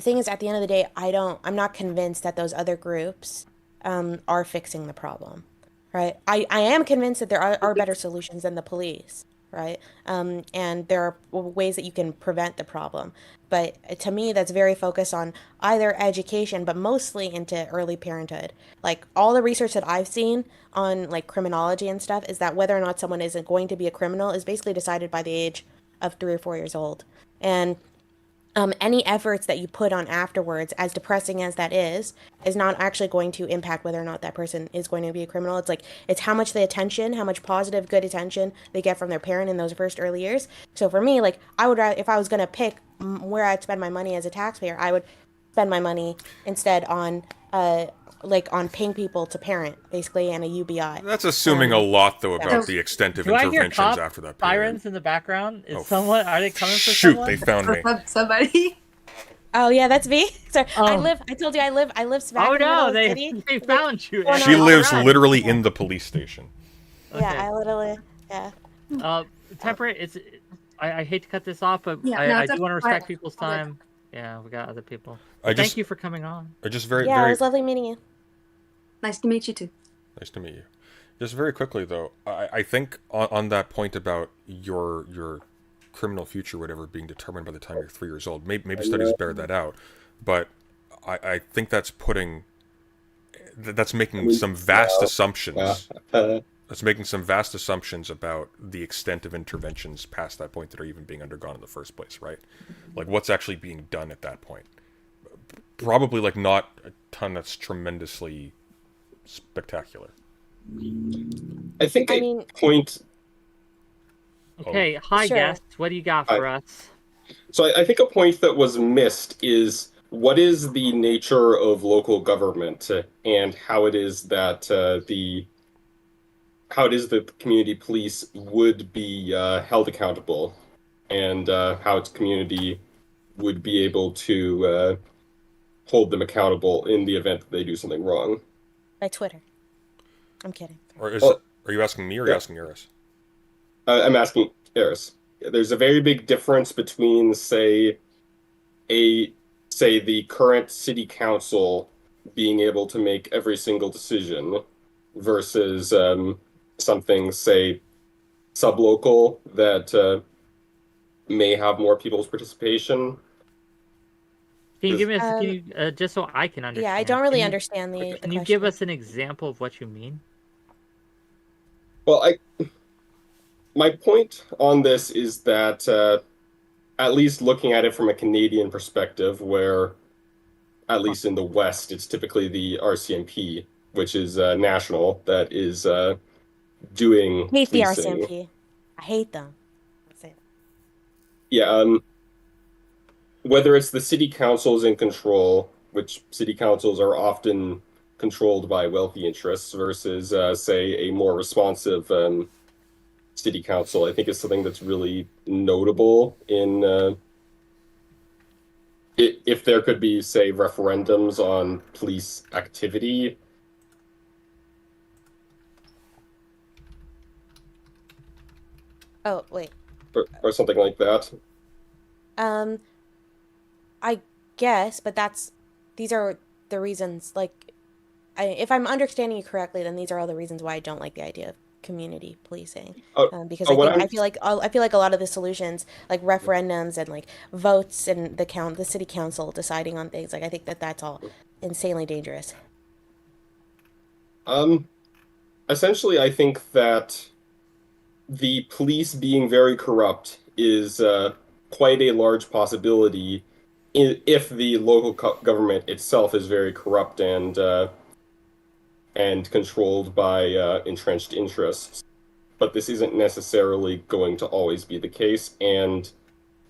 thing is, at the end of the day, I'm not convinced that those other groups are fixing the problem, right? I am convinced that there are better solutions than the police, right? And there are ways that you can prevent the problem. But to me, that's very focused on either education, but mostly into early parenthood. Like all the research that I've seen on like criminology and stuff is that whether or not someone isn't going to be a criminal is basically decided by the age of 3 or 4 years old. And any efforts that you put on afterwards, as depressing as that is not actually going to impact whether or not that person is going to be a criminal. It's like, it's how much how much positive, good attention they get from their parent in those first early years. So for me, like, I would rather, if I was going to pick where I'd spend my money as a taxpayer, I would spend my money instead on paying people to parent, basically, and a UBI. That's assuming a lot, though, about the extent of Do I hear interventions after that period. sirens in the background? Are they coming for Shoot, someone? they found me. Somebody. Oh yeah, that's me. Sorry, I told you I live smack in the middle of the they city. found you. Oh, no, She no, lives run. literally in the police station. Yeah, Okay. I literally, yeah. Temperate. I hate to cut this off, but I do want to respect people's time. Yeah, we got other people. Thank you for coming on. It was It very was lovely meeting you. Nice to meet you too. nice to meet you. Just very quickly, though, I think on that point about your criminal future, whatever, being determined by the time you're 3 years old, maybe studies bear that out, but I think that's making some vast assumptions. That's making some vast assumptions about the extent of interventions past that point that are even being undergone in the first place, right? Like, what's actually being done at that point? Probably, like, not a ton that's tremendously spectacular. I think point. Okay, hi Sure. guests. What do you got for us? So I think a point that was missed is what is the nature of local government and how it is that the community police would be held accountable, and how its community would be able to hold them accountable in the event that they do something wrong. By Twitter. I'm kidding. Or are you asking me or are you asking Eris? I'm asking Eris. There's a very big difference between, say, the current city council being able to make every single decision versus something, say, sublocal that may have more people's participation. Can you give me just so I can understand? Yeah, I don't really understand the Can question. you give us an example of what you mean? Well, my point on this is that, at least looking at it from a Canadian perspective, where at least in the West, it's typically the RCMP, which is national, that is doing I hate the policing. RCMP. I hate them. That's it. Yeah, whether it's the city councils in control, which city councils are often controlled by wealthy interests, versus, say, a more responsive city council, I think is something that's really notable in if there could be, say, referendums on police activity. Oh, wait. Or something like that. Um, I guess, but these are the reasons. Like, if I'm understanding you correctly, then these are all the reasons why I don't like the idea of community policing. Oh, Because what I'm I feel like a lot of the solutions, like referendums and like votes and the city council deciding on things, like I think that that's all insanely dangerous. um essentially, I think that the police being very corrupt is quite a large possibility if the local government itself is very corrupt and controlled by entrenched interests. But this isn't necessarily going to always be the case, and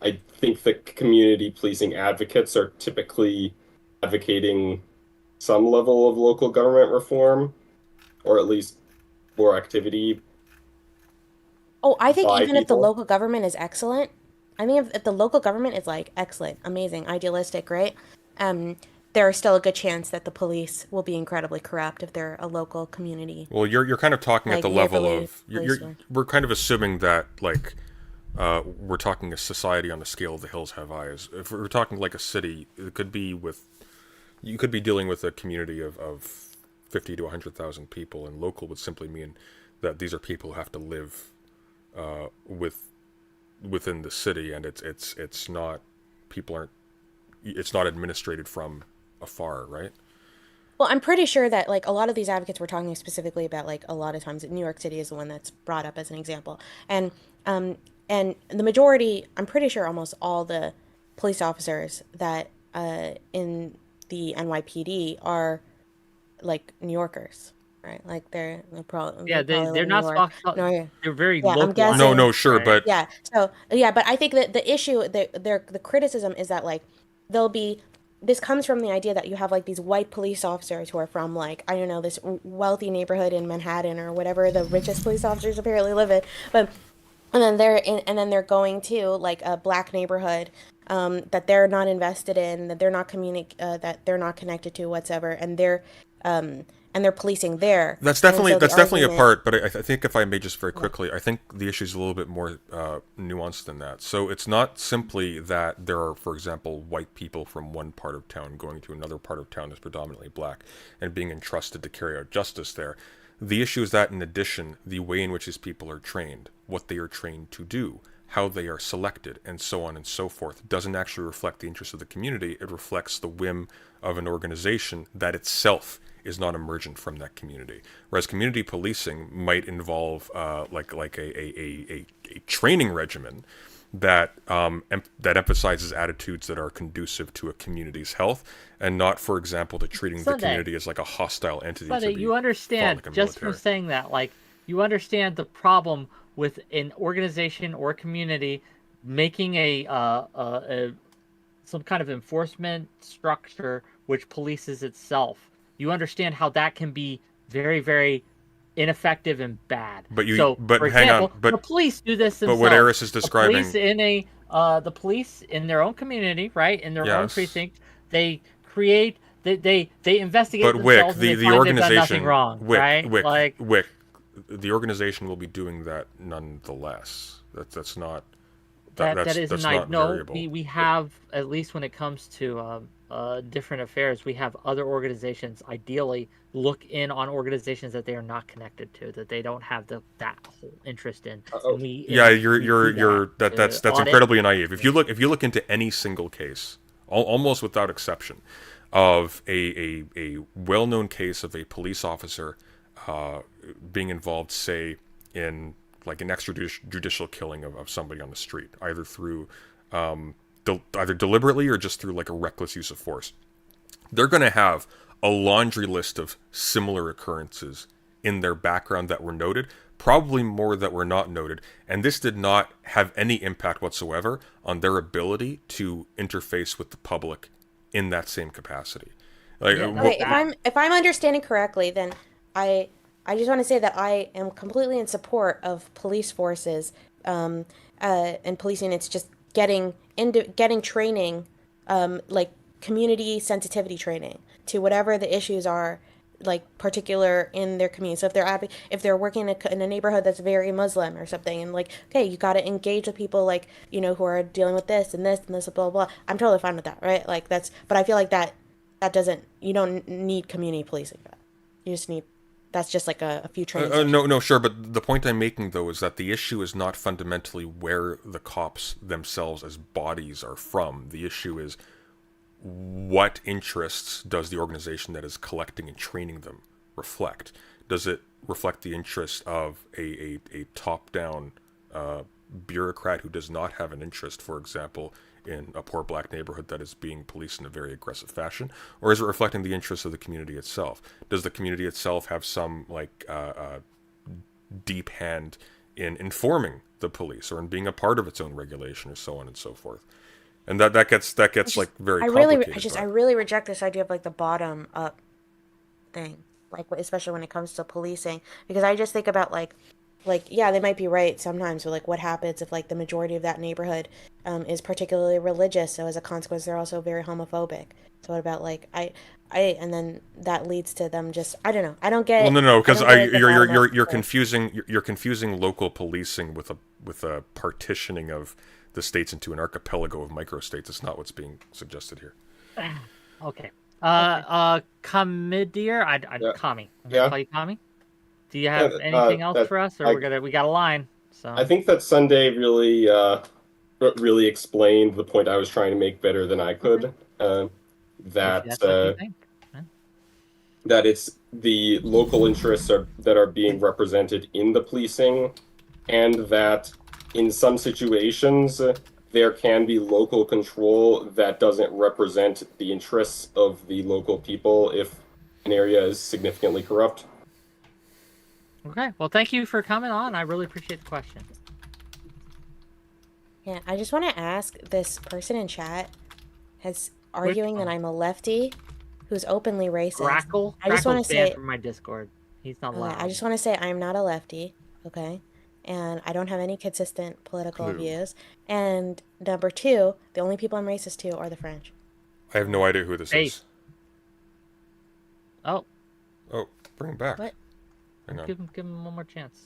I think that community policing advocates are typically advocating some level of local government reform, or at least more activity Oh, I think by even if the people. local government is excellent, I mean, if the local government is like excellent, amazing, idealistic, right? Um, there's still a good chance that the police will be incredibly corrupt if they're a local community, Well, you're kind of talking at like the level neighborly of police force. we're kind of assuming that like we're talking a society on the scale of the hills have eyes. If we're talking like a city, it could be with you could be dealing with a community of 50 to 100,000 people, and local would simply mean that these are people who have to live with within the city, and it's not people aren't it's not administrated from afar, right? Well, I'm pretty sure that like a lot of these advocates were talking specifically about like a lot of times New York City is the one that's brought up as an example. Um and the majority, I'm pretty sure almost all the police officers that in the NYPD are like New Yorkers, right? Like Yeah, they probably live they're in New not York. talking. No, They're very yeah, I'm localized, No, guessing. no, sure, right? but Yeah. So yeah, but I think that the issue, the criticism is that like there'll be this comes from the idea that you have like these white police officers who are from like I don't know this wealthy neighborhood in Manhattan or whatever the richest police officers apparently live in, but and then they're going to like a black neighborhood that they're not invested in, that they're not that they're not connected to whatsoever, and they're policing there, and so the that's definitely a argument, part. But I think if I may just very quickly, I think the issue is a little bit more nuanced than that. So it's not simply that there are, for example, white people from one part of town going to another part of town that's predominantly black and being entrusted to carry out justice there. The issue is that, in addition, the way in which these people are trained, what they are trained to do, how they are selected, and so on and so forth, doesn't actually reflect the interests of the community. It reflects the whim of an organization that itself is not emergent from that community. Whereas community policing might involve like a training regimen that that emphasizes attitudes that are conducive to a community's health, and not, for example, to treating the Sunday, community as like a hostile entity to Sunday, be you fought understand like a just from military. saying that, like you understand the problem with an organization or community making a some kind of enforcement structure which polices itself. You understand how that can be very, very ineffective and bad. So, But for hang on, example, the police do this but what themselves. Eris is describing, The police in their own community, right, in their own yes, precinct, they create they investigate but Wick, themselves and they the find they've done nothing organization, wrong, right? Like Wick, the organization will be doing that nonetheless. That's not that is that's not not no. variable. We have, at least when it comes to different affairs, we have other organizations ideally look in on organizations that they are not connected to, that they don't have that whole interest in, Oh, and Yeah, we do that's audit. incredibly naive. If you look into any single case, almost without exception, of a well-known case of a police officer being involved, say, in like an extrajudicial killing of somebody on the street, either through either deliberately or just through like a reckless use of force. they're going to have a laundry list of similar occurrences in their background that were noted, probably more that were not noted, and this did not have any impact whatsoever on their ability to interface with the public in that same capacity. Like, Yeah, Okay, if I'm understanding correctly, then I just want to say that I am completely in support of police forces, and policing. It's just getting training, like community sensitivity training to whatever the issues are, like particular in their community. So if they're working in a neighborhood that's very Muslim or something, and like, okay, you got to engage with people like, you know, who are dealing with this and this and this, blah blah blah. I'm totally fine with that, right? Like but I feel like that doesn't, you don't need community policing for that. You just need, that's just like a few training sessions. no, sure, but the point I'm making, though, is that the issue is not fundamentally where the cops themselves as bodies are from. The issue is what interests does the organization that is collecting and training them reflect? Does it reflect the interest of a top-down bureaucrat who does not have an interest, for example, in a poor black neighborhood that is being policed in a very aggressive fashion? Or is it reflecting the interests of the community itself? Does the community itself have some deep hand in informing the police or in being a part of its own regulation or so on and so forth? And that gets like very complicated. I really reject this idea of like the bottom up thing, like especially when it comes to policing, because I just think about like yeah, they might be right sometimes, but like what happens if like the majority of that neighborhood is particularly religious, so as a consequence they're also very homophobic. So what about like and then that leads to them just, I don't know, I don't get. Well, no, because you're confusing local policing with a partitioning of the states into an archipelago of microstates. It's not what's being suggested here. Okay. Comedier, Kami. I'm gonna call you Kami. Do you have anything else for us, or we got a line? So I think that Sunday really explained the point I was trying to make better than I could. That it's the local interests that are being represented in the policing, and that in some situations there can be local control that doesn't represent the interests of the local people if an area is significantly corrupt. Okay, well, thank you for coming on. I really appreciate the question. Yeah, I just want to ask, this person in chat has arguing that I'm a lefty who's openly racist. Grackle? I just want to say from my Discord. He's not allowed. I just want to say I'm not a lefty, okay? And I don't have any consistent political views. And number two, the only people I'm racist to are the French. I have no idea who this is. Oh, bring him back. What? Hang on. Give him one more chance.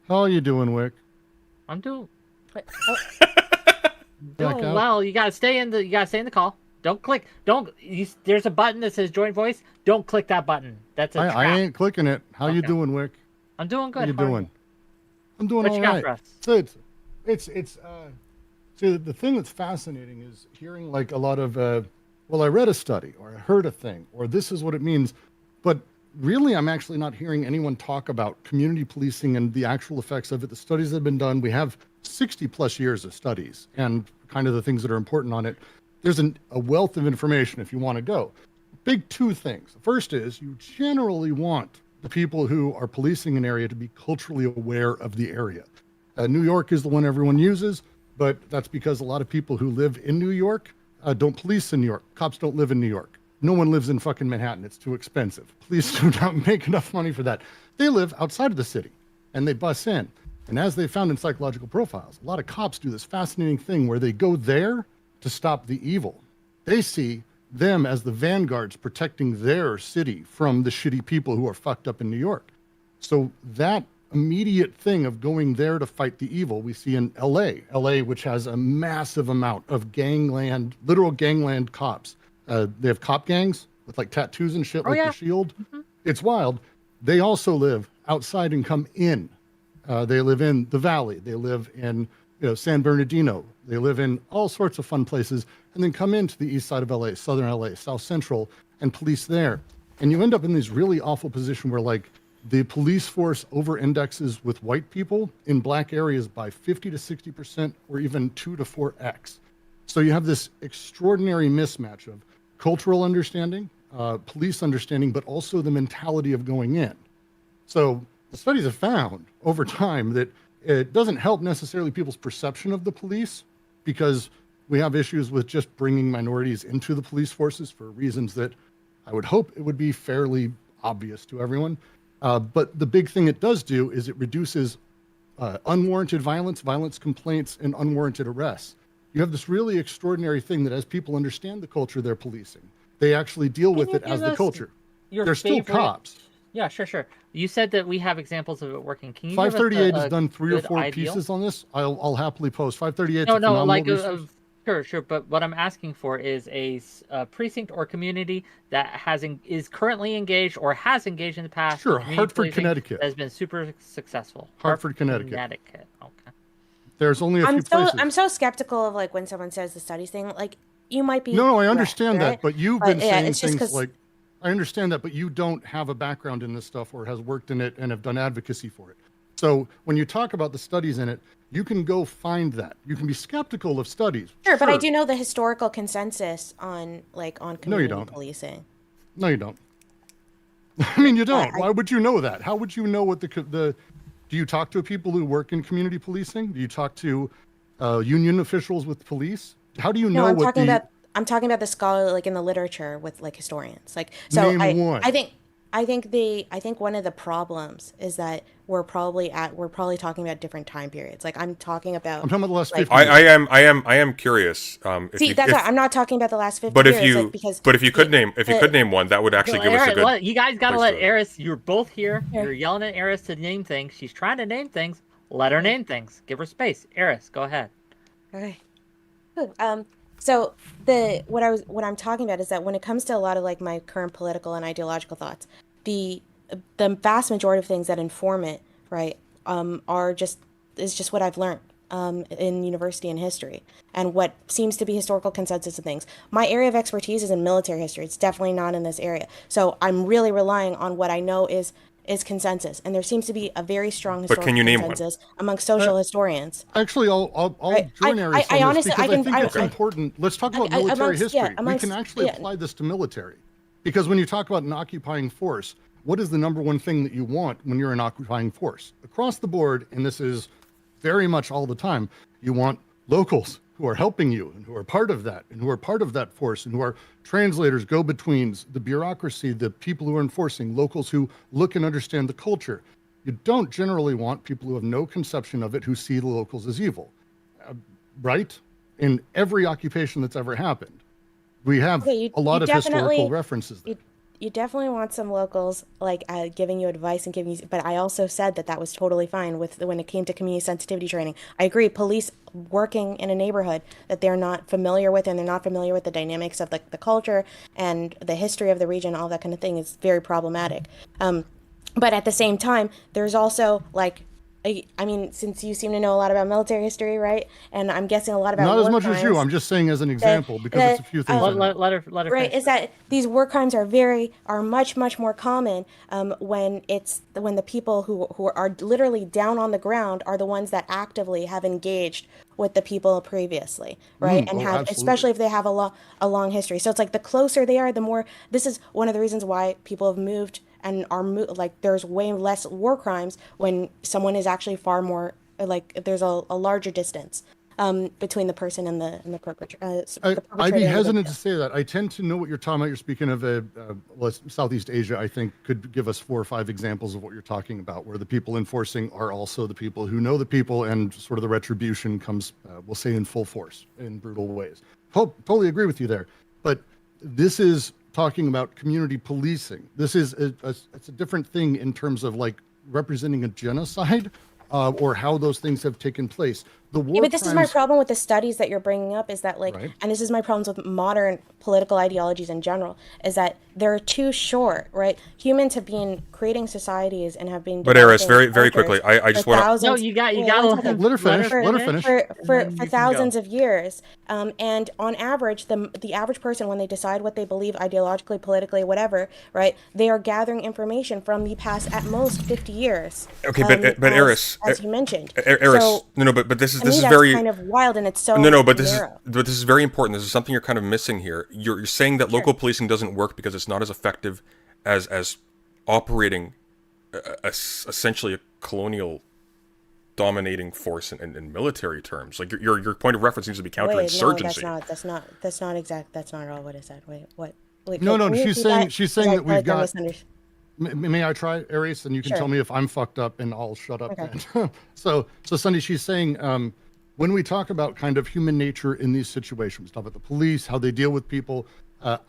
How are you doing, Wick? I'm doing. What? Doing well. You gotta stay in the call. Don't click. There's a button that says join voice. Don't click that button. That's a trap. I ain't clicking it. How you doing, Wick? I'm doing good. How you doing? I'm doing all right. So so the thing that's fascinating is hearing like a lot of well, I read a study or I heard a thing or this is what it means, but really I'm actually not hearing anyone talk about community policing and the actual effects of it. The studies that have been done, we have 60 plus years of studies and kind of the things that are important on it. There's a wealth of information if you want to go. Big two things. The first is you generally want the people who are policing an area to be culturally aware of the area. New York is the one everyone uses, but that's because a lot of people who live in New York don't police in New York. Cops don't live in New York. No one lives in fucking Manhattan. It's too expensive. Police do not make enough money for that. They live outside of the city and they bus in. And as they found in psychological profiles, a lot of cops do this fascinating thing where they go there to stop the evil. They see them as the vanguards protecting their city from the shitty people who are fucked up in New York. So that immediate thing of going there to fight the evil we see in LA, which has a massive amount of gangland, literal gangland cops. They have cop gangs with like tattoos and shit the Shield. Mm-hmm. It's wild. They also live outside and come in. They live in the Valley. They live in San Bernardino. They live in all sorts of fun places and then come into the east side of LA, southern LA, South Central, and police there. And you end up in this really awful position where like the police force over indexes with white people in black areas by 50 to 60% or even 2 to 4x. So you have this extraordinary mismatch of cultural understanding, police understanding, but also the mentality of going in. So the studies have found over time that it doesn't help necessarily people's perception of the police, because we have issues with just bringing minorities into the police forces for reasons that I would hope it would be fairly obvious to everyone. But the big thing it does do is it reduces unwarranted violence, violence complaints, and unwarranted arrests. You have this really extraordinary thing that as people understand the culture they're policing, they actually deal with it as the culture. They're still cops. Yeah, sure. You said that we have examples of it working. Can you 538 give us has done 3 or 4 ideal? pieces on this. I'll happily post 538. No, like sure. But what I'm asking for is a precinct or community that is currently engaged or has engaged in the past. Sure, Hartford, Connecticut has been super successful. Hartford, Connecticut. Okay. There's only a few places. I'm so skeptical of like when someone says the studies thing. Like you might be. No, I understand right? that, but you've been saying it's just things like. I understand that, but you don't have a background in this stuff or has worked in it and have done advocacy for it. So when you talk about the studies in it, you can go find that. You can be skeptical of studies. Sure, but I do know the historical consensus on community policing. No, you don't. I mean, you don't. Why would you know that? How would you know what do you talk to people who work in community policing? Do you talk to union officials with police? How do you know I'm talking about the scholar, like in the literature with like historians. Like, so Name one. I think one of the problems is that we're probably talking about different time periods. Like I'm talking about the last 50 years. I am curious. I'm not talking about the last 50 but years. But if you could name one, that would actually give us a good. You guys got to let Eris. You're both here. You're yelling at Eris to name things. She's trying to name things. Let her name things. Give her space. Eris, go ahead. Okay. So what I'm talking about is that when it comes to a lot of like my current political and ideological thoughts, the vast majority of things that inform it, right, is just what I've learned in university and history and what seems to be historical consensus of things. My area of expertise is in military history. It's definitely not in this area. So I'm really relying on what I know is consensus, and there seems to be a very strong historical consensus among social historians. Actually, I'll join Eris on this because I think it's important. Let's talk about military history. We can actually apply this to military, because when you talk about an occupying force, what is the number one thing that you want when you're an occupying force? Across the board, and this is very much all the time, you want locals who are helping you and who are part of that and who are part of that force and who are translators, go-betweens, the bureaucracy, the people who are enforcing, locals who look and understand the culture. You don't generally want people who have no conception of it, who see the locals as evil, right? In every occupation that's ever happened, we have a lot of historical references there. You definitely want some locals like giving you advice and giving you, but I also said that was totally fine when it came to community sensitivity training. I agree, police working in a neighborhood that they're not familiar with and they're not familiar with the dynamics of the culture and the history of the region, all that kind of thing is very problematic. But at the same time, there's also like, I mean, since you seem to know a lot about military history, right? And I'm guessing a lot about not as much as you. I'm just saying as an example because it's a few things. Let her right, is that these war crimes are much more common when the people who are literally down on the ground are the ones that actively have engaged with the people previously, right? Especially if they have a long history. So it's like the closer they are, the more. This is one of the reasons why people have moved. And there's way less war crimes when someone is actually far more there's a larger distance between the person and the perpetrator. I'd be hesitant to say that. I tend to know what you're talking about. You're speaking of Southeast Asia. I think could give us 4 or 5 examples of what you're talking about, where the people enforcing are also the people who know the people, and sort of the retribution comes, we'll say, in full force in brutal ways. Totally agree with you there, but this is talking about community policing. This is it's a different thing in terms of like representing a genocide or how those things have taken place. But this is my problem with the studies that you're bringing up is that and this is my problems with modern political ideologies in general, is that they're too short, right? Humans have been creating societies and have been. But Eris, developing very cultures quickly, I just for want to. No, thousands. you got Wait, to one second. Let her finish. Let her finish. and for then you can thousands go. of years. And on average, the average person, when they decide what they believe ideologically, politically, whatever, right, they are gathering information from the past at most 50 years. Okay, but Eris, as you mentioned, Eris, so no, but this to me is that's very kind of wild, and it's so no, but narrow. this is very important. This is something you're kind of missing here. You're saying that local policing doesn't work because it's not as effective as operating essentially a colonial dominating force in military terms. Like your point of reference seems to be counterinsurgency. No, that's not exact. That's not all what I said. Wait, what? Wait, No, can you she's repeat saying that? 'Cause I that feel we've like I got. misunderstood. May I try, Aries, and you can Sure. tell me if I'm fucked up, and I'll shut up Okay. then. So Sunday, she's saying when we talk about kind of human nature in these situations, talk about the police, how they deal with people.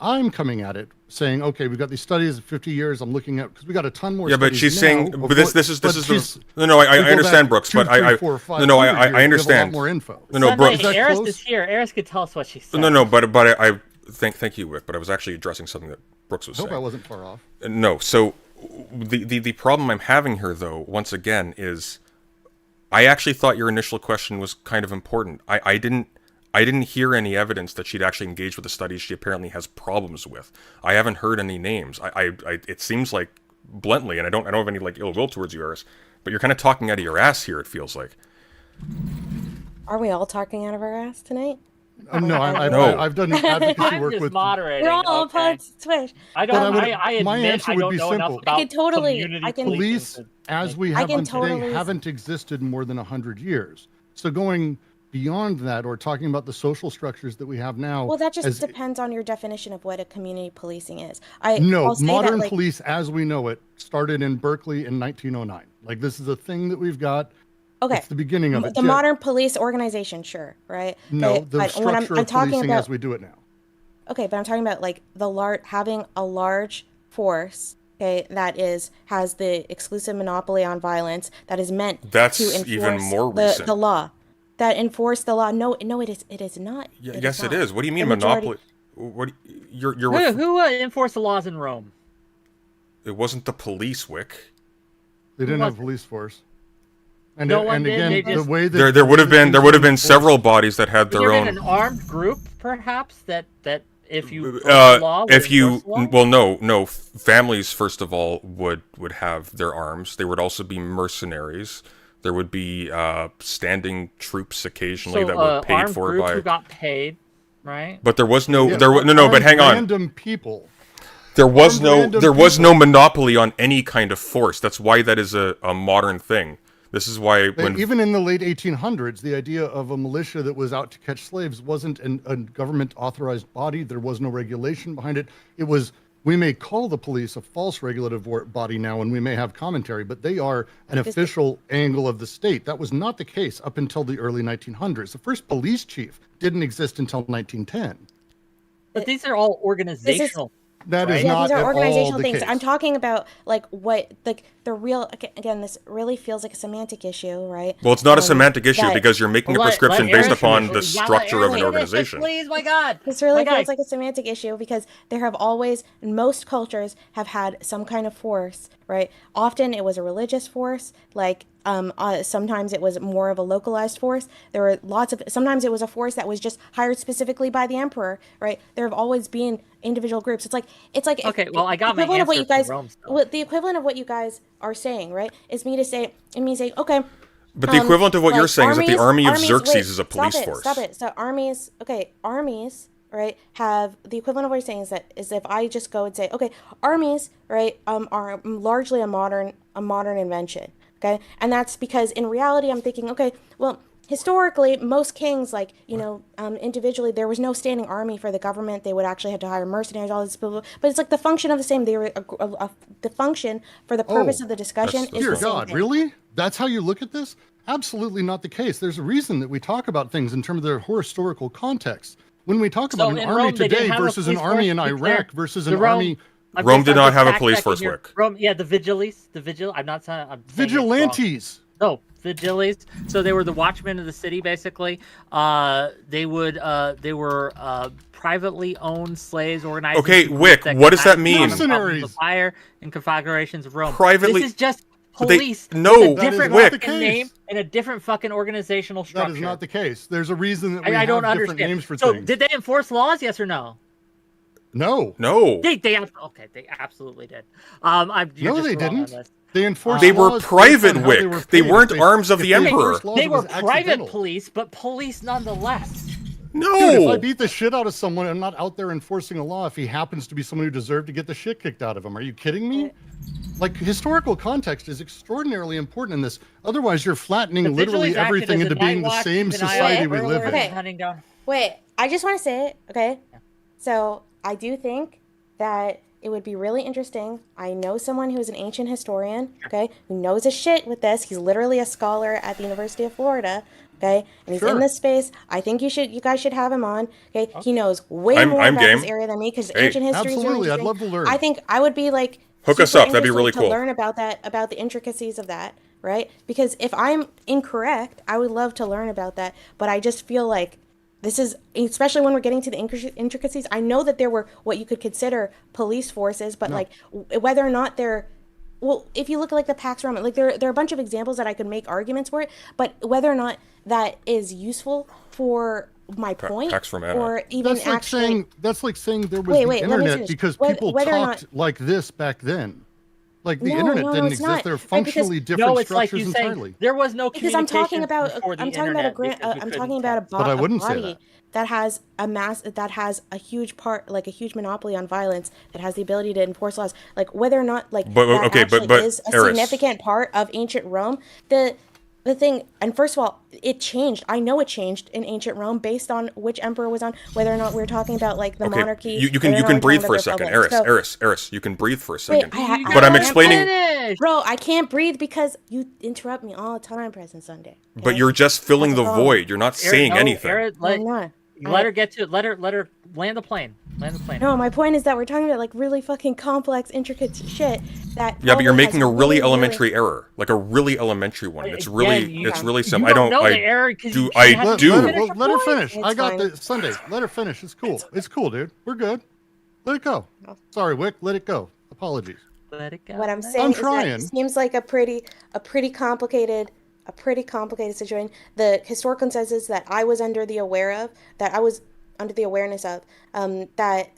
I'm coming at it saying, okay, we've got these studies of 50 years. I'm looking at because we got a ton more. Yeah, but studies she's now saying, of but this what- is but the she's- no. I we go understand, back Brooks, 2, but 3, 4, I 500 no, I years, we have a understand. lot more info. No, but Sunday, Is that Eris close? is here. Eris could tell us what she said. No, but I thank you, Wick, but I was actually addressing something that Brooks was I hope I saying. wasn't far off. No, so the problem I'm having here, though, once again, is I actually thought your initial question was kind of important. I didn't hear any evidence that she'd actually engaged with the studies she apparently has problems with. I haven't heard any names. It seems like bluntly, and I don't have any like ill will towards you, Eris, but you're kind of talking out of your ass here. It feels like. Are we all talking out of our ass tonight? No, No. I've done advocacy I'm work just with. moderating. We're all okay? upon Twitch. I don't. But I admit my answer I would don't be know enough simple. about I can totally- community I can- Police, policing as we I have can them today, totally- haven't existed more than 100 years. So going beyond that, or talking about the social structures that we have now. Well, that just as- depends on your definition of what a community policing is. No, I'll say that, modern like, police, as we know it, started in Berkeley in 1909. Like this is a thing that we've got. Okay. It's the beginning of it. The Yeah. modern police organization, sure, right? No, Okay, the but when structure I'm of talking policing about, as we do it now. okay, but I'm talking about like having a large force, okay, that has the exclusive monopoly on violence that is meant That's to enforce even more the recent. law. That enforce the law. No, it is not. Yes, it not. is. What do you mean The majority- monopoly? What you're Who enforced the laws in Rome? It wasn't the police, Wick. They didn't have a wasn't? police force. And, No one and did, again, they the just- way that There would have been enforced- several bodies that had There their been own. an armed group, perhaps that if you broke the law, would If you enforce the law? well, no, families first of all would have their arms. There would also be mercenaries. There would be standing troops occasionally that were paid armed for group by. who got paid, right? But there was no. Yeah, No. But hang on. Random people. There was armed no. random There was people. no monopoly on any kind of force. That's why that is a modern thing. This is why when Even in the late 1800s, the idea of a militia that was out to catch slaves wasn't a government authorized body. There was no regulation behind it. It was, we may call the police a false regulative body now, and we may have commentary, but they are an official angle of the state. That was not the case up until the early 1900s. The first police chief didn't exist until 1910. But these are all organizational. That is Right? Yeah, not these are at all organizational the things. case. I'm talking about like what the real again. This really feels like a semantic issue, right? well, it's not a semantic issue that- because you're making a prescription Let based Eric upon finish. the You gotta structure of an Eric finish, organization. Please, my God. This really My guy. feels like a semantic issue because there have always, most cultures have had some kind of force, right? Often it was a religious force, like sometimes it was more of a localized force. There were sometimes it was a force that was just hired specifically by the emperor, right? There have always been individual groups. It's like Okay, well, I got my equivalent of what answer you guys, for Rome stuff. what the equivalent of what you guys are saying, right? Is me saying, okay. But the equivalent of what you're like saying is that the army of Xerxes wait, is a police force. Stop it. So armies, right, have the equivalent of what you're saying is if I just go and say, okay, armies, right, are largely a modern invention, okay, and that's because in reality I'm thinking, okay, well, historically most kings, like individually, there was no standing army for the government. They would actually have to hire mercenaries, all this, blah, blah, blah. But it's like the function of the same. They were the function for the purpose of the discussion is Dear the same God, thing. really? That's how you look at this? Absolutely not the case. There's a reason that we talk about things in terms of their historical context. When we talk about an in army Rome, they didn't today have a versus an police army force, in to be clear. Iraq versus The an army... Rome did not have a fact police checking force, here. Wick. Rome, yeah, the vigiles. I'm not saying I'm saying it's wrong. Vigilantes. No, vigiles. So they were the watchmen of the city, basically. They were privately owned slaves organized. Okay, into Wick, groups what does that combated mean? common problems Mercenaries. of fire and conflagrations of Rome. Privately- This is just But they- police. no, with a That is different not the fucking case. name and a different fucking organizational structure. That is not the case. There's a reason that we I have don't different understand. names for So things. did they enforce laws? Yes or no? No. No. They absolutely did. You're No, just they wrong on didn't. this. They enforced They were laws private, based on how they Wick. were They paid. weren't If arms of if the they emperor. enforced laws, They it were was private accidental. police, but police nonetheless. No. Dude, if I beat the shit out of someone, I'm not out there enforcing a law if he happens to be someone who deserved to get the shit kicked out of him. Are you kidding me? Like, historical context is extraordinarily important in this. Otherwise, you're flattening The literally Vigilance acted everything as into a being night the watch same in society Iowa, we live in. Okay. hunting down. Wait, I just want to say it, okay? So I do think that it would be really interesting. I know someone who's an ancient historian, okay, who knows his shit with this. He's literally a scholar at the University of Florida, okay, and he's in Sure. this space. I think you guys should have him on, okay? He knows way I'm more about game. this area than me because Hey. ancient history is really Absolutely, I'd interesting. love to learn. I think I would be like Hook us super up, that'd be interested really to cool. learn about that, about the intricacies of that, right? Because if I'm incorrect, I would love to learn about that. But I just feel like this is, especially when we're getting to the intricacies. I know that there were what you could consider police forces, but like whether or not they're, well, if you look at like the Pax Romana, like there are a bunch of examples that I could make arguments for it, but whether or not that is useful for my point, Pax Romana. or even That's like actually, saying there was Wait, the let me internet finish. because Whether- people whether or talked not- like this back then. Like the No, internet no, didn't it's exist. not. They're Right, because- functionally different No, it's like structures you saying entirely. there was no because I'm talking communication about before the I'm talking about internet because we I'm talking couldn't about a, text. bo- But I a wouldn't say body that. has that has a huge part, like a huge monopoly on violence, that has the ability to enforce laws, like whether or not like But- that okay, actually but is a Eris. significant part of ancient Rome. The thing, and first of all, it changed. I know it changed in ancient Rome based on which emperor was on, whether or not we're talking about like the Okay, monarchy. you whether can or you not can we're breathe talking for a about the second, republic. Eris, you can breathe for a Wait, second. I But I'm can't explaining, Finish. Bro, I can't breathe because you interrupt me all the time, President Sunday. but okay? you're just filling the Oh. void. You're not saying anything. I'm not. Let her get to it. Let her land the plane. Land the plane. No, my point is that we're talking about like really fucking complex, intricate shit that. Yeah, but you're probably making has a really really elementary error, like a really elementary one. It's really, Again, you- it's really you simple. I don't don't. know the I error 'cause do. you I had to do. finish Well, your let her point. finish. It's I got fine. the Sunday. Let her finish. It's cool. It's cool, dude. We're good. Let it go. Sorry, Wick. Let it go. Apologies. Let it go. What I'm let it saying I'm is that trying. it seems like a pretty complicated situation. The historic consensus that I was under the awareness of, that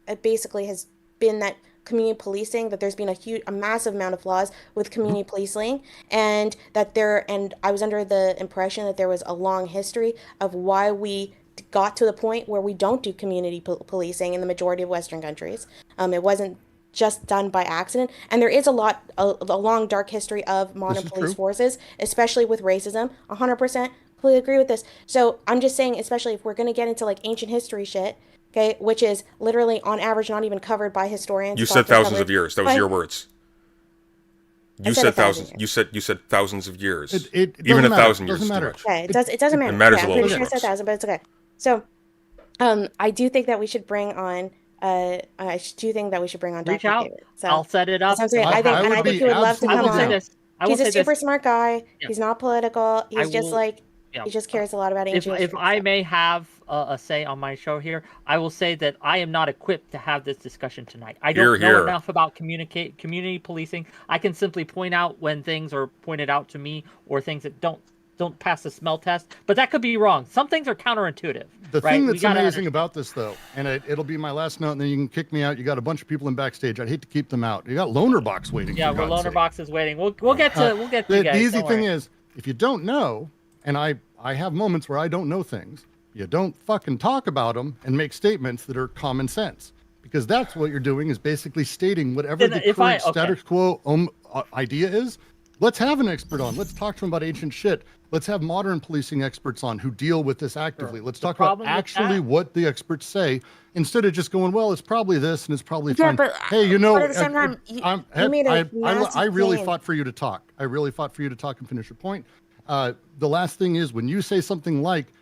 it basically has been that community policing, that there's been a massive amount of flaws with community policing, and I was under the impression that there was a long history of why we got to the point where we don't do community policing in the majority of Western countries. It wasn't just done by accident, and there is a long dark history of modern is police true. forces, especially with racism. 100% completely agree with this. So I'm just saying, especially if we're going to get into like ancient history shit, okay, which is literally on average not even covered by historians. You it's said often thousands covered of years. That was by- your words. You said said 1,000 thousands. You said thousands of years. It Even doesn't 1,000 matter. years is Doesn't too matter. much. Okay, it doesn't matter. It matters Okay, a I'm lot pretty of sure I said strokes. 1,000, but it's okay. So, I do think that we should bring on. I do think that we should bring on Reach Dr. out. David. So I'll set it up. sounds great. I would think be he would love to I come will say on. this. He's a say super this. smart guy. Yeah. He's not political. He's just will- like Yeah. he just cares a lot about If ancient if history. I may have a say on my show here, I will say that I am not equipped to have this discussion tonight. I don't Hear, know hear. enough about community policing. I can simply point out when things are pointed out to me or things that don't pass the smell test. But that could be wrong. Some things are counterintuitive. The right? thing We that's gotta amazing understand- about this, though, and it'll be my last note, and then you can kick me out. You got a bunch of people in backstage. I'd hate to keep them out. You got Loner Box waiting. Yeah, for we're God's loner sake. boxes waiting. We'll get to you The guys. easy don't thing worry. is, if you don't know, and I have moments where I don't know things, you don't fucking talk about them and make statements that are common sense, because that's what you're doing, is basically stating whatever Then the if I- current status quo idea is. Let's have an expert on. Let's talk to him about ancient shit. Let's have modern policing experts on who deal with this actively. Sure. Let's The talk about problem with actually that- what the experts say, instead of just going, well, it's probably this and it's probably Yeah, fine. but- Hey, you know, but at the same time, you made a massive I really claim. fought for you to talk. I really fought for you to talk and finish your point. The last thing is, when you say something like,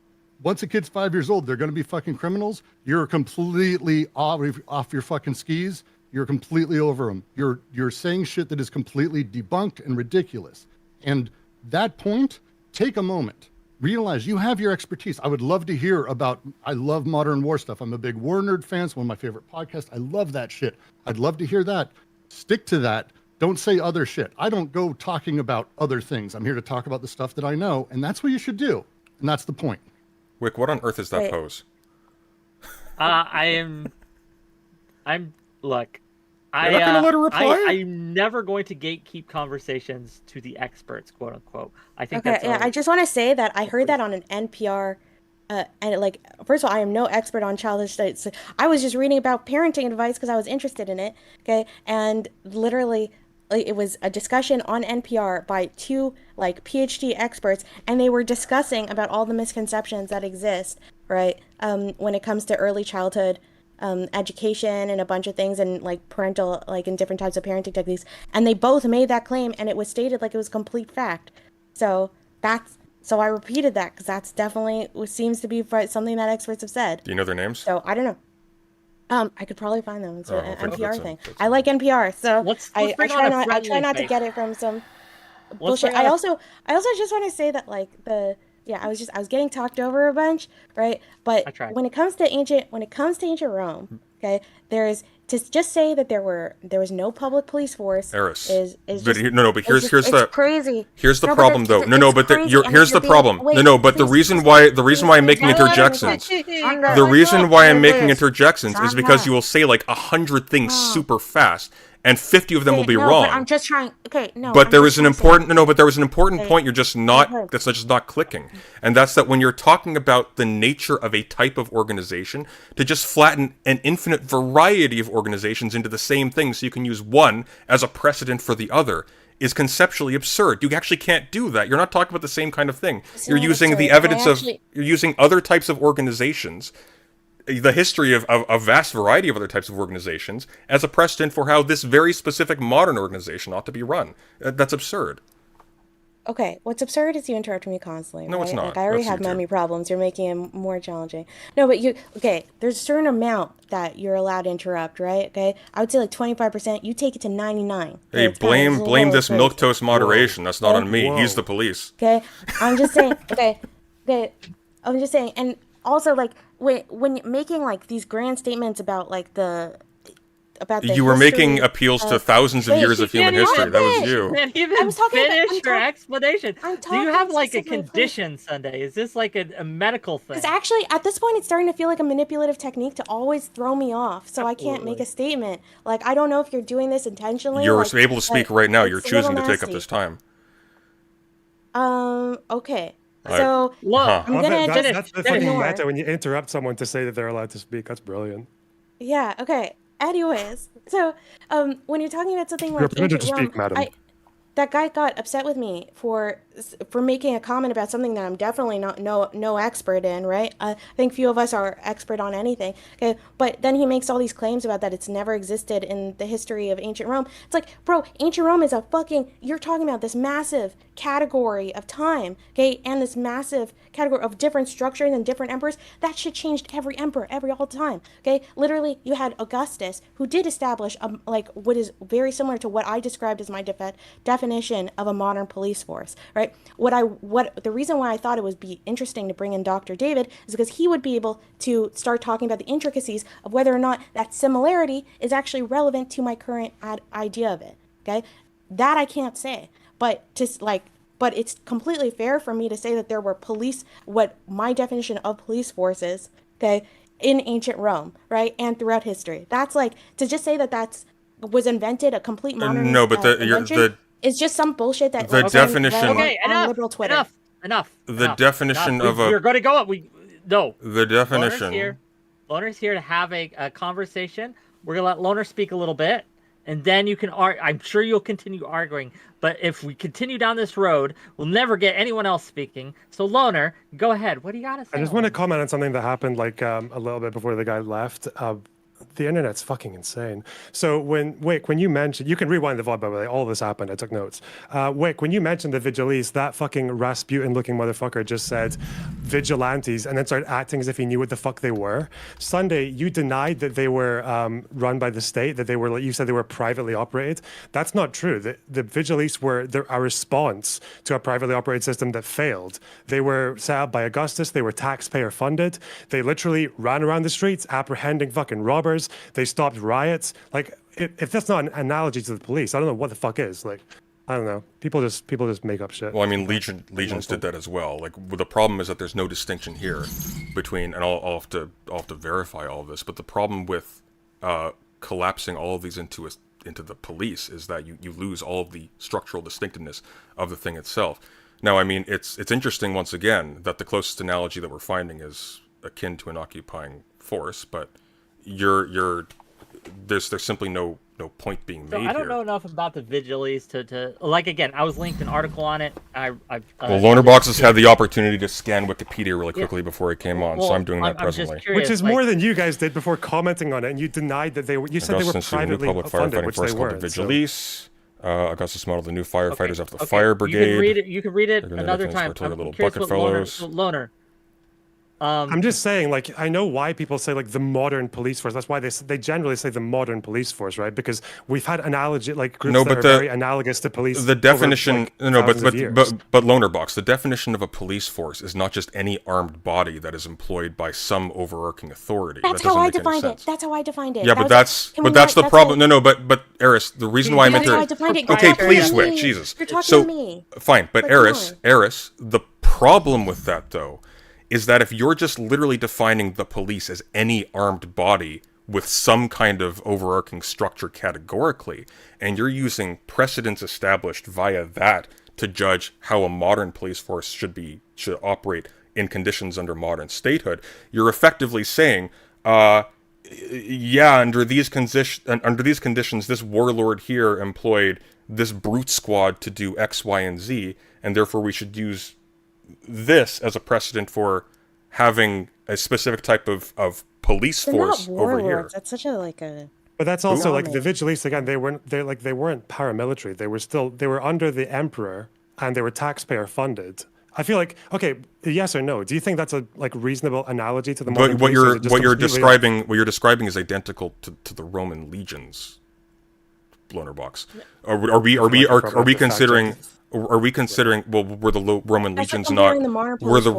once a kid's 5 years old, they're going to be fucking criminals, you're completely off your fucking skis. You're completely over them. You're saying shit that is completely debunked and ridiculous. And that point, take a moment. Realize you have your expertise. I would love to hear about, I love modern war stuff. I'm a big war nerd fan. It's one of my favorite podcasts. I love that shit. I'd love to hear that. Stick to that. Don't say other shit. I don't go talking about other things. I'm here to talk about the stuff that I know, and that's what you should do. And that's the point. Wick, what on earth is that Wait. pose? I'm look. You're not gonna let her reply? I'm never going to gatekeep conversations to the experts, quote unquote. I think Okay, that's yeah, I just want to say that I heard that on an NPR, and like, first of all, I am no expert on childish studies. I was just reading about parenting advice because I was interested in it. Okay, and literally, like, it was a discussion on NPR by two like PhD experts, and they were discussing about all the misconceptions that exist, right? When it comes to early childhood education and a bunch of things, and like parental, like in different types of parenting techniques, and they both made that claim, and it was stated like it was complete fact. So I repeated that because that's definitely what seems to be something that experts have said. Do you know their names? So I don't know. I could probably find them. It's an NPR That's thing. that's I like NPR, so Let's I bring try on a not friendly to get it from some Let's bullshit. bring on I a- also just want to say that like I was getting talked over a bunch, right? I But tried. when it comes to ancient Rome, okay, there's to just say that there was no public police force Eris. is But just, no, but here's it's the crazy. here's the No, but problem though. it's No, but crazy, and here's the you're being- problem. wait, No, but the please, reason please, why please, I'm making please, interjections. please, The reason why I'm making please, interjections is because you will say like 100 things super fast, and 50 of them will be no, wrong. But I'm just trying. Okay, no. But I'm there just is an trying to say- important no, but there was an important Okay. point you're just Okay. not that's just not clicking. And that's that when you're talking about the nature of a type of organization, to just flatten an infinite variety of organizations into the same thing so you can use one as a precedent for the other is conceptually absurd. You actually can't do that. You're not talking about the same kind of thing. You're not using the absurd. evidence you're using other types of organizations, the history of a vast variety of other types of organizations as a precedent for how this very specific modern organization ought to be run. That's absurd. Okay, what's absurd is you interrupting me constantly. No, right? it's not. Like I already That's have you two. memory problems. You're making it more challenging. No, but there's a certain amount that you're allowed to interrupt, right? Okay, I would say like 25%. You take it to 99. Hey, It's kinda- it's a blame little this crazy. milquetoast moderation. That's not on me. Whoa. He's the police. Okay, I'm just saying. Okay, I'm just saying, and also like when making like these grand statements about like the You were making history appeals to of- thousands of Wait, years of human can't history. even That was finish. you. Can't I even was talking about- finish I'm your talk- explanation. I'm Do you have talking like a specifically- condition, Sunday? Is this like a medical thing? Because actually, at this point, it's starting to feel like a manipulative technique to always throw me off, so I can't make a statement. Like, I don't know if you're doing this intentionally. You're like, able to speak but right now. it's You're a little choosing to take up nasty. this time. Okay. Alright. So, Look, Huh. I'm gonna just That's the fucking ignore. meta when you interrupt someone to say that they're allowed to speak. That's brilliant. Yeah, okay. Anyways, so, when you're talking about something You're like permitted to ancient speak, Rome, madam. that guy got upset with me for making a comment about something that I'm definitely not no expert in, right? I think few of us are expert on anything. Okay, but then he makes all these claims about that it's never existed in the history of ancient Rome. It's like, bro, ancient Rome is a fucking, you're talking about this massive category of time, okay, and this massive category of different structures and different emperors. That shit changed every emperor all the time. Okay, literally, you had Augustus, who did establish like what is very similar to what I described as my definition of a modern police force, right? The reason why I thought it would be interesting to bring in Dr. David is because he would be able to start talking about the intricacies of whether or not that similarity is actually relevant to my current idea of it. Okay, that I can't say, but but it's completely fair for me to say that there were what my definition of police forces, okay, in ancient Rome, right, and throughout history. That's like to just say that was invented a complete modern no, but invention. It's just some bullshit that the was definition- read Okay, on enough. liberal Twitter. Enough. The definition of We're going to go up. No. the definition. Loner's here to have a conversation. We're going to let Loner speak a little bit, and then you can argue. I'm sure you'll continue arguing, but if we continue down this road, we'll never get anyone else speaking. So, Loner, go ahead. What do you got to say? I just want to comment on something that happened like a little bit before the guy left. The internet's fucking insane. So when you mentioned, you can rewind the VOD, by the way, all this happened, I took notes. Wick, when you mentioned the Vigilis, that fucking Rasputin-looking motherfucker just said, vigilantes and then started acting as if he knew what the fuck they were. Sunday, you denied that they were run by the state, that they were, like you said, they were privately operated. That's not true. The Vigilistes were a response to a privately operated system that failed. They were set up by Augustus. They were taxpayer funded. They literally ran around the streets apprehending fucking robbers. They stopped riots. Like, if that's not an analogy to the police, I don't know what the fuck is. Like, I don't know. People just make up shit. Well, I mean, legions did that as well. Like, the problem is that there's no distinction here between, and I'll have to verify all of this. But the problem with collapsing all of these into the police is that you lose all of the structural distinctiveness of the thing itself. Now, I mean, it's interesting once again that the closest analogy that we're finding is akin to an occupying force, but there's simply no point being made I don't here. know enough about the Vigilistes to like, again, I was linked an article on it. Well, Lonerbox has had the opportunity to scan Wikipedia really quickly before he came on, so I'm doing that presently. Which is more than you guys did before commenting on it, and you denied that they were. You said they were privately public funded, firefighting which force they called weren't. the Vigilistes. Augustus modeled the new firefighters after the fire brigade. You can read it another time. I'm little curious bucket what fellows. Loner. I'm just saying, like, I know why people say like the modern police force. That's why they generally say the modern police force, right? Because we've had analogy like groups that are very analogous to police. The definition, but Lonerbox, the definition of a police force is not just any armed body that is employed by some overarching authority. That's how I defined it. That's how I defined it. Yeah, but that's the problem. No, but Eris, the reason why I meant to. Okay, please switch. Jesus. You're talking to me. Fine, but Eris, the problem with that though is that if you're just literally defining the police as any armed body with some kind of overarching structure categorically, and you're using precedents established via that to judge how a modern police force should operate in conditions under modern statehood, you're effectively saying, under these conditions, this warlord here employed this brute squad to do X, Y, and Z, and therefore we should use this as a precedent for having a specific type of police force over here. That's such a But that's also like the Vigilistes again. They weren't paramilitary. They were under the emperor and they were taxpayer funded. I feel like, okay, yes or no? Do you think that's a reasonable analogy to the modern But what you're describing is identical to the Roman legions. Lonerbox. Are we considering? Are we considering? Well, were the Roman legions not? Were the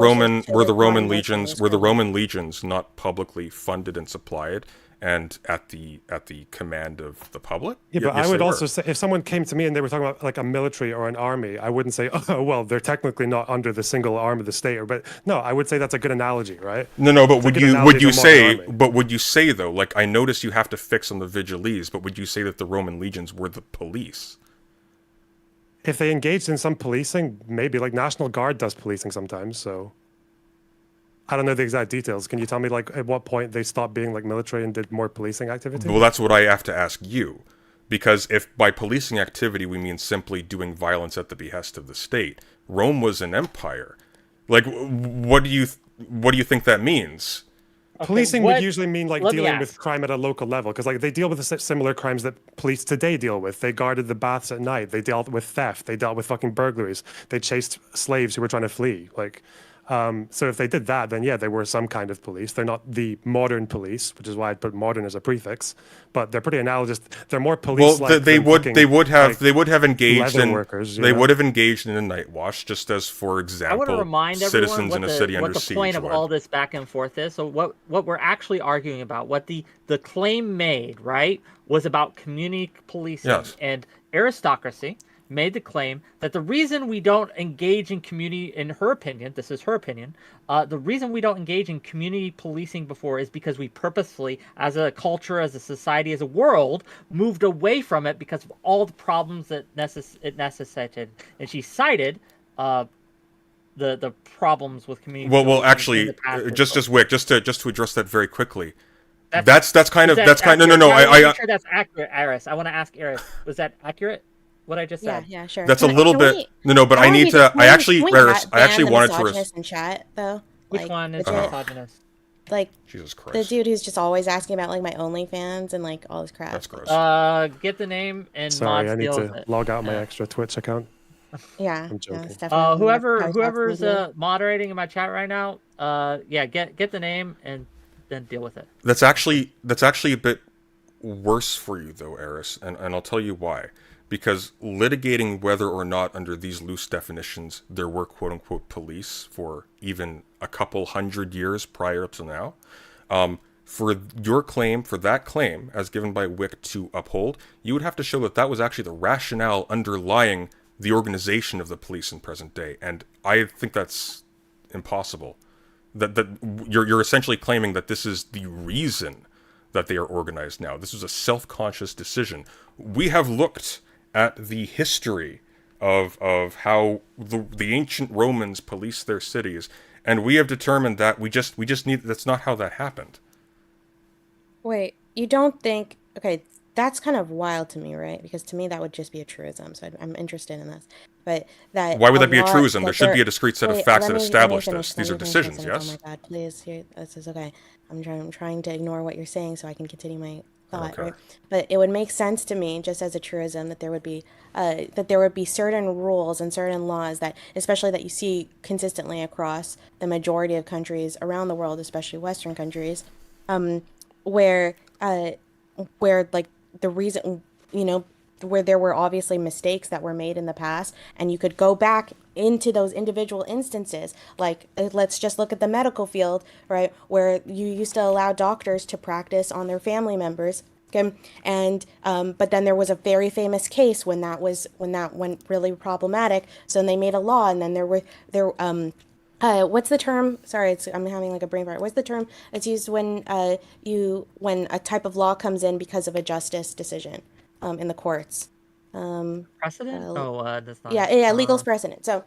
Roman legions not publicly funded and supplied, and at the command of the public? Yeah, but I would also say, if someone came to me and they were talking about like a military or an army, I wouldn't say, oh well, they're technically not under the single arm of the state. But no, I would say that's a good analogy, right? No, but would you say though? Like, I notice you have to fix on the Vigilistes, but would you say that the Roman legions were the police? If they engaged in some policing, maybe. Like National Guard does policing sometimes, so I don't know the exact details. Can you tell me like at what point they stopped being like military and did more policing activity? Well, that's what I have to ask you, because if by policing activity we mean simply doing violence at the behest of the state, Rome was an empire. Like, what do you think that means? Policing would usually mean like dealing with crime at a local level, because like they deal with the similar crimes that police today deal with. They guarded the baths at night. They dealt with theft. They dealt with fucking burglaries. They chased slaves who were trying to flee. Like, so if they did that, then yeah, they were some kind of police. They're not the modern police, which is why I put modern as a prefix. But they're pretty analogous. They're more police. Well, they would have engaged in a night watch, just as, for example, I want to remind citizens everyone in a city under siege. What the point of all this back and forth is. So what we're actually arguing about, what the claim made, right, was about community policing. Yes. And Aristocracy made the claim that the reason we don't engage in community, in her opinion, this is her opinion, the reason we don't engage in community policing before is because we purposefully, as a culture, as a society, as a world, moved away from it because of all the problems that it necessitated. And she cited the problems with community. Well, actually, just to address that very quickly. That's kind of no. I'm sure that's accurate, Eris. I want to ask Eris, was that accurate? What I just said? Yeah, sure. That's a little bit. No, but I need to. I actually wanted to. In chat though. Which one is misogynist? Like, Jesus Christ. The dude who's just always asking about like my OnlyFans and like all this crap. That's gross. Get the name and sorry, mod I need steals to it. log out my extra Twitch account. Yeah, I'm joking. it's definitely Whoever's moderating in my chat right now, yeah, get the name and then deal with it. That's actually a bit worse for you though, Eris, and I'll tell you why. Because litigating whether or not under these loose definitions there were quote unquote police for even a couple hundred years prior to now, for that claim as given by Wick to uphold, you would have to show that that was actually the rationale underlying the organization of the police in present day, and I think that's impossible. That you're essentially claiming that this is the reason that they are organized now. This is a self-conscious decision. We have looked at the history of how the ancient Romans policed their cities, and we have determined that we just need, that's not how that happened. Wait, you don't think? Okay, that's kind of wild to me, right? Because to me that would just be a truism. So I'm interested in this. But that why would that be a lot- truism? There that should be a discrete set of wait, facts let that me establish finish, this. let These me are finish decisions, this. yes? Oh my God, please, this is okay. I'm trying to ignore what you're saying so I can continue my thought. Okay. Right? But it would make sense to me, just as a truism, that there would be certain rules and certain laws that, especially that you see consistently across the majority of countries around the world, especially Western countries, where like the reason, where there were obviously mistakes that were made in the past, and you could go back into those individual instances. Like, let's just look at the medical field, right, where you used to allow doctors to practice on their family members. Okay, and but then there was a very famous case when that went really problematic. So then they made a law, and then what's the term? Sorry, I'm having like a brain fart. What's the term that's used when when a type of law comes in because of a justice decision in the courts? Precedent? That's not. Yeah, legal precedent. So,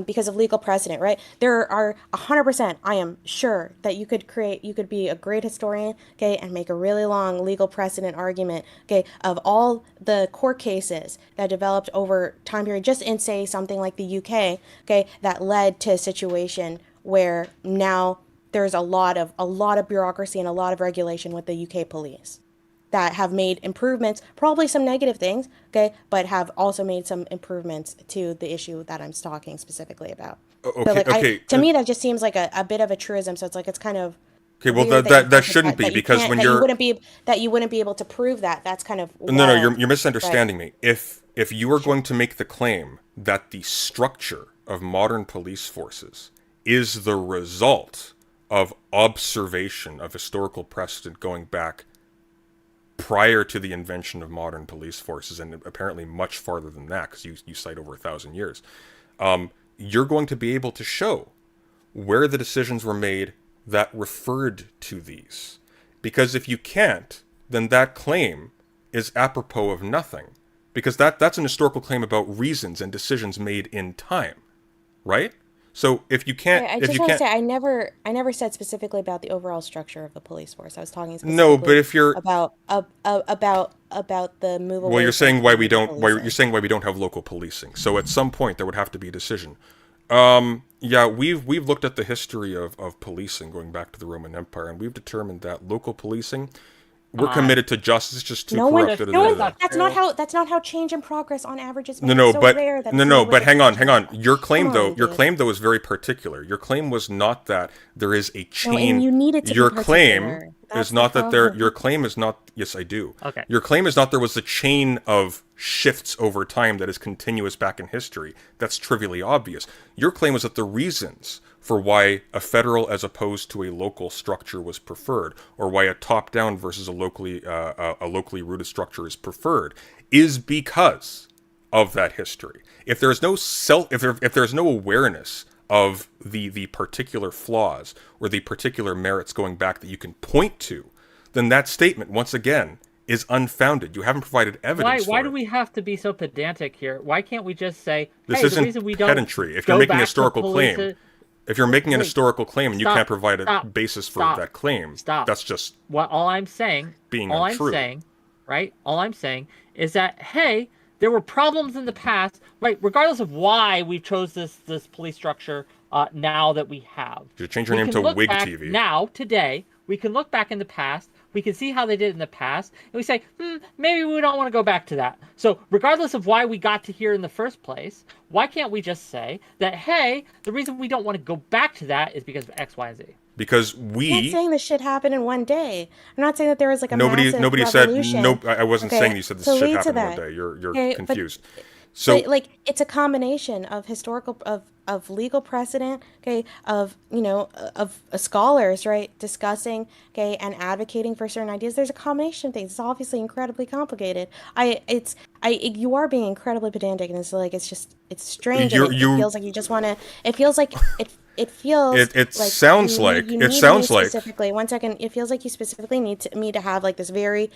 because of legal precedent, right? There are 100%. I am sure that you could be a great historian, okay, and make a really long legal precedent argument, okay, of all the court cases that developed over time period, just in say something like the UK, okay, that led to a situation where now there's a lot of bureaucracy and a lot of regulation with the UK police, that have made improvements, probably some negative things, okay, but have also made some improvements to the issue that I'm talking specifically about. Okay, So, like, okay. To me, that just seems like a bit of a truism. So it's kind of Okay, well, weird that shouldn't be, you because can't- when that you're... you wouldn't be able to prove that. That's kind of No, wild. you're misunderstanding me. If you are going to make the claim that the structure of modern police forces is the result of observation of historical precedent going back prior to the invention of modern police forces, and apparently much farther than that, because you cite over 1,000 years, you're going to be able to show where the decisions were made that referred to these. Because if you can't, then that claim is apropos of nothing. Because that's an historical claim about reasons and decisions made in time, right? So if you can't, I if just you want to can't, say I never said specifically about the overall structure of the police force. I was talking specifically no, but if you're about the move away. well, you're saying from why we community don't. Why policing. you're saying why we don't have local policing. So at some point there would have to be a decision. Yeah, we've looked at the history of policing going back to the Roman Empire, and we've determined that local policing, we're committed to justice. It's just too corrupt. That's not how change and progress on average is made. No, It's so but rare that but hang on. Your claim Come on, your dude. claim though is very particular. Your claim was not that there is a chain. and you need it to be your claim particular. is That's not the that there. problem. Your claim is not. Yes, I do. Okay. Your claim is not there was a chain of shifts over time that is continuous back in history. That's trivially obvious. Your claim was that the reasons for why a federal as opposed to a local structure was preferred, or why a top-down versus a locally rooted structure is preferred, is because of that history. If there is no if there's no awareness of the particular flaws or the particular merits going back that you can point to, then that statement once again is unfounded. You haven't provided evidence. Why for do it. we have to be so pedantic here? Why can't we just say, This hey, isn't the reason we don't pedantry. If go you're making a back to historical police claim, it- if you're making an Wait, historical claim and you stop, can't provide a stop, basis for stop, that claim, stop. that's just all I'm saying, being all untrue. I'm saying, right? All I'm saying is that, hey, there were problems in the past, right? Regardless of why we chose this police structure now that we have. You should change your We name can to look Wig back TV. Now, today, we can look back in the past We can see how they did it in the past, and we say, maybe we don't want to go back to that. So regardless of why we got to here in the first place, why can't we just say that, hey, the reason we don't want to go back to that is because of X, Y, and Z? Because I'm not saying this shit happened in one day. I'm not saying that there was like a nobody massive said revolution. no. I wasn't Okay, saying you said this to shit lead to happened in one that. day. You're Okay, confused. But like it's a combination of historical of legal precedent, okay, of of scholars, right, discussing, okay, and advocating for certain ideas. There's a combination of things. It's obviously incredibly complicated. You are being incredibly pedantic, and it's like it's strange. And it feels like you just want to. It feels like it feels. It like sounds you like need it me sounds like specifically. 1 second. It feels like you specifically need me to have like this very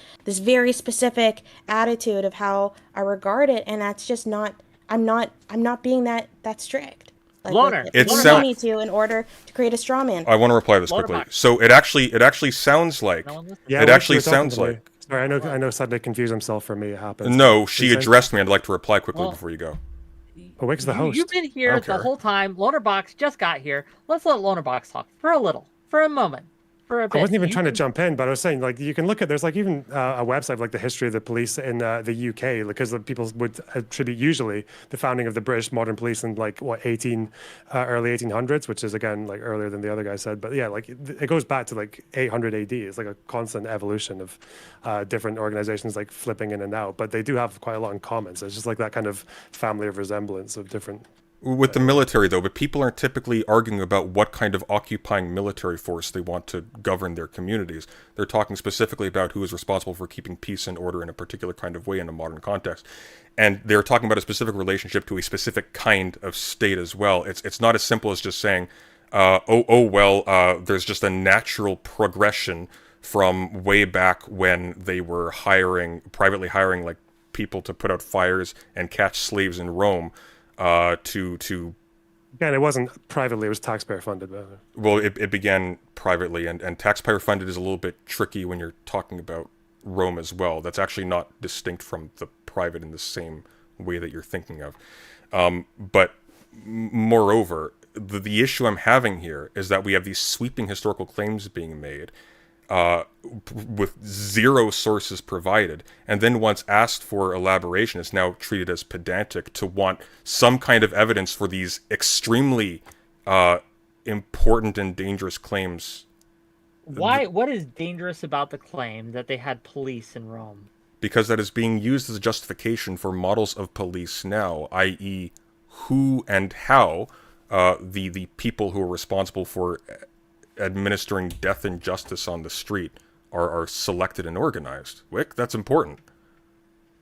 specific attitude of how I regard it, and that's just not. I'm not being that strict. Like, Loner. It you sounds. need to in order to create a straw man. I want to reply to this Loner quickly. box. So it actually sounds like Yeah, it Wick, actually you were talking sounds to me. like. Sorry, I know Sunday confused himself. For me, it happens. No, she Please say- addressed me. I'd like to reply quickly Well, before you go. Oh, Wick's the host. You've been I here don't the care. whole time. Lonerbox just got here. Let's let Lonerbox talk for a moment, for a bit. I wasn't even You trying to can- jump in, but I was saying, like, you can look at, there's like even a website of, like, the history of the police in the UK, because the people would attribute usually the founding of the British modern police in like what early 1800s, which is again like earlier than the other guy said. But yeah, like it goes back to like 800 AD. It's like a constant evolution of different organizations like flipping in and out. But they do have quite a lot in common. So it's just like that kind of family of resemblance of different. With the military, though, but people aren't typically arguing about what kind of occupying military force they want to govern their communities. They're talking specifically about who is responsible for keeping peace and order in a particular kind of way in a modern context. And they're talking about a specific relationship to a specific kind of state as well. It's not as simple as just saying, there's just a natural progression from way back when they were privately hiring like people to put out fires and catch slaves in Rome. To Again, it wasn't privately; it was taxpayer funded. Well, it began privately, and taxpayer funded is a little bit tricky when you're talking about Rome as well. That's actually not distinct from the private in the same way that you're thinking of. But moreover, the issue I'm having here is that we have these sweeping historical claims being made with zero sources provided, and then once asked for elaboration is now treated as pedantic to want some kind of evidence for these extremely important and dangerous claims. What is dangerous about the claim that they had police in Rome? Because that is being used as a justification for models of police now, i.e. who and how the people who are responsible for administering death and justice on the street are selected and organized. Wick, that's important.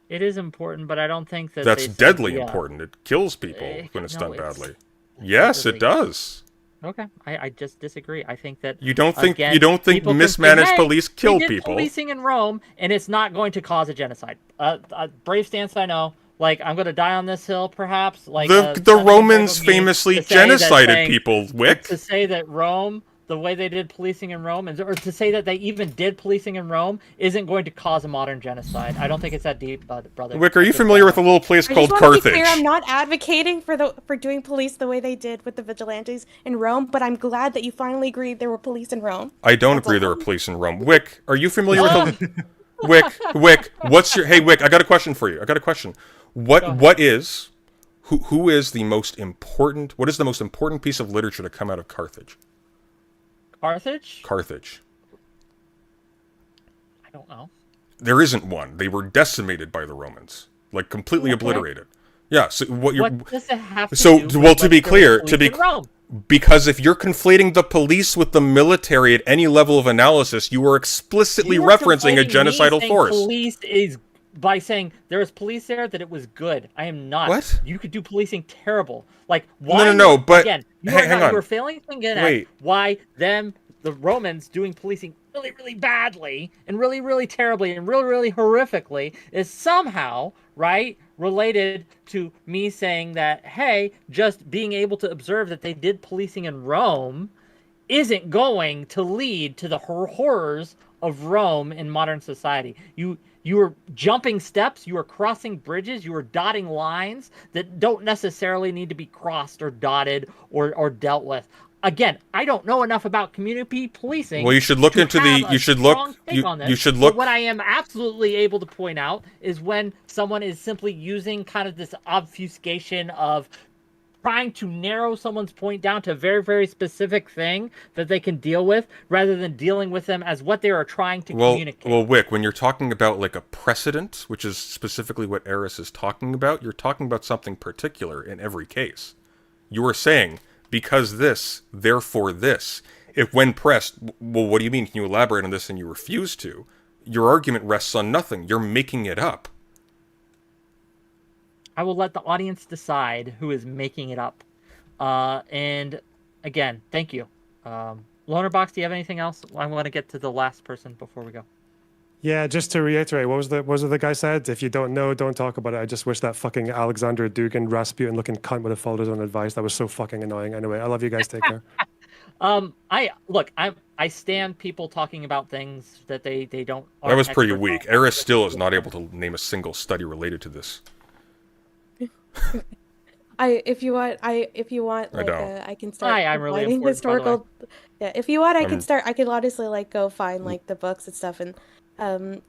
It is important, but I don't think that that's they deadly said, important. It kills people when it's done it's badly. Yes, it does. Okay, I just disagree. I think that you don't think people mismanaged can say, police kill we did people. Policing in Rome, and it's not going to cause a genocide. Brave stance, I know. Like, I'm going to die on this hill, perhaps. Like the Romans famously genocided people. Wick, to say that Rome, the way they did policing in Rome, or to say that they even did policing in Rome, isn't going to cause a modern genocide. I don't think it's that deep, brother. Wick, are you familiar with a little place called I just Carthage? Want to be clear, I'm not advocating for doing police the way they did with the vigilantes in Rome, but I'm glad that you finally agreed there were police in Rome. I don't agree there were police in Rome. Wick, are you familiar with the... Wick, what's your... Hey, Wick, I got a question for you. What is the most important piece of literature to come out of Carthage? Carthage. I don't know. There isn't one. They were decimated by the Romans, like completely obliterated. Yeah. So what does it have to do well, with to be clear, Rome? Because if you're conflating the police with the military at any level of analysis, you are explicitly referencing a genocidal force. Police is by saying there was police there that it was good. I am not. What? You could do policing terrible. Like why? No. But again, hang on. You were failing to get at why the Romans doing policing really, really badly and really, really terribly and really, really horrifically is somehow related to me saying that, hey, just being able to observe that they did policing in Rome isn't going to lead to the horrors of Rome in modern society. You are jumping steps, you are crossing bridges, you are dotting lines that don't necessarily need to be crossed or dotted or dealt with. again, I don't know enough about community policing. Well, you should look to into have the. a You should strong look. take on this, You should but look. what I am absolutely able to point out is when someone is simply using kind of this obfuscation of trying to narrow someone's point down to a very, very specific thing that they can deal with, rather than dealing with them as what they are trying to communicate. Well, Wick, when you're talking about like a precedent, which is specifically what Eris is talking about, you're talking about something particular in every case. You are saying, because this, therefore this. If when pressed, well, what do you mean? Can you elaborate on this? And you refuse to. Your argument rests on nothing. You're making it up. I will let the audience decide who is making it up. And again, thank you. Lonerbox, do you have anything else? I want to get to the last person before we go. Yeah, just to reiterate, what was the guy said? If you don't know, don't talk about it. I just wish that fucking Alexander Dugin Rasputin looking cunt would have followed his own advice. That was so fucking annoying. Anyway, I love you guys. Take care. I stand people talking about things that they don't. That was pretty expert weak. on. Eris still is not able to name a single study related to this. If you want, like, I can start. I'm really finding important, by the historical. Yeah, if you want, I can I'm- start. I could honestly like go find like the books and stuff, and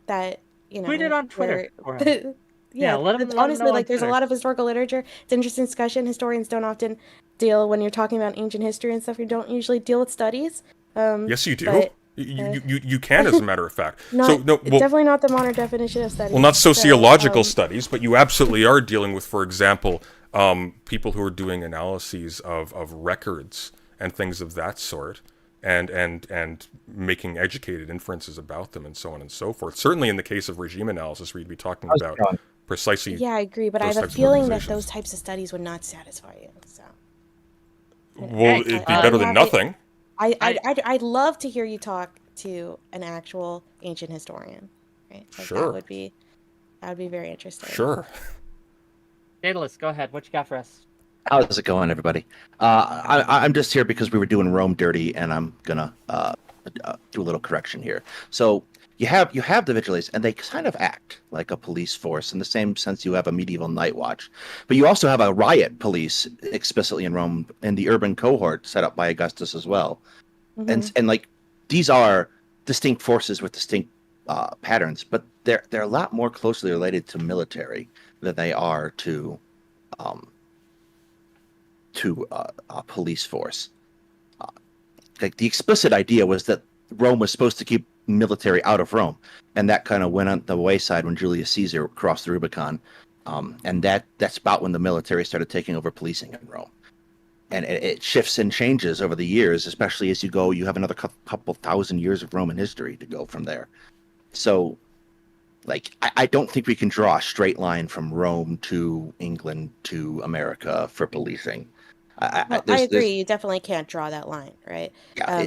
that Tweet it on Twitter. where- Yeah, let 'em honestly, know on like, there's a Twitter. lot of historical literature. It's interesting discussion. Historians don't often deal when you're talking about ancient history and stuff. You don't usually deal with studies. Yes, you do. but, You can, as a matter of fact. definitely not the modern definition of studies. Well, not sociological So, studies, but you absolutely are dealing with, for example, people who are doing analyses of records and things of that sort, and making educated inferences about them, and so on and so forth. Certainly, in the case of regime analysis, we'd be talking about precisely. yeah, I agree, but I those have a types of feeling that organizations. those types of studies would not satisfy you. So. Well, it'd be better than nothing. I'd love to hear you talk to an actual ancient historian. Right? Like, Sure. That would be very interesting. Sure. Daedalus, go ahead. What you got for us? How's it going, everybody? I'm just here because we were doing Rome dirty, and I'm gonna do a little correction here. So you have the vigilantes, and they kind of act like a police force in the same sense you have a medieval night watch, but you also have a riot police explicitly in Rome, and the urban cohort set up by Augustus as well. And like these are distinct forces with distinct patterns, but they're a lot more closely related to military than they are to a police force. Like the explicit idea was that Rome was supposed to keep military out of Rome, and that kind of went on the wayside when Julius Caesar crossed the Rubicon, and that's about when the military started taking over policing in Rome. And it shifts and changes over the years, especially as you have another couple thousand years of Roman history to go from there. So, like, I don't think we can draw a straight line from Rome to England to America for policing. I agree. You definitely can't draw that line, right? Yeah,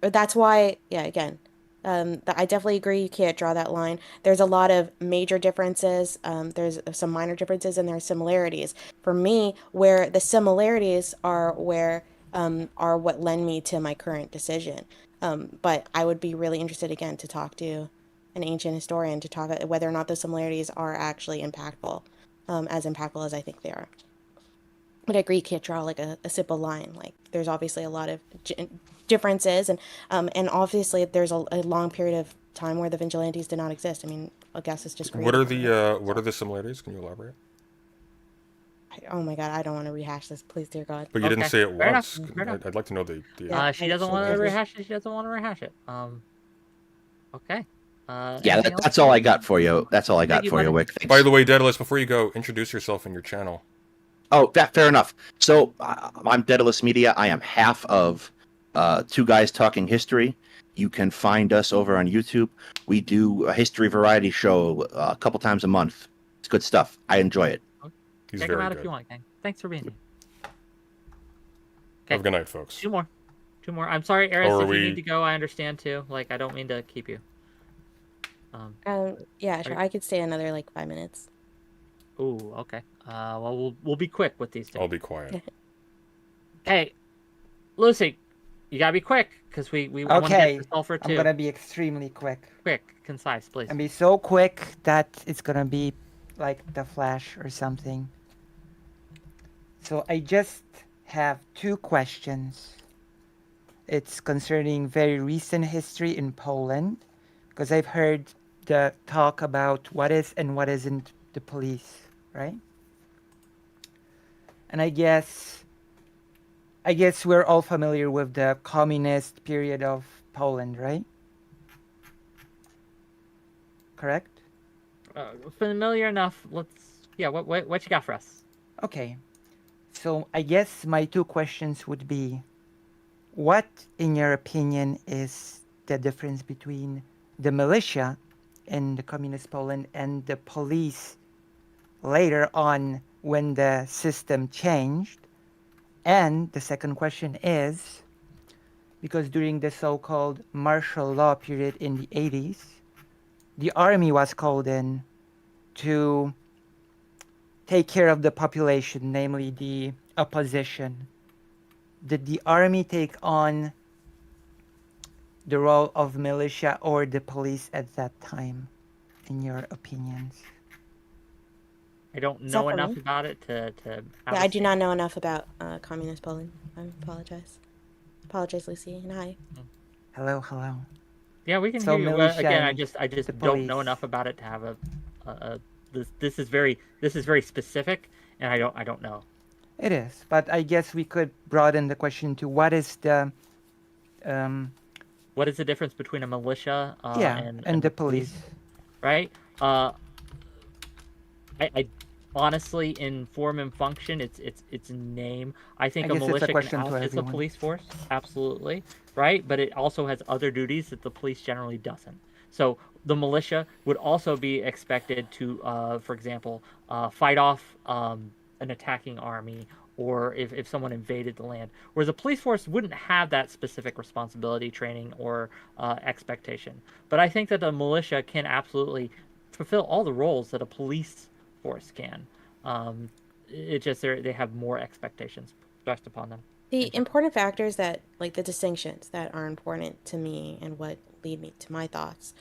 That's why, again, I definitely agree you can't draw that line. There's a lot of major differences. There's some minor differences, and there are similarities. For me, where the similarities are what lend me to my current decision. But I would be really interested, again, to talk to an ancient historian to talk about whether or not those similarities are actually impactful, as impactful as I think they are. But I agree, you can't draw like a simple line. Like, there's obviously a lot of differences, and obviously there's a long period of time where the vigilantes did not exist. I mean, Augustus just created. What are the similarities? Can you elaborate? Oh my God, I don't want to rehash this, please, dear God. But you didn't say it Fair once. enough. I'd like to know the She doesn't want to rehash it. She doesn't want to rehash it. Okay. Yeah, that's all I got for you. That's all I got for you, Wick. Thanks. By the way, Daedalus, before you go, introduce yourself and your channel. Oh, fair enough. So I'm Daedalus Media. I am half of Two Guys Talking History. You can find us over on YouTube. We do a history variety show a couple times a month. It's good stuff. I enjoy it. He's Check him very out good. if you want, gang. Thanks for being here. Have a good night, folks. Two more. I'm sorry, Eris, Or if we- you need to go, I understand too. Like, I don't mean to keep you. Yeah, sure. I could stay another like 5 minutes. Ooh, okay. Well, we'll be quick with these two. I'll be quiet. Hey, Lucy, you gotta be quick because we want to Okay, get this all for two. I'm gonna be extremely quick. Quick, concise, please. And be so quick that it's gonna be like the Flash or something. So I just have two questions. it's concerning very recent history in Poland, because I've heard the talk about what is and what isn't the police, right? And I guess we're all familiar with the communist period of Poland, right? Correct? Familiar enough. What you got for us? Okay. So I guess my two questions would be, what, in your opinion, is the difference between the militia in the communist Poland and the police later on when the system changed? And the second question is, because during the so-called martial law period in the 80s, the army was called in to take care of the population, namely the opposition. Did the army take on the role of militia or the police at that time, in your opinions? I don't Is that know for enough me? about it to Yeah, have I a do say. not know enough about communist Poland. I apologize. Apologize, Lucy, and hi. Hello, hello. Yeah, we can So hear you. militia Again, I and just the don't know police. enough about it to have a this is very specific, and I don't know. It is, but I guess we could broaden the question to what is the What is the difference between a militia yeah, and the the police? police. Right? I honestly, in form and function, it's name. I think I a guess it's a militia can question act to as a everyone. police force, absolutely, right? But it also has other duties that the police generally doesn't. So the militia would also be expected to, for example, fight off an attacking army, or if someone invaded the land. Whereas a police force wouldn't have that specific responsibility, training, or expectation. But I think that the militia can absolutely fulfill all the roles that a police force can. It just they have more expectations placed upon them. The important factors that, like the distinctions that are important to me and what lead me to my thoughts,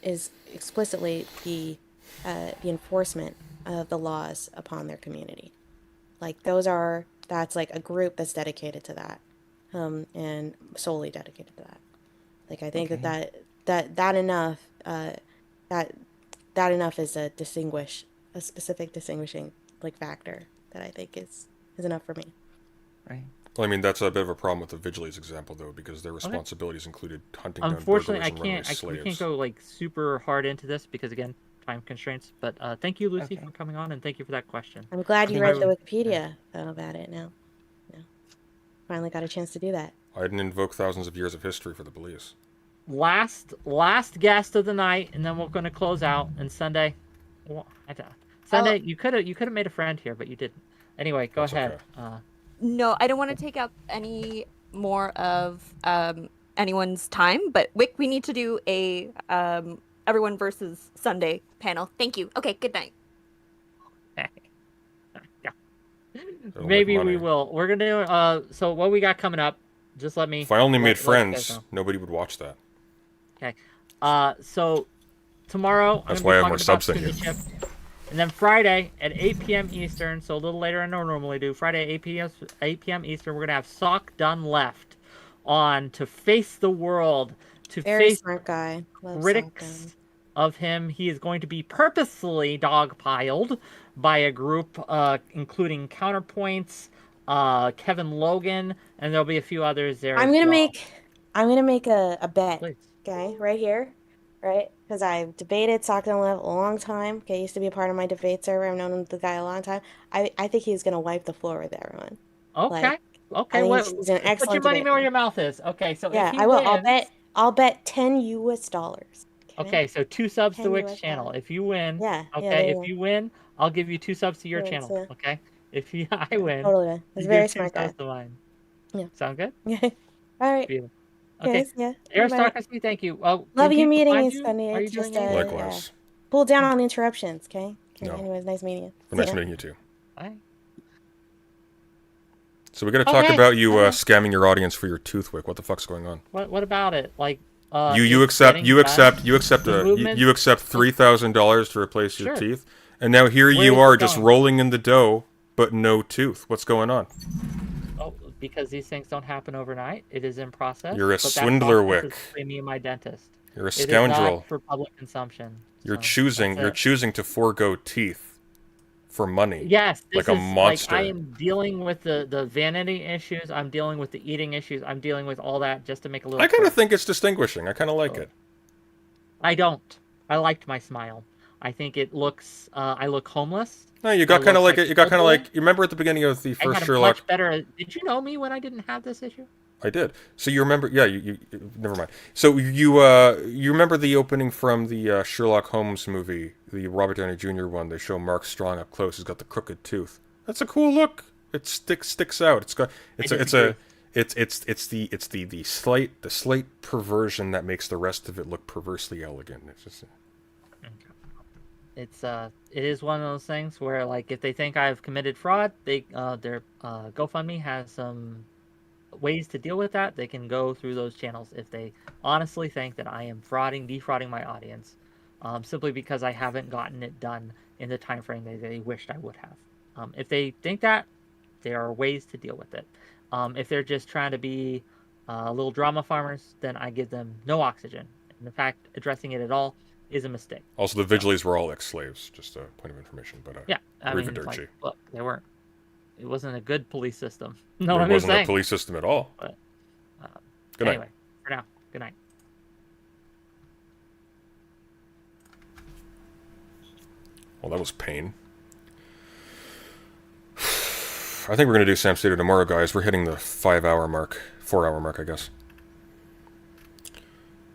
is explicitly the enforcement of the laws upon their community. Like that's like a group that's dedicated to that, and solely dedicated to that. Like I think Okay. that enough that enough is a specific distinguishing like factor that I think is enough for me. Right. Well, I mean, that's a bit of a problem with the Vigilantes example, though, because their responsibilities included hunting down Unfortunately, burglars and runaway we can't slaves. go like super hard into this because again, time constraints. But thank you, Lucy, Okay. for coming on, and thank you for that question. I'm glad you Thank read you. the Wikipedia about it now. Yeah. Finally got a chance to do that. I didn't invoke thousands of years of history for the police. Last guest of the night, and then we're going to close out. And Sunday, Sunday, you could have made a friend here, but you didn't. Anyway, go That's ahead. okay. No, I don't want to take up any more of anyone's time, but Wick, we need to do a everyone versus Sunday panel. Thank you. Okay, good night. It'll Maybe make money. we will. We're gonna so what we got coming up. Just let me. If I only made let you guys friends, know. nobody would watch that. Okay. So tomorrow That's I'm why I gonna have be more talking subs than about you. Chip. And then Friday at 8 p.m. Eastern, so a little later than I normally do. Friday at 8 p.m. Eastern, we're gonna have Sock Done Left on to face the world, to Very face smart guy. Love critics Salkin. of him. He is going to be purposefully dogpiled by a group including Counterpoints, Kevin Logan, and there'll be a few others there. I'm as gonna well. make a bet. Please. Okay, right here, right? Because I've debated Stockton Lev a long time. Okay, used to be a part of my debate server. I've known the guy a long time. I think he's gonna wipe the floor with everyone. Okay. Like, Okay. I think What? he's an Put your excellent money where debater. your mouth is. Okay. So Yeah, if he I will. wins, I'll bet $10. okay. So 2 subs to 10 Wick's US channel. dollars. If you win, Yeah, there okay. you If go. you win, I'll give you 2 subs to your Yeah, channel. yeah. Okay. If I win, Totally. He's you a very give 2 smart guy. subs to mine. Yeah. Sound good? Yeah. All right. Beautiful. Okay. Guys, yeah. Bye. Aristocracy, thank you. Love Can you people meeting find you, you? Sunny. Are you It's doing just anything? Likewise. pull down on interruptions, okay? No. Anyways, nice meeting you. But See nice ya. meeting you too. Bye. So we're gonna talk Okay. about you scamming your audience for your tooth, Wick. What the fuck's going on? What about it? Like You it's accept getting you done? accept you accept The a movement- you accept $3,000 to replace your Sure. teeth, and now here Where you is are it just going? rolling in the dough, but no tooth. What's going on? Oh, because these things don't happen overnight. It is in process. You're a but that swindler, process Wick. is between me and my dentist. You're a It is scoundrel. not for public consumption. You're So, choosing. that's You're it. choosing to forego teeth for money. Yes, like this a is monster. like I am dealing with the vanity issues. I'm dealing with the eating issues. I'm dealing with all that just to make a little. I kind of quid. think it's distinguishing. I kind of like it. I don't. I liked my smile. I think it looks. I look homeless. No, you got I kind of look like it. You got kind of elderly. like. You remember at the beginning of the I first had a Sherlock? much better. Did you know me when I didn't have this issue? I did. So you remember? Yeah. You never mind. So you remember the opening from the Sherlock Holmes movie, the Robert Downey Jr. one. They show Mark Strong up close. He's got the crooked tooth. That's a cool look. It sticks out. It's got. It's the slight perversion that makes the rest of it look perversely elegant. It's just. It is one of those things where, like, if they think I've committed fraud, their GoFundMe has some ways to deal with that. They can go through those channels if they honestly think that I am defrauding my audience, simply because I haven't gotten it done in the time frame they wished I would have. If they think that, there are ways to deal with it. If they're just trying to be little drama farmers, then I give them no oxygen. And in fact, addressing it at all is a mistake. Also, the Vigilantes were all ex-slaves. Just a point of information, but yeah, I mean, Rivaderci. look, they weren't. It wasn't a good police system. No, It I'm wasn't saying. a police system at all. But, Good night. anyway, for now, good night. Well, that was pain. I think we're going to do Sam Stater tomorrow, guys. We're hitting the 4-hour mark, I guess.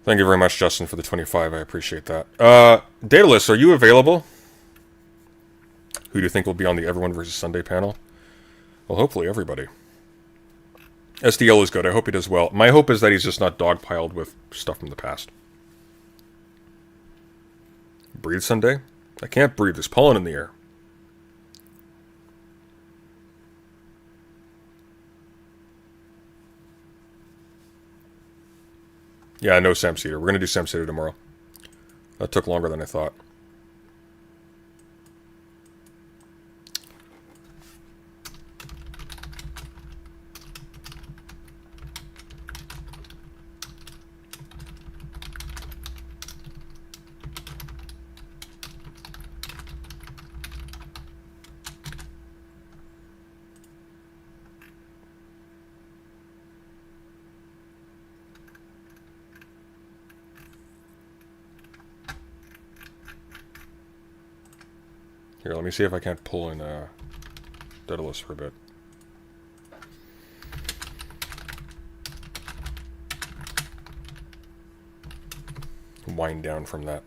Thank you very much, Justin, for the 25. I appreciate that. Daedalus, are you available? Who do you think will be on the Everyone vs. Sunday panel? Well, hopefully everybody. SDL is good. I hope he does well. My hope is that he's just not dogpiled with stuff from the past. Breathe, Sunday? I can't breathe. There's pollen in the air. Yeah, no Sam Cedar. We're going to do Sam Cedar tomorrow. That took longer than I thought. Here, let me see if I can't pull in Daedalus for a bit. Wind down from that.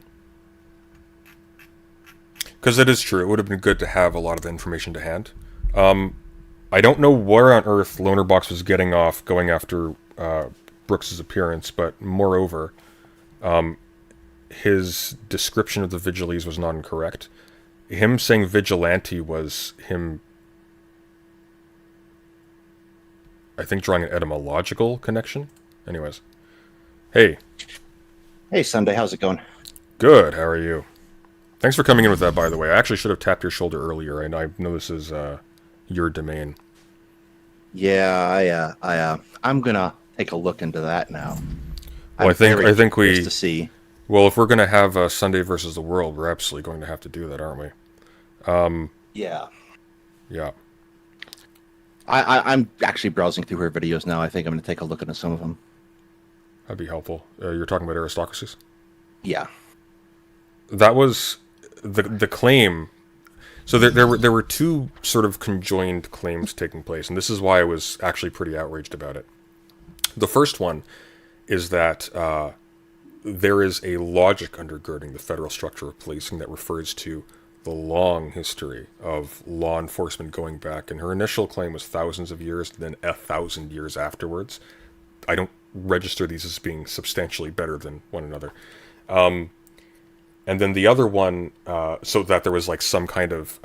Because it is true, it would have been good to have a lot of the information to hand. I don't know where on earth Lonerbox was getting off going after Brooks's appearance, but moreover, his description of the Vigilantes was not incorrect. Him saying vigilante was him, I think, drawing an etymological connection. Anyways. Hey. Hey, Sunday. How's it going? Good. How are you? Thanks for coming in with that, by the way. I actually should have tapped your shoulder earlier, and I know this is your domain. Yeah, I'm gonna take a look into that now. Well, I think curious to see. Well, if we're going to have Sunday versus the World, we're absolutely going to have to do that, aren't we? Yeah. Yeah. I'm actually browsing through her videos now. I think I'm going to take a look into some of them. That'd be helpful. You're talking about Aristocracies? Yeah. That was the claim. So there were two sort of conjoined claims taking place, and this is why I was actually pretty outraged about it. The first one is that there is a logic undergirding the federal structure of policing that refers to the long history of law enforcement going back. And her initial claim was thousands of years, then 1,000 years afterwards. I don't register these as being substantially better than one another. And then the other one, so that there was like some kind of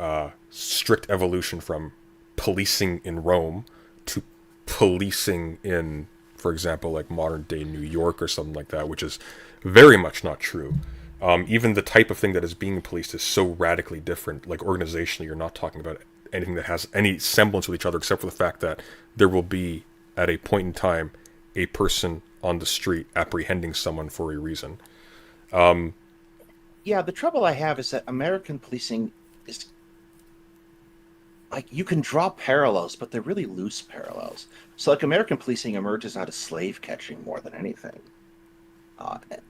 strict evolution from policing in Rome to policing in, for example, like modern day New York or something like that, which is very much not true. Even the type of thing that is being policed is so radically different. Like organizationally, you're not talking about anything that has any semblance with each other, except for the fact that there will be, at a point in time, a person on the street apprehending someone for a reason. Yeah, the trouble I have is that American policing is like, you can draw parallels, but they're really loose parallels. So like American policing emerges out of slave catching more than anything.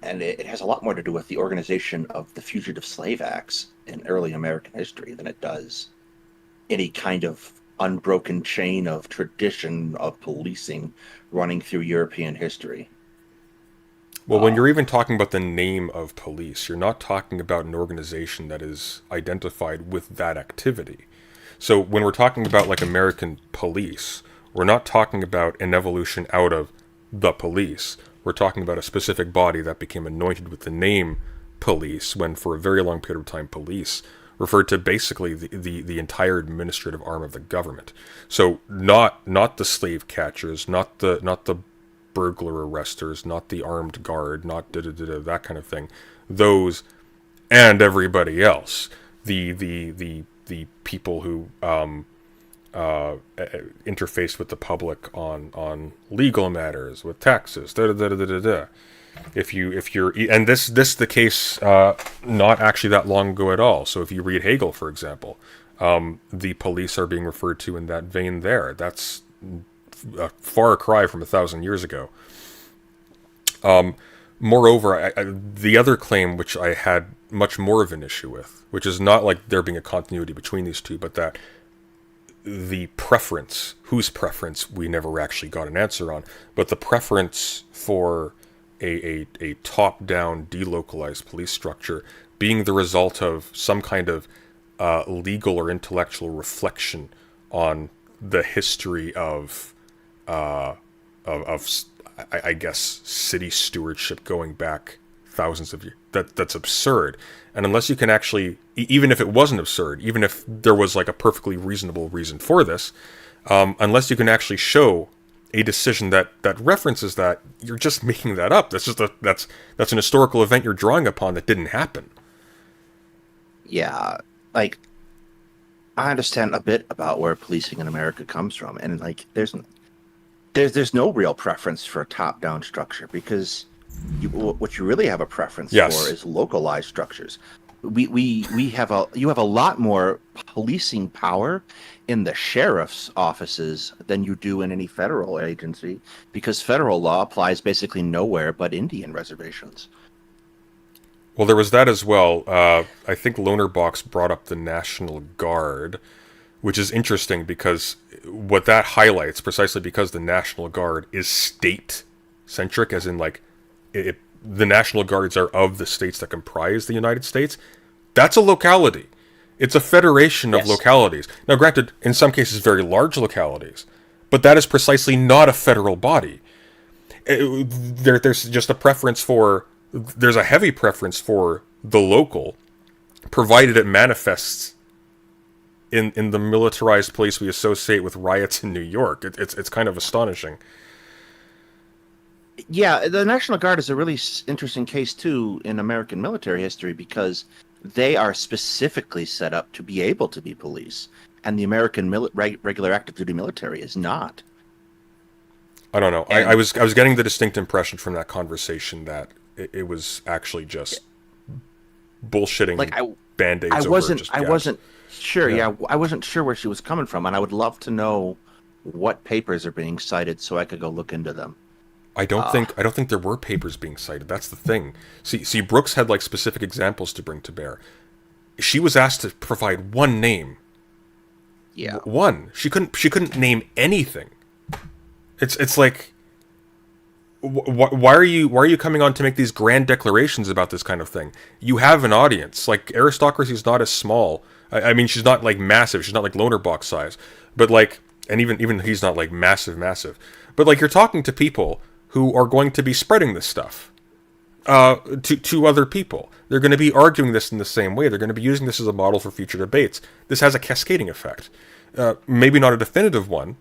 And it has a lot more to do with the organization of the Fugitive Slave Acts in early American history than it does any kind of unbroken chain of tradition of policing running through European history. Well, when you're even talking about the name of police, you're not talking about an organization that is identified with that activity. So when we're talking about like American police, we're not talking about an evolution out of the police. We're talking about a specific body that became anointed with the name police, when for a very long period of time police referred to basically the entire administrative arm of the government. So not the slave catchers, not the burglar arresters, not the armed guard, not that kind of thing. Those and everybody else. The people who interface with the public on legal matters, with taxes, If you're, and this the case not actually that long ago at all. So if you read Hegel, for example, the police are being referred to in that vein there. That's a far cry from 1,000 years ago. Moreover, the other claim, which I had much more of an issue with, which is not like there being a continuity between these two, but that the preference, whose preference we never actually got an answer on, but the preference for a top-down, delocalized police structure being the result of some kind of legal or intellectual reflection on the history of I guess, city stewardship going back thousands of years. That's absurd. And unless you can actually, even if it wasn't absurd, even if there was like a perfectly reasonable reason for this, unless you can actually show a decision that references that, you're just making that up. That's just that's an historical event you're drawing upon that didn't happen. Yeah, like, I understand a bit about where policing in America comes from, and like there's no real preference for a top-down structure, because what you really have a preference for is localized structures. You have a lot more policing power in the sheriff's offices than you do in any federal agency, because federal law applies basically nowhere but Indian reservations. Well, there was that as well. I think Lonerbox brought up the National Guard, which is interesting because what that highlights, precisely because the National Guard is state-centric, as in like the National Guards are of the states that comprise the United States, that's a locality. It's a federation of localities. Now, granted, in some cases very large localities, but that is precisely not a federal body. There's just a preference for... There's a heavy preference for the local, provided it manifests in the militarized place we associate with riots in New York. It's kind of astonishing. Yeah, the National Guard is a really interesting case, too, in American military history, because they are specifically set up to be able to be police, and the American regular active duty military is not. I don't know. I was getting the distinct impression from that conversation that it was actually just bullshitting, like band-aids. I wasn't sure. Yeah, I wasn't sure where she was coming from, and I would love to know what papers are being cited so I could go look into them. I don't think there were papers being cited. That's the thing. See, Brooks had like specific examples to bring to bear. She was asked to provide one name. Yeah. One. She couldn't name anything. It's like, why are you coming on to make these grand declarations about this kind of thing? You have an audience. Like, Aristocracy is not as small. I mean, she's not like massive. She's not like Lonerbox size. But like, and even he's not like massive. But like, you're talking to people who are going to be spreading this stuff to other people. They're going to be arguing this in the same way. They're going to be using this as a model for future debates. This has a cascading effect. Maybe not a definitive one,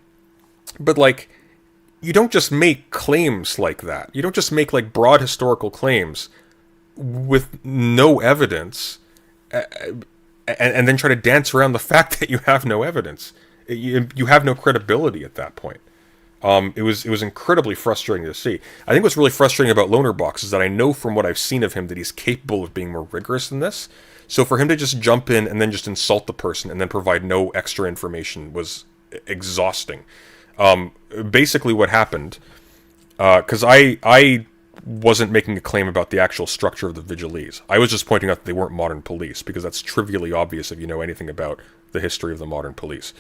but like, you don't just make claims like that. You don't just make like broad historical claims with no evidence and then try to dance around the fact that you have no evidence. You have no credibility at that point. It was incredibly frustrating to see. I think what's really frustrating about Lonerbox is that I know from what I've seen of him that he's capable of being more rigorous than this. So for him to just jump in and then just insult the person and then provide no extra information was exhausting. Basically what happened, because I wasn't making a claim about the actual structure of the Vigilese. I was just pointing out that they weren't modern police, because that's trivially obvious if you know anything about the history of the modern police.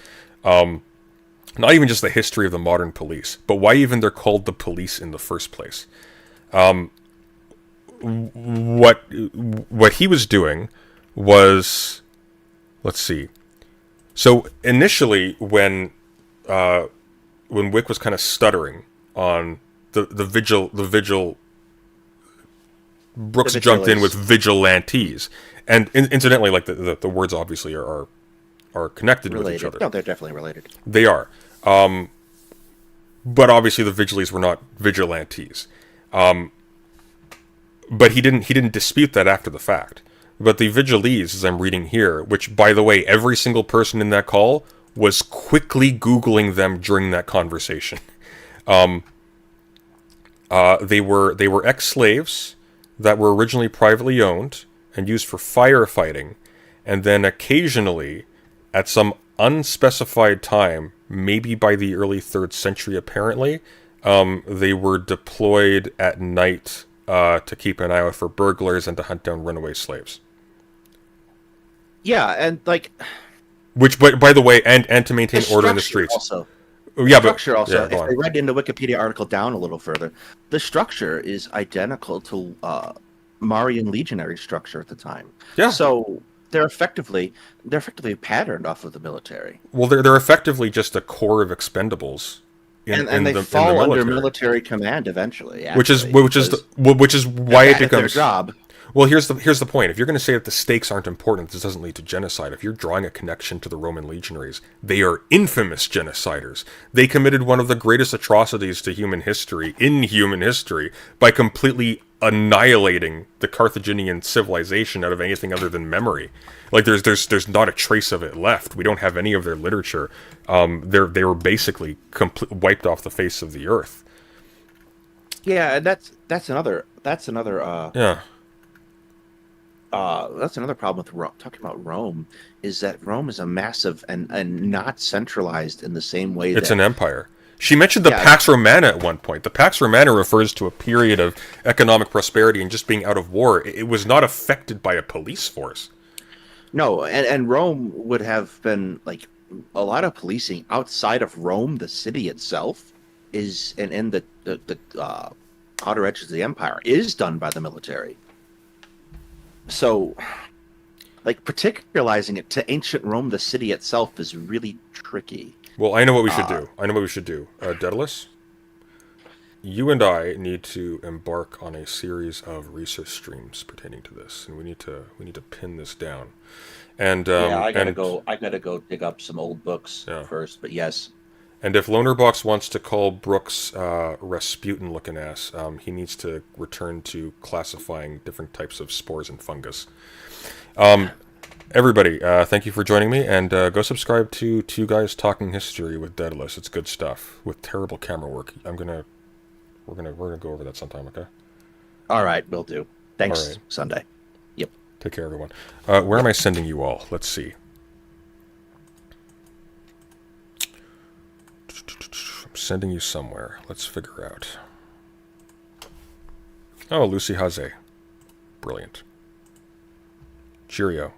Not even just the history of the modern police, but why even they're called the police in the first place. What he was doing was, let's see. So initially, when Wick was kind of stuttering on the vigil, Brooks jumped in with vigilantes, and incidentally, like the words obviously are connected related. with each other. No, they're definitely related. They are. But obviously the Vigilies were not vigilantes. But he didn't dispute that after the fact. But the Vigilese, as I'm reading here, which, by the way, every single person in that call was quickly Googling them during that conversation. They were ex-slaves that were originally privately owned and used for firefighting, and then occasionally, at some unspecified time, maybe by the early 3rd century apparently, they were deployed at night to keep an eye out for burglars and to hunt down runaway slaves. Yeah, and like... Which, by the way, and to maintain order in the streets. Also. Yeah, structure but, also, yeah, if I read in the Wikipedia article down a little further, the structure is identical to Marian legionary structure at the time. Yeah. So they're effectively patterned off of the military. Well, they're effectively just a corps of expendables. And they fall under military command eventually. Actually, which is why it becomes their job. Well, here's the point. If you're going to say that the stakes aren't important, this doesn't lead to genocide. If you're drawing a connection to the Roman legionaries, they are infamous genociders. They committed one of the greatest atrocities to human history, by completely annihilating the Carthaginian civilization out of anything other than memory. Like there's not a trace of it left. We don't have any of their literature. They were basically wiped off the face of the earth. Yeah, and that's another yeah. That's another problem with Rome. Talking about Rome is that Rome is a massive and not centralized in the same way. It's an empire. She mentioned the Pax Romana at one point. The Pax Romana refers to a period of economic prosperity and just being out of war. It was not affected by a police force. No, and Rome would have been like a lot of policing outside of Rome. The city itself is, and in the outer edges of the empire is done by the military. So, like, particularizing it to ancient Rome, the city itself, is really tricky. Well, I know what we should do. Daedalus, you and I need to embark on a series of research streams pertaining to this, and we need to pin this down. And I gotta go dig up some old books first. But yes. And if Lonerbox wants to call Brooks Rasputin-looking ass, he needs to return to classifying different types of spores and fungus. Everybody, thank you for joining me, and go subscribe to Two Guys Talking History with Daedalus. It's good stuff with terrible camera work. We're gonna go over that sometime, okay? All right, will do. Thanks. All right. Sunday. Yep. Take care, everyone. Where am I sending you all? Let's see. I'm sending you somewhere. Let's figure out. Oh, Lucy Haze. Brilliant. Cheerio.